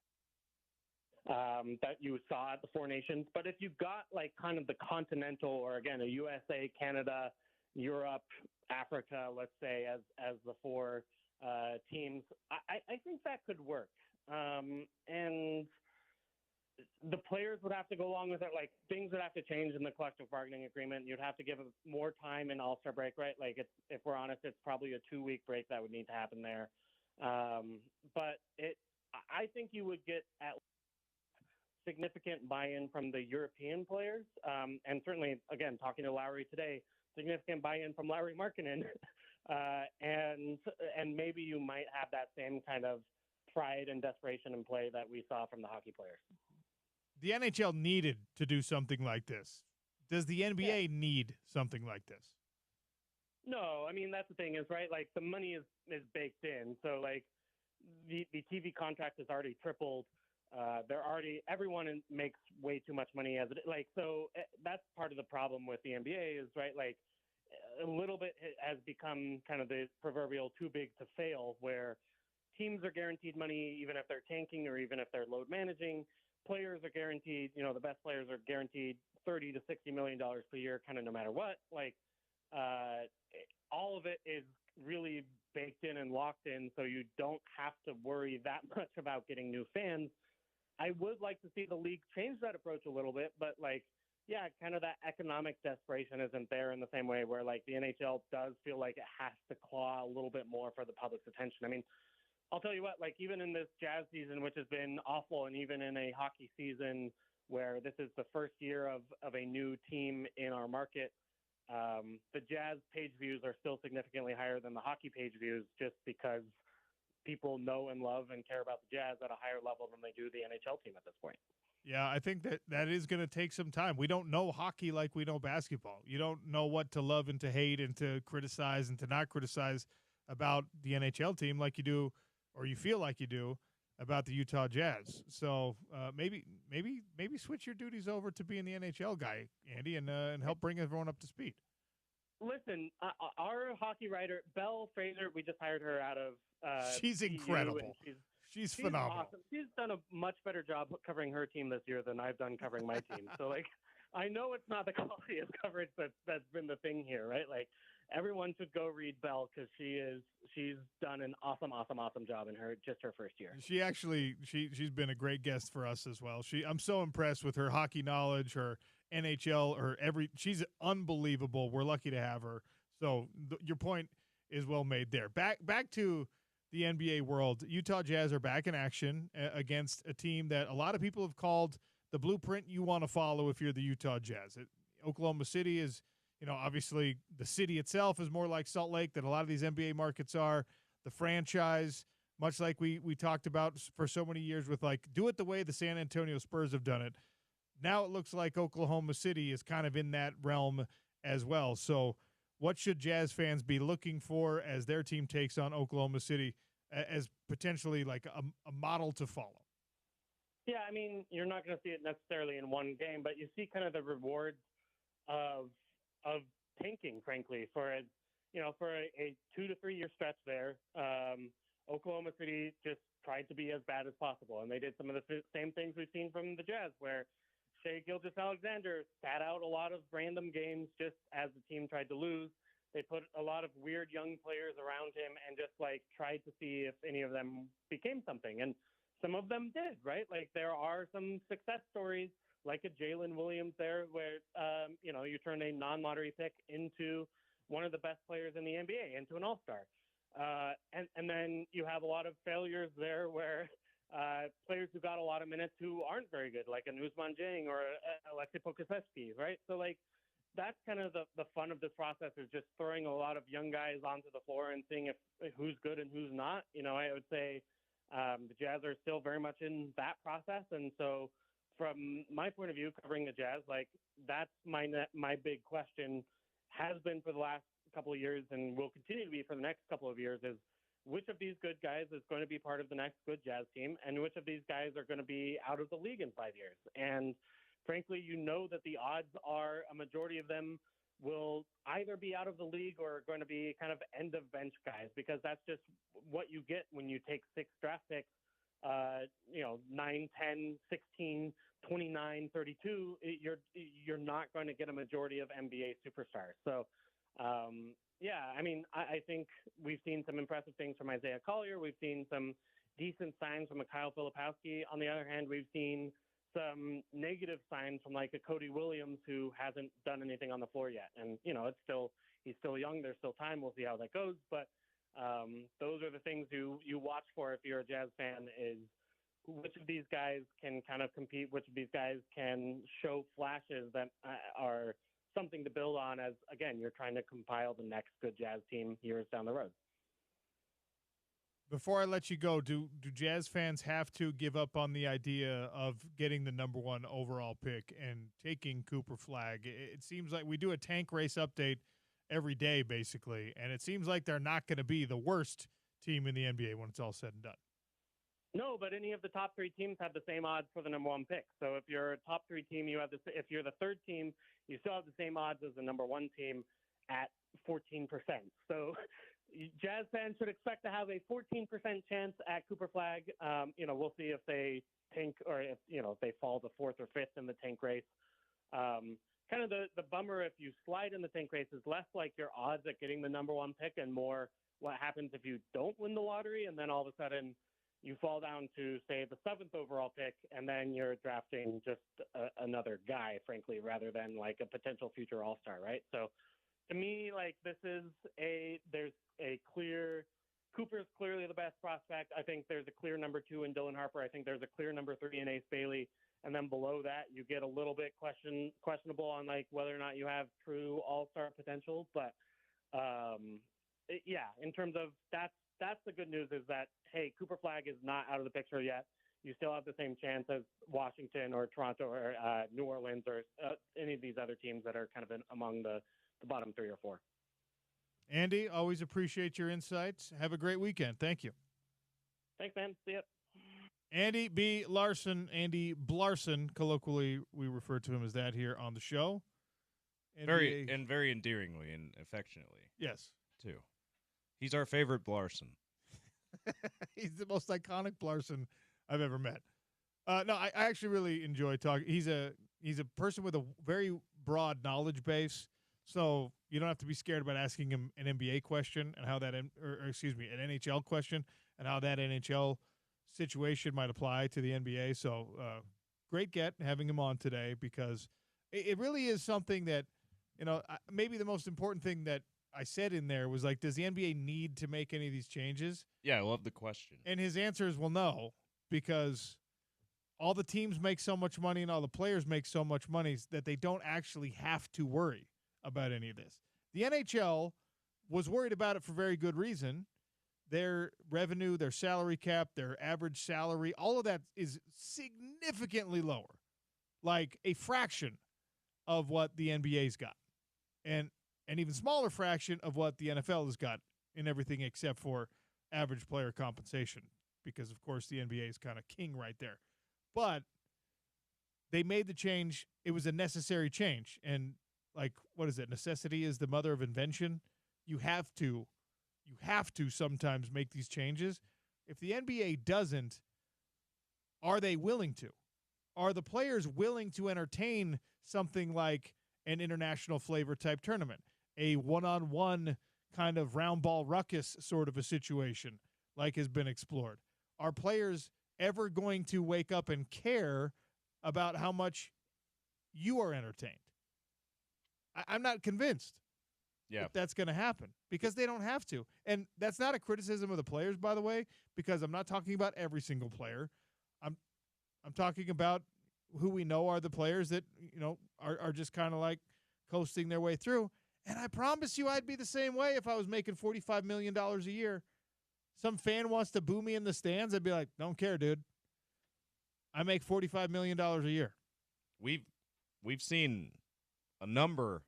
that you saw at the Four Nations. But if you got like kind of the continental, or again, a USA, Canada, Europe, Africa, let's say, as the four teams, I think that could work. And the players would have to go along with it. Like things would have to change in the collective bargaining agreement. You'd have to give more time in All-Star break, right? Like if we're honest, it's probably a 2-week break that would need to happen there. But I think you would get at significant buy-in from the European players. And certainly, again, talking to Lowry today, significant buy-in from Larry Markkinen. And maybe you might have that same kind of pride and desperation in play that we saw from the hockey players. The NHL needed to do something like this. Does the NBA need something like this? No, I mean, that's the thing is, right, like the money is baked in. So like the TV contract is already tripled. Everyone makes way too much money as it, like, so that's part of the problem with the NBA is, right, like a little bit has become kind of the proverbial too big to fail, where teams are guaranteed money even if they're tanking or even if they're load managing. Players are guaranteed, the best players are guaranteed $30 to $60 million per year, kind of no matter what. Like, all of it is really baked in and locked in, so you don't have to worry that much about getting new fans. I would like to see the league change that approach a little bit, but like, yeah, kind of that economic desperation isn't there in the same way where like the NHL does feel like it has to claw a little bit more for the public's attention. I mean, I'll tell you what, like even in this Jazz season, which has been awful, and even in a hockey season where this is the first year of a new team in our market, the Jazz page views are still significantly higher than the hockey page views just because people know and love and care about the Jazz at a higher level than they do the NHL team at this point. Yeah, I think that is going to take some time. We don't know hockey like we know basketball. You don't know what to love and to hate and to criticize and to not criticize about the NHL team like you do, or you feel like you do, about the Utah Jazz. So maybe switch your duties over to being the NHL guy, Andy, and help bring everyone up to speed. Listen, our hockey writer, Belle Fraser, we just hired her out of she's incredible. She's phenomenal. Awesome. She's done a much better job covering her team this year than I've done covering my team. So, like, I know it's not the quality of coverage that's been the thing here, right? Like, everyone should go read Belle because she's done an awesome job in her first year. She actually she's been a great guest for us as well. I'm so impressed with her hockey knowledge, her NHL, she's unbelievable. We're lucky to have her. So your point is well made there. Back to the NBA world. Utah Jazz are back in action against a team that a lot of people have called the blueprint you want to follow if you're the Utah Jazz. Oklahoma City is, obviously the city itself is more like Salt Lake than a lot of these NBA markets are. The franchise, much like we talked about for so many years with do it the way the San Antonio Spurs have done it. Now it looks like Oklahoma City is kind of in that realm as well. So what should Jazz fans be looking for as their team takes on Oklahoma City as potentially like a model to follow? Yeah, I mean, you're not going to see it necessarily in one game, but you see kind of the rewards of tanking, frankly, for a 2 to 3 year stretch there. Oklahoma City just tried to be as bad as possible, and they did some of the same things we've seen from the Jazz, where Shai Gilgeous-Alexander sat out a lot of random games just as the team tried to lose. They put a lot of weird young players around him and just tried to see if any of them became something. And some of them did, right? There are some success stories, like a Jalen Williams there, where, you turn a non-lottery pick into one of the best players in the NBA, into an all-star. And then you have a lot of failures there where players who got a lot of minutes who aren't very good, like an Ousmane Dieng or Alexei Pokusevski, right? So, that's kind of the fun of this process, is just throwing a lot of young guys onto the floor and seeing if who's good and who's not. I would say the Jazz are still very much in that process. And so from my point of view, covering the Jazz, that's my big question has been for the last couple of years and will continue to be for the next couple of years, is which of these good guys is going to be part of the next good Jazz team, and which of these guys are going to be out of the league in 5 years. And frankly, that the odds are a majority of them will either be out of the league or going to be kind of end of bench guys, because that's just what you get when you take 6 draft picks, 9, 10, 16, 29, 32. You're not going to get a majority of NBA superstars. So, I think we've seen some impressive things from Isaiah Collier. We've seen some decent signs from a Kyle Filipowski. On the other hand, we've seen some negative signs from a Cody Williams, who hasn't done anything on the floor yet. And, he's still young. There's still time. We'll see how that goes. But those are the things you watch for if you're a Jazz fan, is which of these guys can kind of compete, which of these guys can show flashes that are something to build on as, again, you're trying to compile the next good Jazz team years down the road. Before I let you go, do Jazz fans have to give up on the idea of getting the number 1 overall pick and taking Cooper Flagg? It seems like we do a tank race update every day, basically, and it seems like they're not going to be the worst team in the NBA when it's all said and done. No, but any of the top 3 teams have the same odds for the number 1 pick. So if you're a top 3 team, if you're the 3rd team, you still have the same odds as the number 1 team at 14%. So Jazz fans should expect to have a 14% chance at Cooper Flagg. We'll see if they tank, or if they fall to 4th or 5th in the tank race. Kind of the bummer if you slide in the tank race is less like your odds at getting the number 1 pick and more what happens if you don't win the lottery, and then all of a sudden you fall down to, say, the 7th overall pick, and then you're drafting just another guy, frankly, rather than a potential future all-star, right? So to me, there's a clear, Cooper's clearly the best prospect. I think there's a clear number 2 in Dylan Harper. I think there's a clear number 3 in Ace Bailey. And then below that, you get a little bit questionable on whether or not you have true all-star potential. But in terms of that's the good news, is that, hey, Cooper Flagg is not out of the picture yet. You still have the same chance as Washington or Toronto or New Orleans or any of these other teams that are kind of among the bottom 3 or 4. Andy, always appreciate your insights. Have a great weekend. Thank you. Thanks, man. See ya. Andy B. Larson, Andy Blarson, colloquially we refer to him as that here on the show. Very endearingly and affectionately. Yes. Too. He's our favorite Blarson. He's the most iconic Blarson I've ever met. No, I actually really enjoy talking. He's a person with a very broad knowledge base, So you don't have to be scared about asking him an NBA question and how that, an NHL question and how that NHL situation might apply to the NBA. So great having him on today, because it really is something that, maybe the most important thing that I said in there was like, does the NBA need to make any of these changes? Yeah, I love the question. And his answer is, well, no, because all the teams make so much money and all the players make so much money that they don't actually have to worry about any of this. The NHL was worried about it for very good reason. Their revenue, their salary cap, their average salary, all of that is significantly lower, like a fraction of what the NBA's got, and an even smaller fraction of what the NFL has got in everything except for average player compensation, because, of course, the NBA is kind of king right there. But they made the change. It was a necessary change. And, like, what is it? Necessity is the mother of invention. You have to sometimes make these changes. If the NBA doesn't, are they willing to? Are the players willing to entertain something like an international flavor type tournament, a one-on-one kind of round ball ruckus sort of a situation like has been explored? Are players ever going to wake up and care about how much you are entertained? I'm not convinced that that's going to happen, because they don't have to. And that's not a criticism of the players, by the way, because I'm not talking about every single player. I'm talking about who we know are the players that, are just kind of like coasting their way through. And I promise you I'd be the same way if I was making $45 million a year. Some fan wants to boo me in the stands, I'd be like, don't care, dude. I make $45 million a year. We've seen a number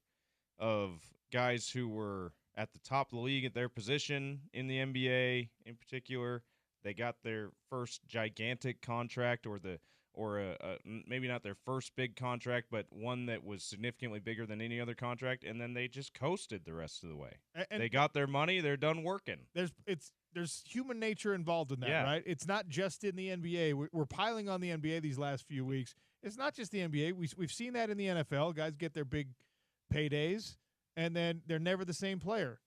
of guys who were at the top of the league at their position in the NBA in particular. They got their first gigantic contract, or maybe not their first big contract, but one that was significantly bigger than any other contract, and then they just coasted the rest of the way. And they got their money, they're done working. There's human nature involved in that, right? It's not just in the NBA. We're piling on the NBA these last few weeks. It's not just the NBA. We've seen that in the NFL. Guys get their big paydays, and then they're never the same player.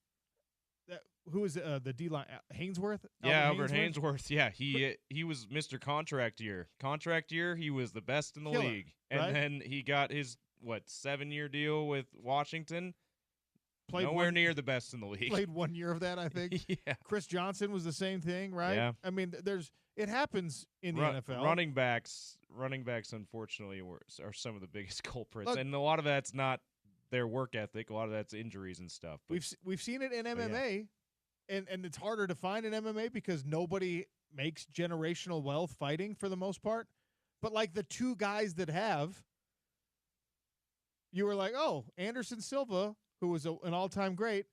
Who is the D-line? Hainsworth? Albert Hainsworth. Yeah, he was Mr. Contract Year. Contract year, he was the best in the league. And then he got his, 7-year deal with Washington. Nowhere near the best in the league. Played 1 year of that, I think. Yeah. Chris Johnson was the same thing, right? Yeah. I mean, it happens in the NFL. Running backs, unfortunately, are some of the biggest culprits. Look, and a lot of that's not their work ethic. A lot of that's injuries and stuff. But, we've seen it in MMA. Yeah. And it's harder to find in MMA because nobody makes generational wealth fighting for the most part. But like the two guys that have, you were like, oh, Anderson Silva, who was an all-time great,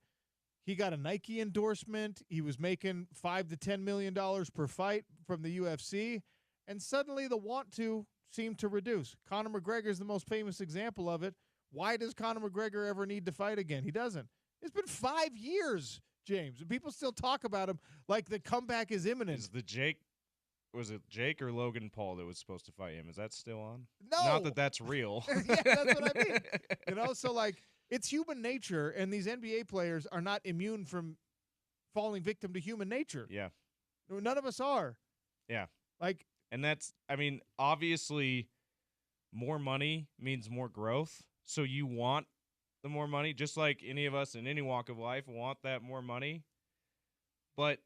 he got a Nike endorsement. He was making $5 to $10 million per fight from the UFC. And suddenly the want to seemed to reduce. Conor McGregor is the most famous example of it. Why does Conor McGregor ever need to fight again? He doesn't. It's been 5 years, James, and people still talk about him like the comeback is imminent. Was it Jake or Logan Paul that was supposed to fight him? Is that still on? No. Not that that's real. Yeah, that's what I mean. So like it's human nature, and these NBA players are not immune from falling victim to human nature. Yeah. None of us are. Yeah. And that's, obviously more money means more growth. So you want the more money, just like any of us in any walk of life want that more money. But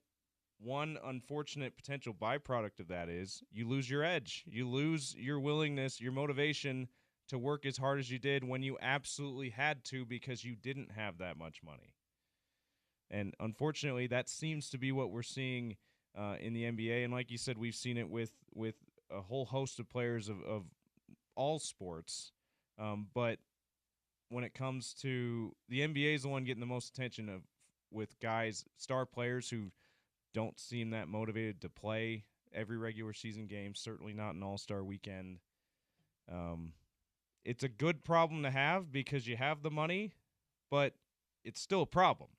one unfortunate potential byproduct of that is you lose your edge. You lose your willingness, your motivation to work as hard as you did when you absolutely had to because you didn't have that much money. And unfortunately, that seems to be what we're seeing in the NBA. And like you said, we've seen it with a whole host of players of all sports. But when it comes to the NBA is the one getting the most attention with guys, star players who don't seem that motivated to play every regular season game, certainly not an all-star weekend. It's a good problem to have because you have the money, but it's still a problem.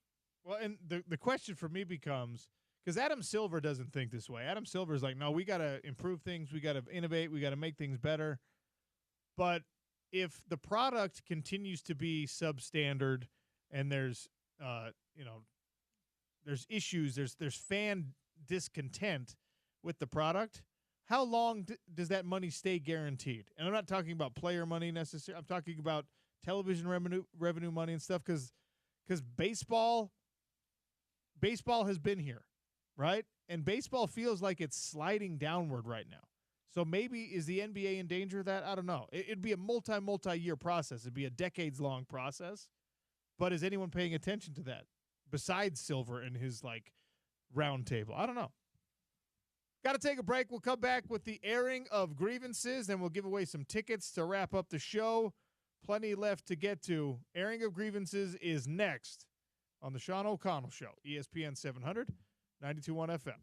Well, and the question for me becomes, because Adam Silver doesn't think this way. Adam Silver's like, no, we got to improve things. We got to innovate. We got to make things better. But if the product continues to be substandard and there's there's issues, there's fan discontent with the product, how long does that money stay guaranteed? And I'm not talking about player money necessarily. I'm talking about television revenue money and stuff, because baseball has been here, right? And baseball feels like it's sliding downward right now. So maybe is the NBA in danger of that? I don't know. It'd be a multi-year process. It'd be a decades-long process. But is anyone paying attention to that besides Silver and his round table? I don't know. Got to take a break. We'll come back with the airing of grievances, and we'll give away some tickets to wrap up the show. Plenty left to get to. Airing of grievances is next on the Sean O'Connell Show, ESPN 700, 92.1 FM.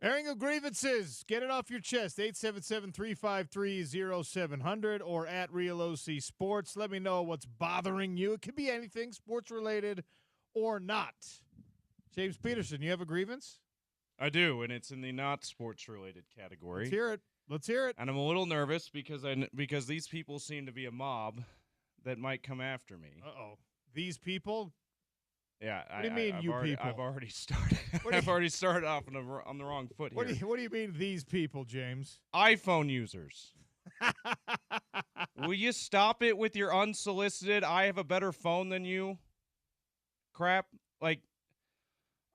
Airing of grievances. Get it off your chest. 877-353-0700 or at Real OC Sports. Let me know what's bothering you. It could be anything, sports-related or not. James Peterson, you have a grievance? I do, and it's in the not sports-related category. Let's hear it. And I'm a little nervous because these people seem to be a mob that might come after me. Uh-oh. These people? Yeah. What do you mean, people? I've already started. I've already started off on the wrong foot here. What do you mean, these people, James? iPhone users. Will you stop it with your unsolicited, I have a better phone than you crap? Like,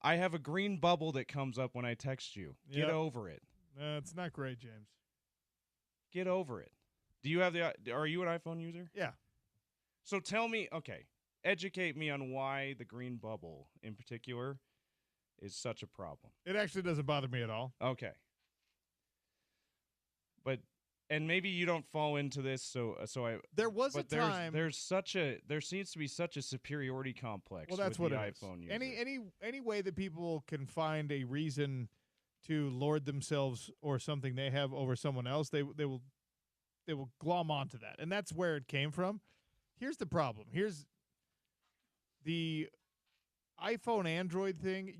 I have a green bubble that comes up when I text you. Get over it. It's not great, James. Get over it. Do you have are you an iPhone user? Yeah. So tell me, educate me on why the green bubble in particular is such a problem. It actually doesn't bother me at all. Okay. And maybe you don't fall into this, There was a time. There seems to be such a superiority complex. Well, that's with what the it iPhone is. user. Any way that people can find a reason to lord themselves or something they have over someone else, they will glom onto that, and that's where it came from. Here's the problem. Here's the iPhone Android thing.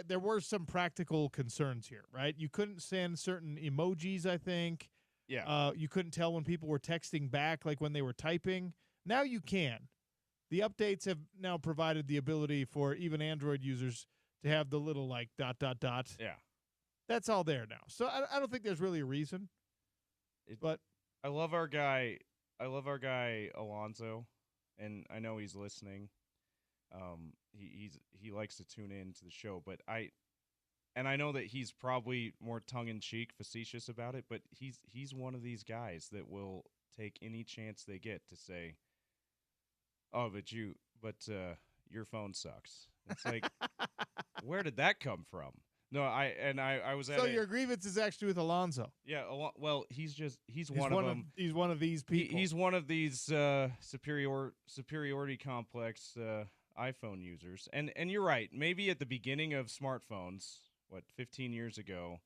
There were some practical concerns here, right? You couldn't send certain emojis, I think. Yeah. You couldn't tell when people were texting back, like when they were typing. Now you can. The updates have now provided the ability for even Android users to have the little like ... Yeah. That's all there now. So I don't think there's really a reason. But I love our guy Alonzo, and I know he's listening. He likes to tune in to the show, but I know that he's probably more tongue-in-cheek, facetious about it, but he's one of these guys that will take any chance they get to say, "Oh, but your phone sucks." It's like, where did that come from? No, I was at. So your grievance is actually with Alonzo. Yeah, well, he's one of them. He's one of these people. He's one of these superiority complex iPhone users, and you're right. Maybe at the beginning of smartphones, 15 years ago,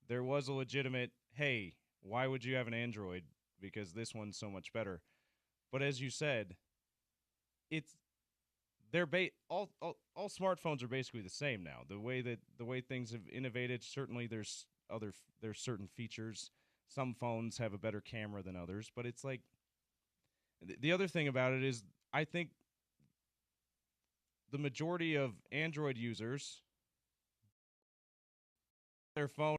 there was a legitimate, hey, why would you have an Android? Because this one's so much better. But as you said, all smartphones are basically the same now. The way things have innovated, certainly there's certain features. Some phones have a better camera than others, but it's like the other thing about it is I think the majority of Android users, their phone.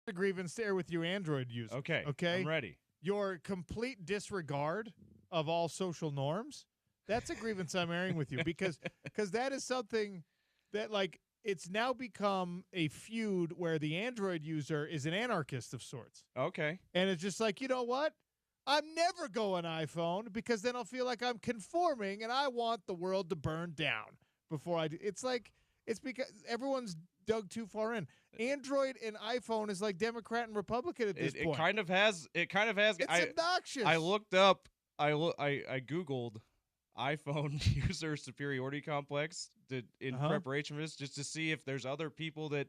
A grievance there with you Android users. Okay, I'm ready. Your complete disregard of all social norms. That's a grievance I'm airing with you because that is something that, like, it's now become a feud where the Android user is an anarchist of sorts. Okay. And it's just like, you know what? I'm never going iPhone because then I'll feel like I'm conforming and I want the world to burn down before I do. It's like, it's because everyone's dug too far in. Android and iPhone is like Democrat and Republican at this point. It kind of has. It's obnoxious. I looked up. I Googled iPhone user superiority complex in preparation for this, just to see if there's other people that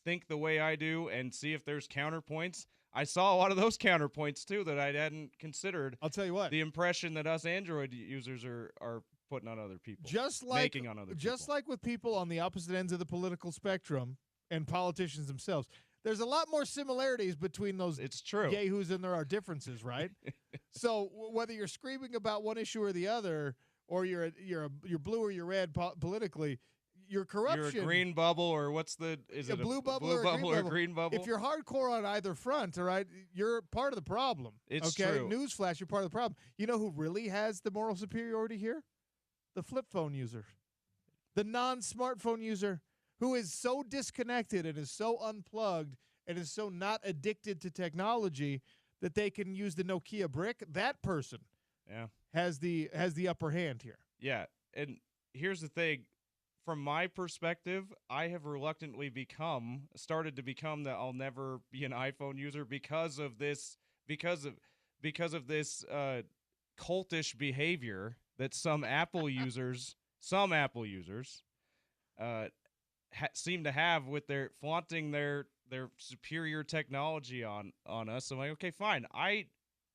think the way I do and see if there's counterpoints. I saw a lot of those counterpoints too that I hadn't considered. I'll tell you what. The impression that us Android users are putting on other people. Making on other people. Just like with people on the opposite ends of the political spectrum and politicians themselves. There's a lot more similarities between those yahoos than there are differences, right? So whether you're screaming about one issue or the other, or you're blue or you're red politically, your corruption. You're a green bubble, or what's the is a it blue bubble or a green bubble? If you're hardcore on either front, all right, you're part of the problem. It's okay? true. Newsflash, you're part of the problem. You know who really has the moral superiority here? The flip phone user, the non-smartphone user, who is so disconnected and is so unplugged and is so not addicted to technology that they can use the Nokia brick. That person has the upper hand here. Yeah, and here's the thing. From my perspective, I have reluctantly started to become that I'll never be an iPhone user because of this cultish behavior that some Apple users seem to have with their flaunting their superior technology on us. I'm like, okay, fine.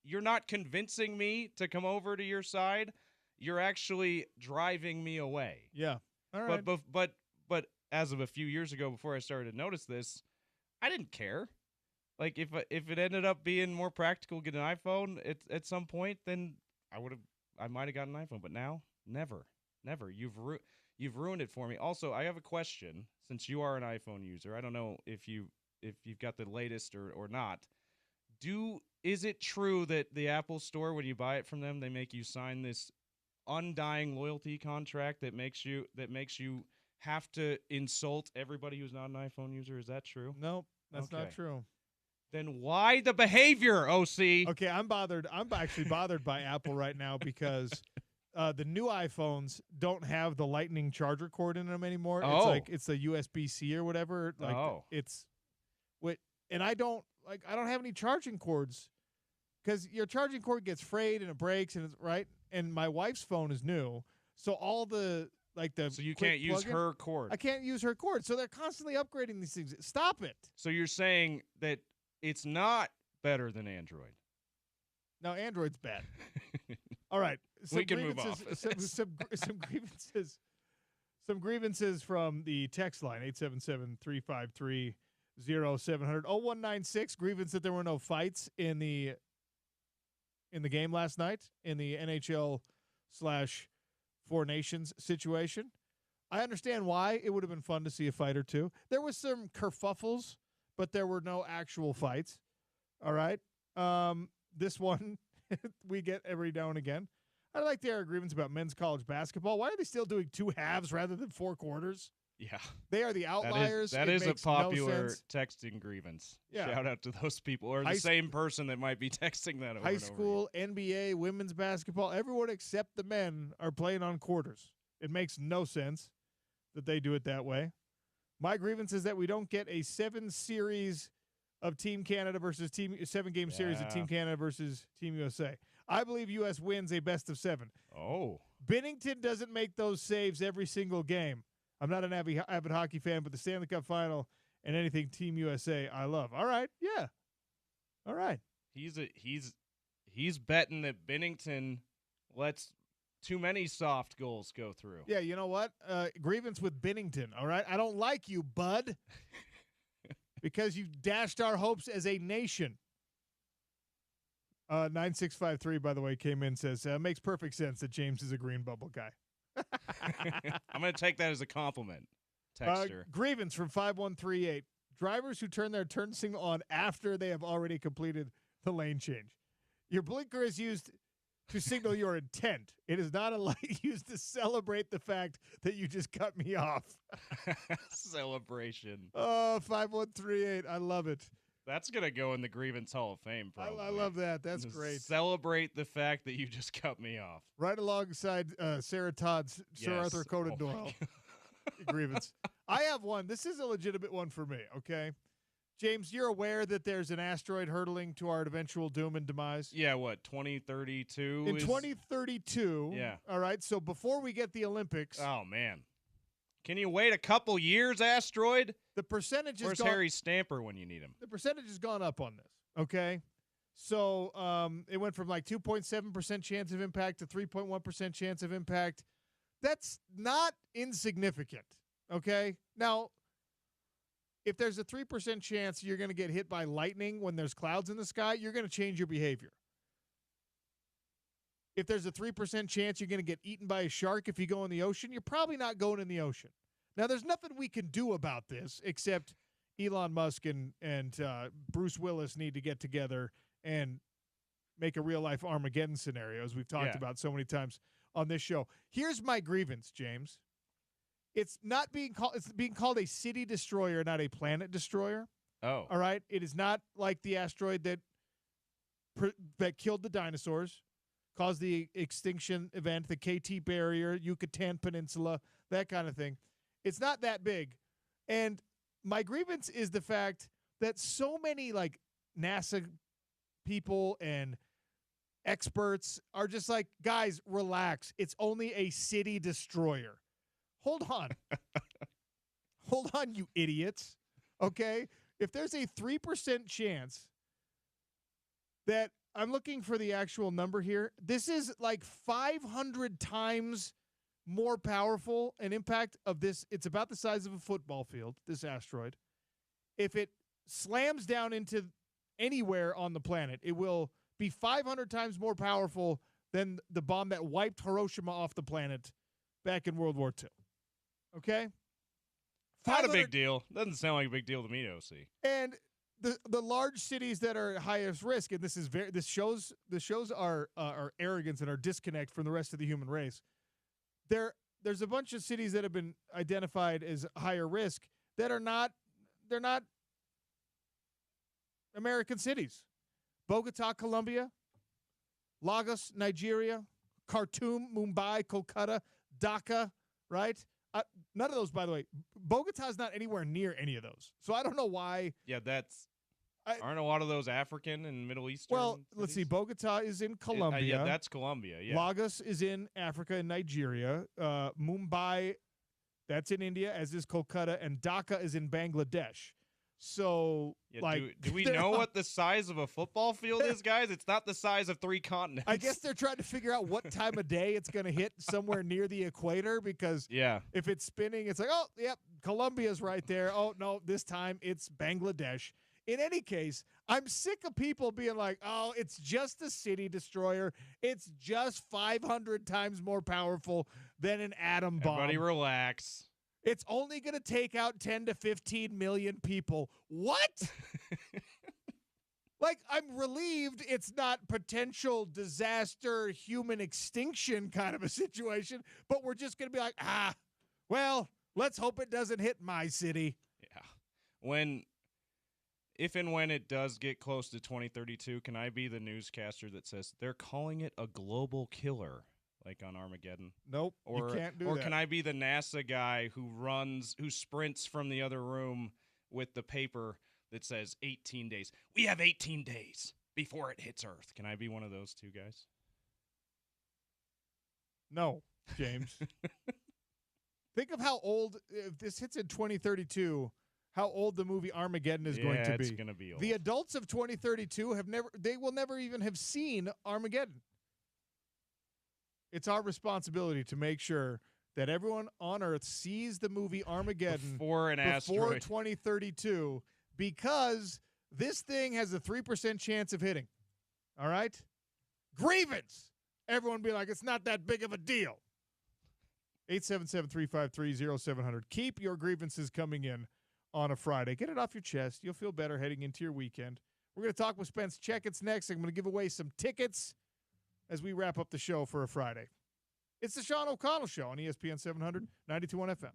You're not convincing me to come over to your side. You're actually driving me away. Yeah. All right. But as of a few years ago, before I started to notice this, I didn't care. Like if it ended up being more practical, get an iPhone at some point, then I might have gotten an iPhone. But now, never. You've ruined it for me. Also, I have a question. Since you are an iPhone user, I don't know if you've got the latest or not. Is it true that the Apple Store, when you buy it from them, they make you sign this undying loyalty contract that makes you have to insult everybody who's not an iPhone user? Is that true? Nope, that's not true. Then why the behavior, OC? Okay, I'm bothered. I'm actually bothered by Apple right now because the new iPhones don't have the lightning charger cord in them anymore. Oh. It's the USB-C or whatever. And I don't have any charging cords because your charging cord gets frayed and it breaks and it's right. And my wife's phone is new, so all the so you can't use her cord. I can't use her cord, so they're constantly upgrading these things. Stop it. So you're saying that it's not better than Android? No, Android's bad. All right, we can move off. Some grievances. Some grievances from the text line 877-353-0700 0196. Grievance that there were no fights in the game last night in the NHL/Four Nations situation. I understand why it would have been fun to see a fight or two. There was some kerfuffles, but there were no actual fights. All right. This one we get every now and again. I like the grievance about men's college basketball. Why are they still doing 2 halves rather than 4 quarters? Yeah. They are the outliers. That is a popular texting grievance. Yeah. Shout out to those people, or the same person that might be texting that over High and school, over again. NBA, women's basketball, everyone except the men are playing on quarters. It makes no sense that they do it that way. My grievance is that we don't get a 7 series of Team Canada versus 7-game series of Team Canada versus Team USA. I believe U.S. wins a best of 7. Oh. Binnington doesn't make those saves every single game. I'm not an avid hockey fan, but the Stanley Cup Final and anything Team USA, I love. All right, yeah. All right. He's betting that Binnington lets too many soft goals go through. Yeah, you know what? Grievance with Binnington, all right? I don't like you, bud, because you dashed our hopes as a nation. 9653, by the way, came in, says, makes perfect sense that James is a green bubble guy. I'm going to take that as a compliment, texter. Grievance from 5138. Drivers who turn their turn signal on after they have already completed the lane change. Your blinker is used to signal your intent. It is not a light used to celebrate the fact that you just cut me off. Celebration. Oh, 5138. I love it. That's going to go in the Grievance Hall of Fame, probably. I love that. That's great. Celebrate the fact that you just cut me off. Right alongside Sarah Todd's Sir Arthur Conan Doyle grievance. I have one. This is a legitimate one for me, okay? James, you're aware that there's an asteroid hurtling to our eventual doom and demise? Yeah, what, 2032? In 2032. Yeah. All right, so before we get the Olympics. Oh, man. Can you wait a couple years, asteroid? The percentage Where's Harry Stamper when you need him? The percentage has gone up on this, okay? So it went from like 2.7% chance of impact to 3.1% chance of impact. That's not insignificant, okay? Now, if there's a 3% chance you're going to get hit by lightning when there's clouds in the sky, you're going to change your behavior. If there's a 3% chance you're going to get eaten by a shark if you go in the ocean, you're probably not going in the ocean. Now, there's nothing we can do about this except Elon Musk and Bruce Willis need to get together and make a real-life Armageddon scenario, as we've talked about so many times on this show. Here's my grievance, James. It's being called a city destroyer, not a planet destroyer. Oh. All right? It is not like the asteroid that killed the dinosaurs, caused the extinction event, the KT barrier, Yucatan Peninsula, that kind of thing. It's not that big. And my grievance is the fact that so many like NASA people and experts are just like, guys, relax. It's only a city destroyer. Hold on. Hold on, you idiots. Okay? If there's a 3% chance that I'm looking for the actual number here, this is like 500 times more powerful an impact of this. It's about the size of a football field, this asteroid. If it slams down into anywhere on the planet, it will be 500 times more powerful than the bomb that wiped Hiroshima off the planet back in World War II. Okay? Not a big deal. Doesn't sound like a big deal to me, OC. And the large cities that are highest risk, and this shows our arrogance and our disconnect from the rest of the human race. There's a bunch of cities that have been identified as higher risk that are not. They're not American cities. Bogota, Colombia, Lagos, Nigeria, Khartoum, Mumbai, Kolkata, Dhaka, right? None of those, by the way. Bogota's not anywhere near any of those. So I don't know why. Yeah, aren't a lot of those African and Middle Eastern cities? Let's see. Bogota is in Colombia. Yeah, that's Colombia, yeah. Lagos is in Africa and Nigeria. Mumbai, that's in India, as is Kolkata. And Dhaka is in Bangladesh. So, do we know what the size of a football field is, guys? It's not the size of 3 continents. I guess they're trying to figure out what time of day it's going to hit somewhere near the equator because if it's spinning, it's like, oh, yep, Colombia's right there. Oh, no, this time it's Bangladesh. In any case, I'm sick of people being like, oh, it's just a city destroyer. It's just 500 times more powerful than an atom bomb. Everybody relax. It's only going to take out 10 to 15 million people. What? Like, I'm relieved it's not potential disaster, human extinction kind of a situation, but we're just going to be like, well, let's hope it doesn't hit my city. Yeah. If and when it does get close to 2032, can I be the newscaster that says they're calling it a global killer? Like on Armageddon. Nope, you can't do that. Or can I be the NASA guy who sprints from the other room with the paper that says 18 days? We have 18 days before it hits Earth. Can I be one of those two guys? No, James. Think of how old, if this hits in 2032, how old the movie Armageddon is going to be. It's going to be old. The adults of 2032 they will never even have seen Armageddon. It's our responsibility to make sure that everyone on Earth sees the movie Armageddon before 2032 because this thing has a 3% chance of hitting. All right? Grievance! Everyone be like, it's not that big of a deal. 877-353-0700. Keep your grievances coming in on a Friday. Get it off your chest. You'll feel better heading into your weekend. We're going to talk with Spence Checketts next. I'm going to give away some tickets as we wrap up the show for a Friday. It's the Sean O'Connell Show on ESPN 700, 92.1 FM.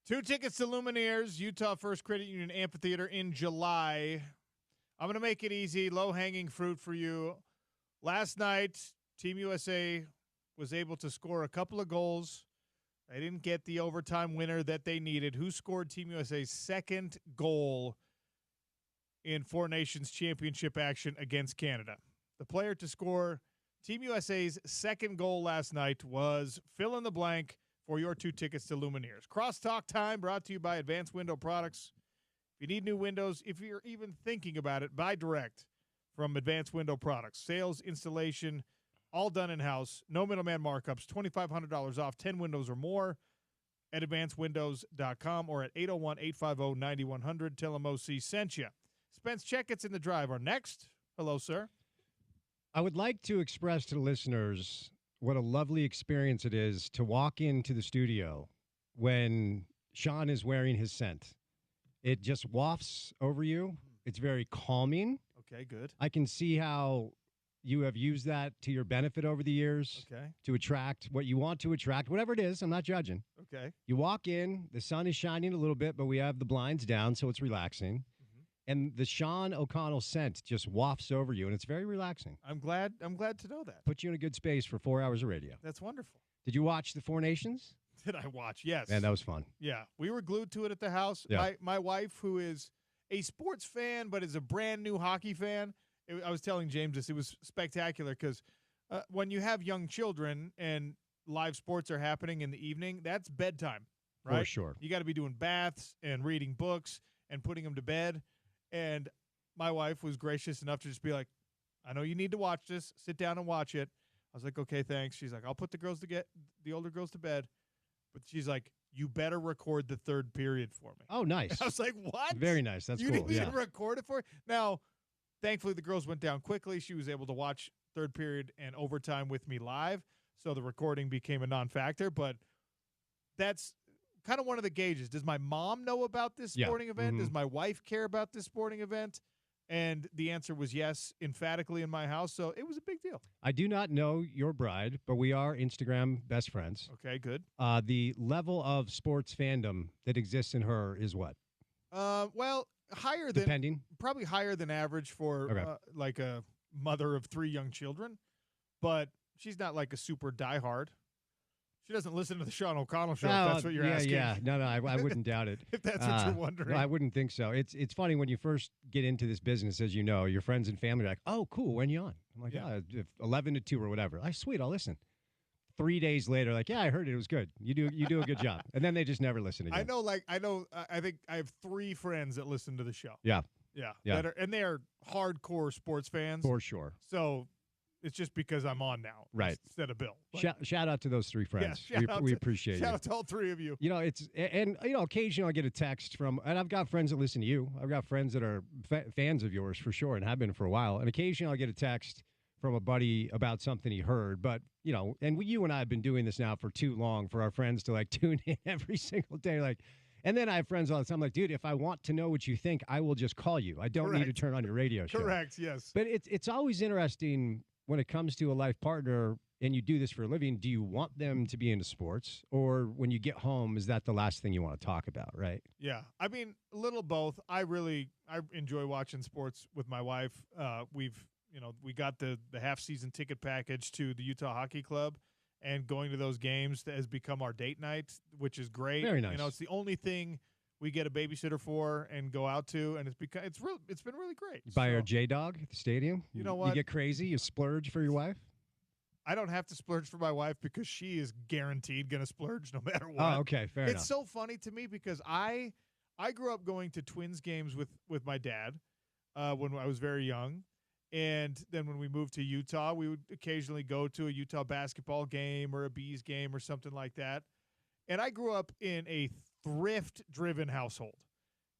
2 tickets to Lumineers, Utah First Credit Union Amphitheater in July. I'm going to make it easy, low-hanging fruit for you. Last night, Team USA was able to score a couple of goals. They didn't get the overtime winner that they needed. Who scored Team USA's second goal in Four Nations Championship action against Canada? The player to score Team USA's second goal last night was fill in the blank for your 2 tickets to Lumineers. Crosstalk time brought to you by Advanced Window Products. If you need new windows, if you're even thinking about it, buy direct from Advanced Window Products. Sales, installation, all done in-house. No middleman markups. $2,500 off 10 windows or more at advancedwindows.com or at 801-850-9100. Tell them OC sent you. Spence Checketts in the drive are next. Hello, sir. I would like to express to the listeners what a lovely experience it is to walk into the studio when Sean is wearing his scent. It just wafts over you. It's very calming. Okay, good. I can see how you have used that to your benefit over the years to attract what you want to attract, whatever it is. I'm not judging. Okay. You walk in, the sun is shining a little bit, but we have the blinds down, so it's relaxing. And the Sean O'Connell scent just wafts over you, and it's very relaxing. I'm glad to know that. Put you in a good space for 4 hours of radio. That's wonderful. Did you watch the Four Nations? Did I watch? Yes. Man, that was fun. Yeah. We were glued to it at the house. Yeah. My wife, who is a sports fan but is a brand new hockey fan, I was telling James this, it was spectacular because when you have young children and live sports are happening in the evening, that's bedtime, right? For sure. You got to be doing baths and reading books and putting them to bed. And my wife was gracious enough to just be like, I know you need to watch this. Sit down and watch it. I was like, okay, thanks. She's like, I'll put the older girls to bed. But she's like, you better record the third period for me. Oh, nice. I was like, what? Very nice. That's you cool. You need me to record it for you? Now, thankfully, the girls went down quickly. She was able to watch third period and overtime with me live, so the recording became a non-factor. But that's kind of one of the gauges. Does my mom know about this sporting event? Does my wife care about this sporting event? And the answer was yes, emphatically in my house. So it was a big deal. I do not know your bride, but we are Instagram best friends. Okay, good. The level of sports fandom that exists in her is what? Well, higher than probably higher than average for like a mother of 3 young children, but she's not like a super diehard. She doesn't listen to the Sean O'Connell show. If that's what you're asking. Yeah, no, I wouldn't doubt it. If that's what you're wondering, no, I wouldn't think so. It's funny when you first get into this business, as you know, your friends and family are like, "Oh, cool, when you on?" I'm like, "Yeah, 11 to 2 or whatever." Sweet, I'll listen. 3 days later, like, "Yeah, I heard it. It was good. You do a good job." And then they just never listen again. I think I have 3 friends that listen to the show. Yeah. And they are hardcore sports fans for sure. So it's just because I'm on now, right? Instead of Bill. Shout out to those 3 friends. Yeah, we appreciate you. Shout out to all 3 of you. You know, occasionally I get a text from, and I've got friends that listen to you. I've got friends that are fans of yours for sure, and have been for a while. And occasionally I'll get a text from a buddy about something he heard. But, you know, and you and I have been doing this now for too long for our friends to, like, tune in every single day. Like, and then I have friends all the time like, dude, if I want to know what you think, I will just call you. I don't need to turn on your radio show. Correct, yes. But it's always interesting when it comes to a life partner and you do this for a living. Do you want them to be into sports? Or when you get home, is that the last thing you want to talk about, right? Yeah. I mean, a little both. I enjoy watching sports with my wife. We got the half-season ticket package to the Utah Hockey Club, and going to those games has become our date night, which is great. Very nice. You know, it's the only thing we get a babysitter for and go out to, and it's been really great. You buy our J-Dog at the stadium. You know what? You get crazy. You splurge for your wife. I don't have to splurge for my wife because she is guaranteed going to splurge no matter what. Oh, okay, fair enough. It's so funny to me because I grew up going to Twins games with my dad when I was very young. And then when we moved to Utah, we would occasionally go to a Utah basketball game or a Bees game or something like that. And I grew up in a thrift-driven household.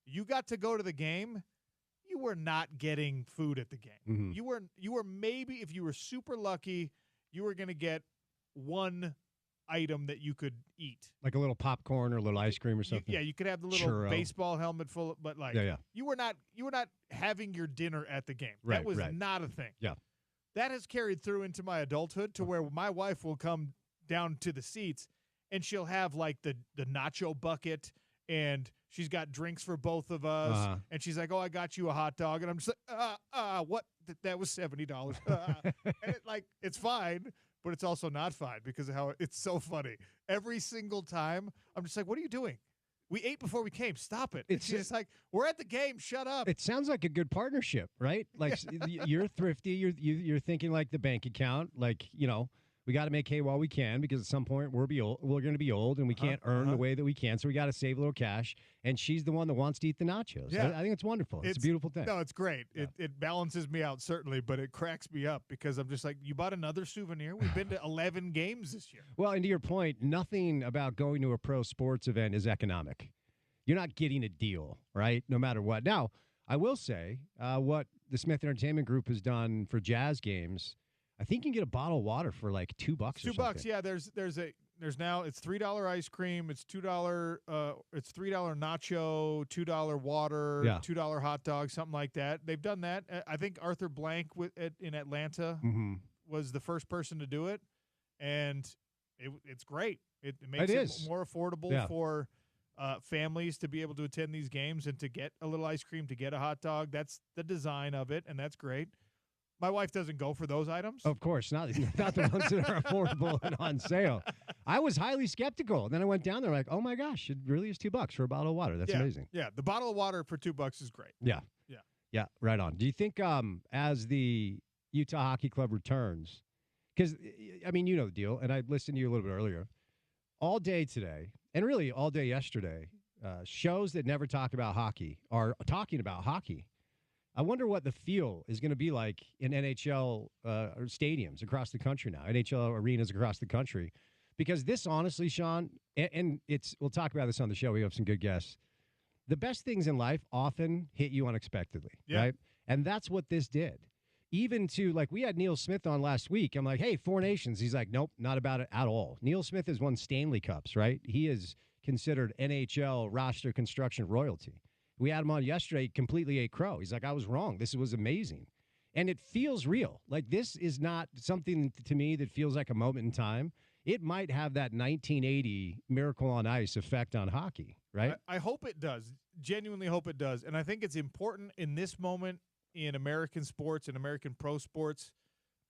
You got to go to the game, you were not getting food at the game. Mm-hmm. You were maybe, if you were super lucky, you were going to get one item that you could eat, like a little popcorn or a little ice cream or something. You could have the little baseball helmet full of, but like you were not having your dinner at the game. Right, that was not a thing. Yeah. That has carried through into my adulthood to where my wife will come down to the seats and she'll have like the nacho bucket and she's got drinks for both of us, and she's like, "Oh, I got you a hot dog," and I'm just like, what? That was $70. And it's fine, but it's also not fine because of how it's so funny. Every single time, I'm just like, "What are you doing? We ate before we came. Stop it." It's just like, "We're at the game. Shut up." It sounds like a good partnership, right? Like you're thrifty. You're thinking like the bank account, like, we got to make hay while we can because at some point we're going to be old and we can't earn the way that we can. So we got to save a little cash. And she's the one that wants to eat the nachos. Yeah. I think it's wonderful. It's a beautiful thing. No, it's great. Yeah. It balances me out, certainly, but it cracks me up because I'm just like, you bought another souvenir? We've been to 11 games this year. Well, and to your point, nothing about going to a pro sports event is economic. You're not getting a deal, right? No matter what. Now, I will say what the Smith Entertainment Group has done for Jazz games, I think you can get a bottle of water for like $2 or something. $2, yeah. There's now it's $3 ice cream, it's $2 nacho, $2 water, $2 hot dog, something like that. They've done that. I think Arthur Blank in Atlanta was the first person to do it, and it's great. It makes it more affordable for families to be able to attend these games and to get a little ice cream, to get a hot dog. That's the design of it, and that's great. My wife doesn't go for those items. Of course, not the ones that are affordable and on sale. I was highly skeptical. And then I went down there like, oh, my gosh, it really is $2 for a bottle of water. That's amazing. Yeah, the bottle of water for $2 is great. Yeah, right on. Do you think as the Utah Hockey Club returns, because, I mean, you know the deal, and I listened to you a little bit earlier, all day today, and really all day yesterday, shows that never talk about hockey are talking about hockey. I wonder what the feel is going to be like in NHL stadiums across the country now, NHL arenas across the country. Because this, honestly, Sean, and we'll talk about this on the show. We have some good guests. The best things in life often hit you unexpectedly, right? And that's what this did. Even to, like, we had Neil Smith on last week. I'm like, hey, Four Nations. He's like, nope, not about it at all. Neil Smith has won Stanley Cups, right? He is considered NHL roster construction royalty. We had him on yesterday, completely ate crow. He's like, I was wrong. This was amazing. And it feels real. Like, this is not something to me that feels like a moment in time. It might have that 1980 Miracle on Ice effect on hockey, right? I hope it does. Genuinely hope it does. And I think it's important in this moment in American sports and American pro sports,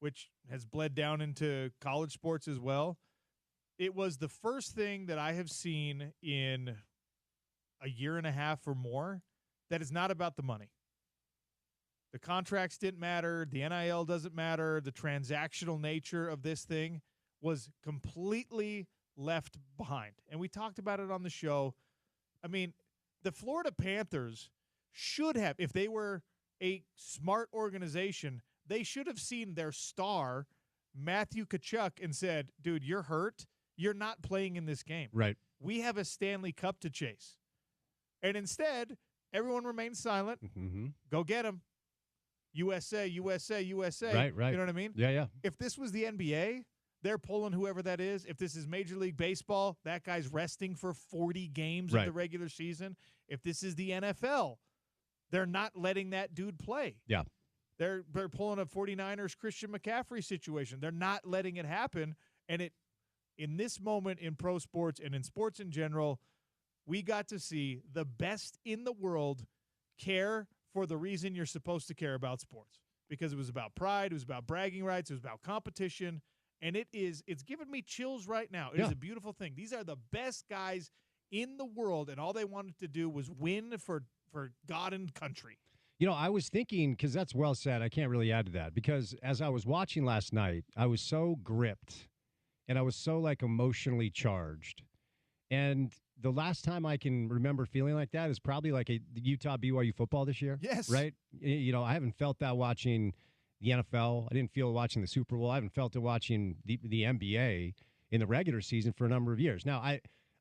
which has bled down into college sports as well. It was the first thing that I have seen in a year and a half or more that is not about the money. The contracts didn't matter. The NIL doesn't matter. The transactional nature of this thing was completely left behind. And we talked about it on the show. I mean, the Florida Panthers should have, if they were a smart organization, they should have seen their star, Matthew Tkachuk, and said, dude, you're hurt. You're not playing in this game. Right. We have a Stanley Cup to chase. And instead, everyone remains silent. Mm-hmm. Go get him. USA, USA, USA. Right. You know what I mean? Yeah. If this was the NBA, they're pulling whoever that is. If this is Major League Baseball, that guy's resting for 40 games of the regular season. If this is the NFL, they're not letting that dude play. Yeah. They're pulling a 49ers Christian McCaffrey situation. They're not letting it happen. And in this moment in pro sports and in sports in general, we got to see the best in the world care for the reason you're supposed to care about sports, because it was about pride, it was about bragging rights, it was about competition, and it's giving me chills right now. It is a beautiful thing. These are the best guys in the world, and all they wanted to do was win for God and country. You know, I was thinking, because that's well said, I can't really add to that, because as I was watching last night, I was so gripped, and I was so, like, emotionally charged. And the last time I can remember feeling like that is probably like the Utah BYU football this year. Yes. Right? You know, I haven't felt that watching the NFL. I didn't feel it watching the Super Bowl. I haven't felt it watching the NBA in the regular season for a number of years. Now, I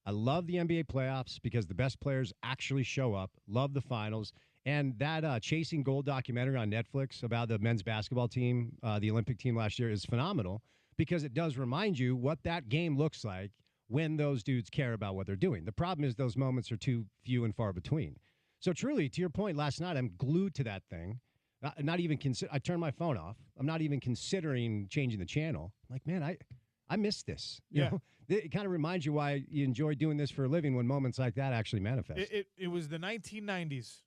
love the NBA playoffs because the best players actually show up. Love the finals. And that Chasing Gold documentary on Netflix about the men's basketball team, the Olympic team last year, is phenomenal because it does remind you what that game looks like when those dudes care about what they're doing. The problem is those moments are too few and far between. So truly, to your point, last night I'm glued to that thing. Not even I turned my phone off. I'm not even considering changing the channel. I'm like, man, I miss this. You know? It kind of reminds you why you enjoy doing this for a living when moments like that actually manifest. It was the 1990s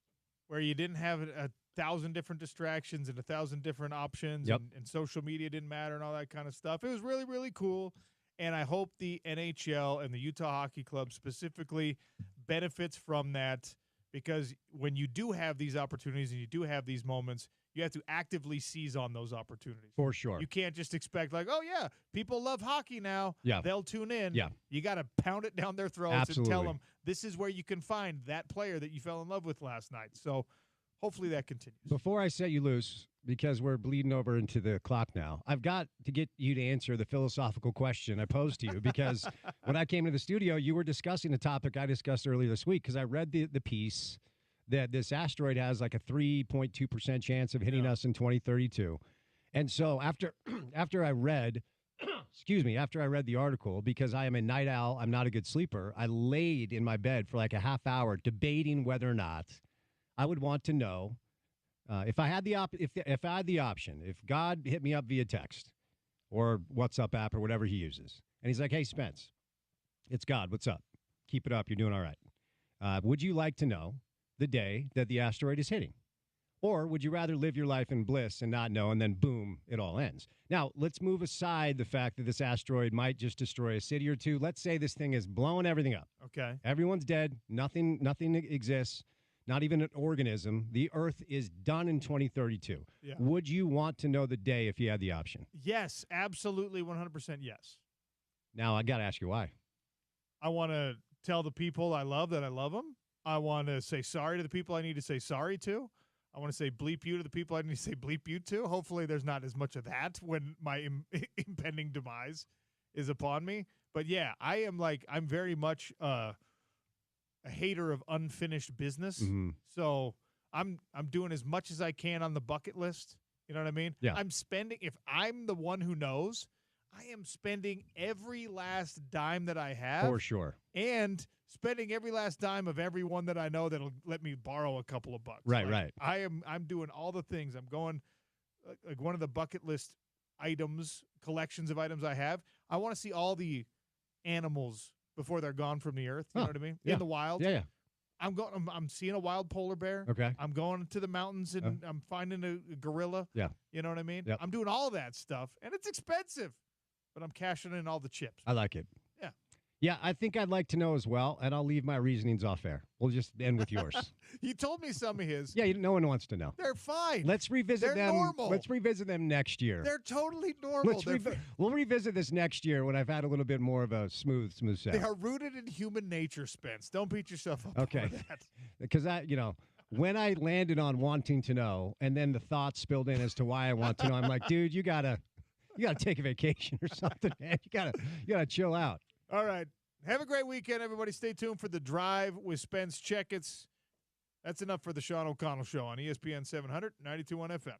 where you didn't have a thousand different distractions and a thousand different options, and social media didn't matter and all that kind of stuff. It was really, really cool. And I hope the NHL and the Utah Hockey Club specifically benefits from that, because when you do have these opportunities and you do have these moments, you have to actively seize on those opportunities. For sure. You can't just expect like, oh, yeah, people love hockey now. Yeah. They'll tune in. Yeah. You got to pound it down their throats Absolutely. and tell them this is where you can find that player that you fell in love with last night. So hopefully that continues. Before I set you loose, because we're bleeding over into the clock now, I've got to get you to answer the philosophical question I posed to you, because when I came to the studio, you were discussing a topic I discussed earlier this week, because I read the piece that this asteroid has like a 3.2% chance of hitting us in 2032. And so after I read, after I read the article, because I am a night owl, I'm not a good sleeper, I laid in my bed for like a half hour debating whether or not I would want to know if I had the option, if God hit me up via text or WhatsApp app or whatever he uses, and he's like, "Hey, Spence, it's God. What's up? Keep it up. You're doing all right. Would you like to know the day that the asteroid is hitting? Or would you rather live your life in bliss and not know, and then boom, it all ends?" Now, let's move aside the fact that this asteroid might just destroy a city or two. Let's say this thing is blowing everything up. Okay. Everyone's dead. Nothing exists. Not even an organism. The Earth is done in 2032. Yeah. Would you want to know the day if you had the option? Yes, absolutely, 100% yes. Now, I got to ask you why. I want to tell the people I love that I love them. I want to say sorry to the people I need to say sorry to. I want to say bleep you to the people I need to say bleep you to. Hopefully there's not as much of that when my impending demise is upon me. But yeah, I'm very much a hater of unfinished business. Mm-hmm. So I'm doing as much as I can on the bucket list. You know what I mean? Yeah. If I'm the one who knows, I am spending every last dime that I have. For sure. And spending every last dime of everyone that I know that'll let me borrow a couple of bucks. Right, right. I'm doing all the things. I'm going like one of the bucket list collections of items I have. I want to see all the animals before they're gone from the earth. You know what I mean? Yeah. In the wild. Yeah. I'm seeing a wild polar bear. Okay. I'm going to the mountains and I'm finding a gorilla. Yeah. You know what I mean? Yep. I'm doing all that stuff, and it's expensive, but I'm cashing in all the chips. I like it. Yeah. Yeah, I think I'd like to know as well, and I'll leave my reasonings off air. We'll just end with yours. You told me some of his. Yeah, no one wants to know. They're fine. Let's revisit They're them. normal. Let's revisit them next year. They're totally normal. We'll revisit this next year when I've had a little bit more of a smooth sail. They are rooted in human nature, Spence. Don't beat yourself up Okay. over that. Because when I landed on wanting to know, and then the thoughts spilled in as to why I want to know, I'm like, dude, you gotta take a vacation or something, man. You gotta chill out. All right. Have a great weekend, everybody. Stay tuned for The Drive with Spence Checketts. That's enough for the Sean O'Connell Show on ESPN 700, 92.1 FM.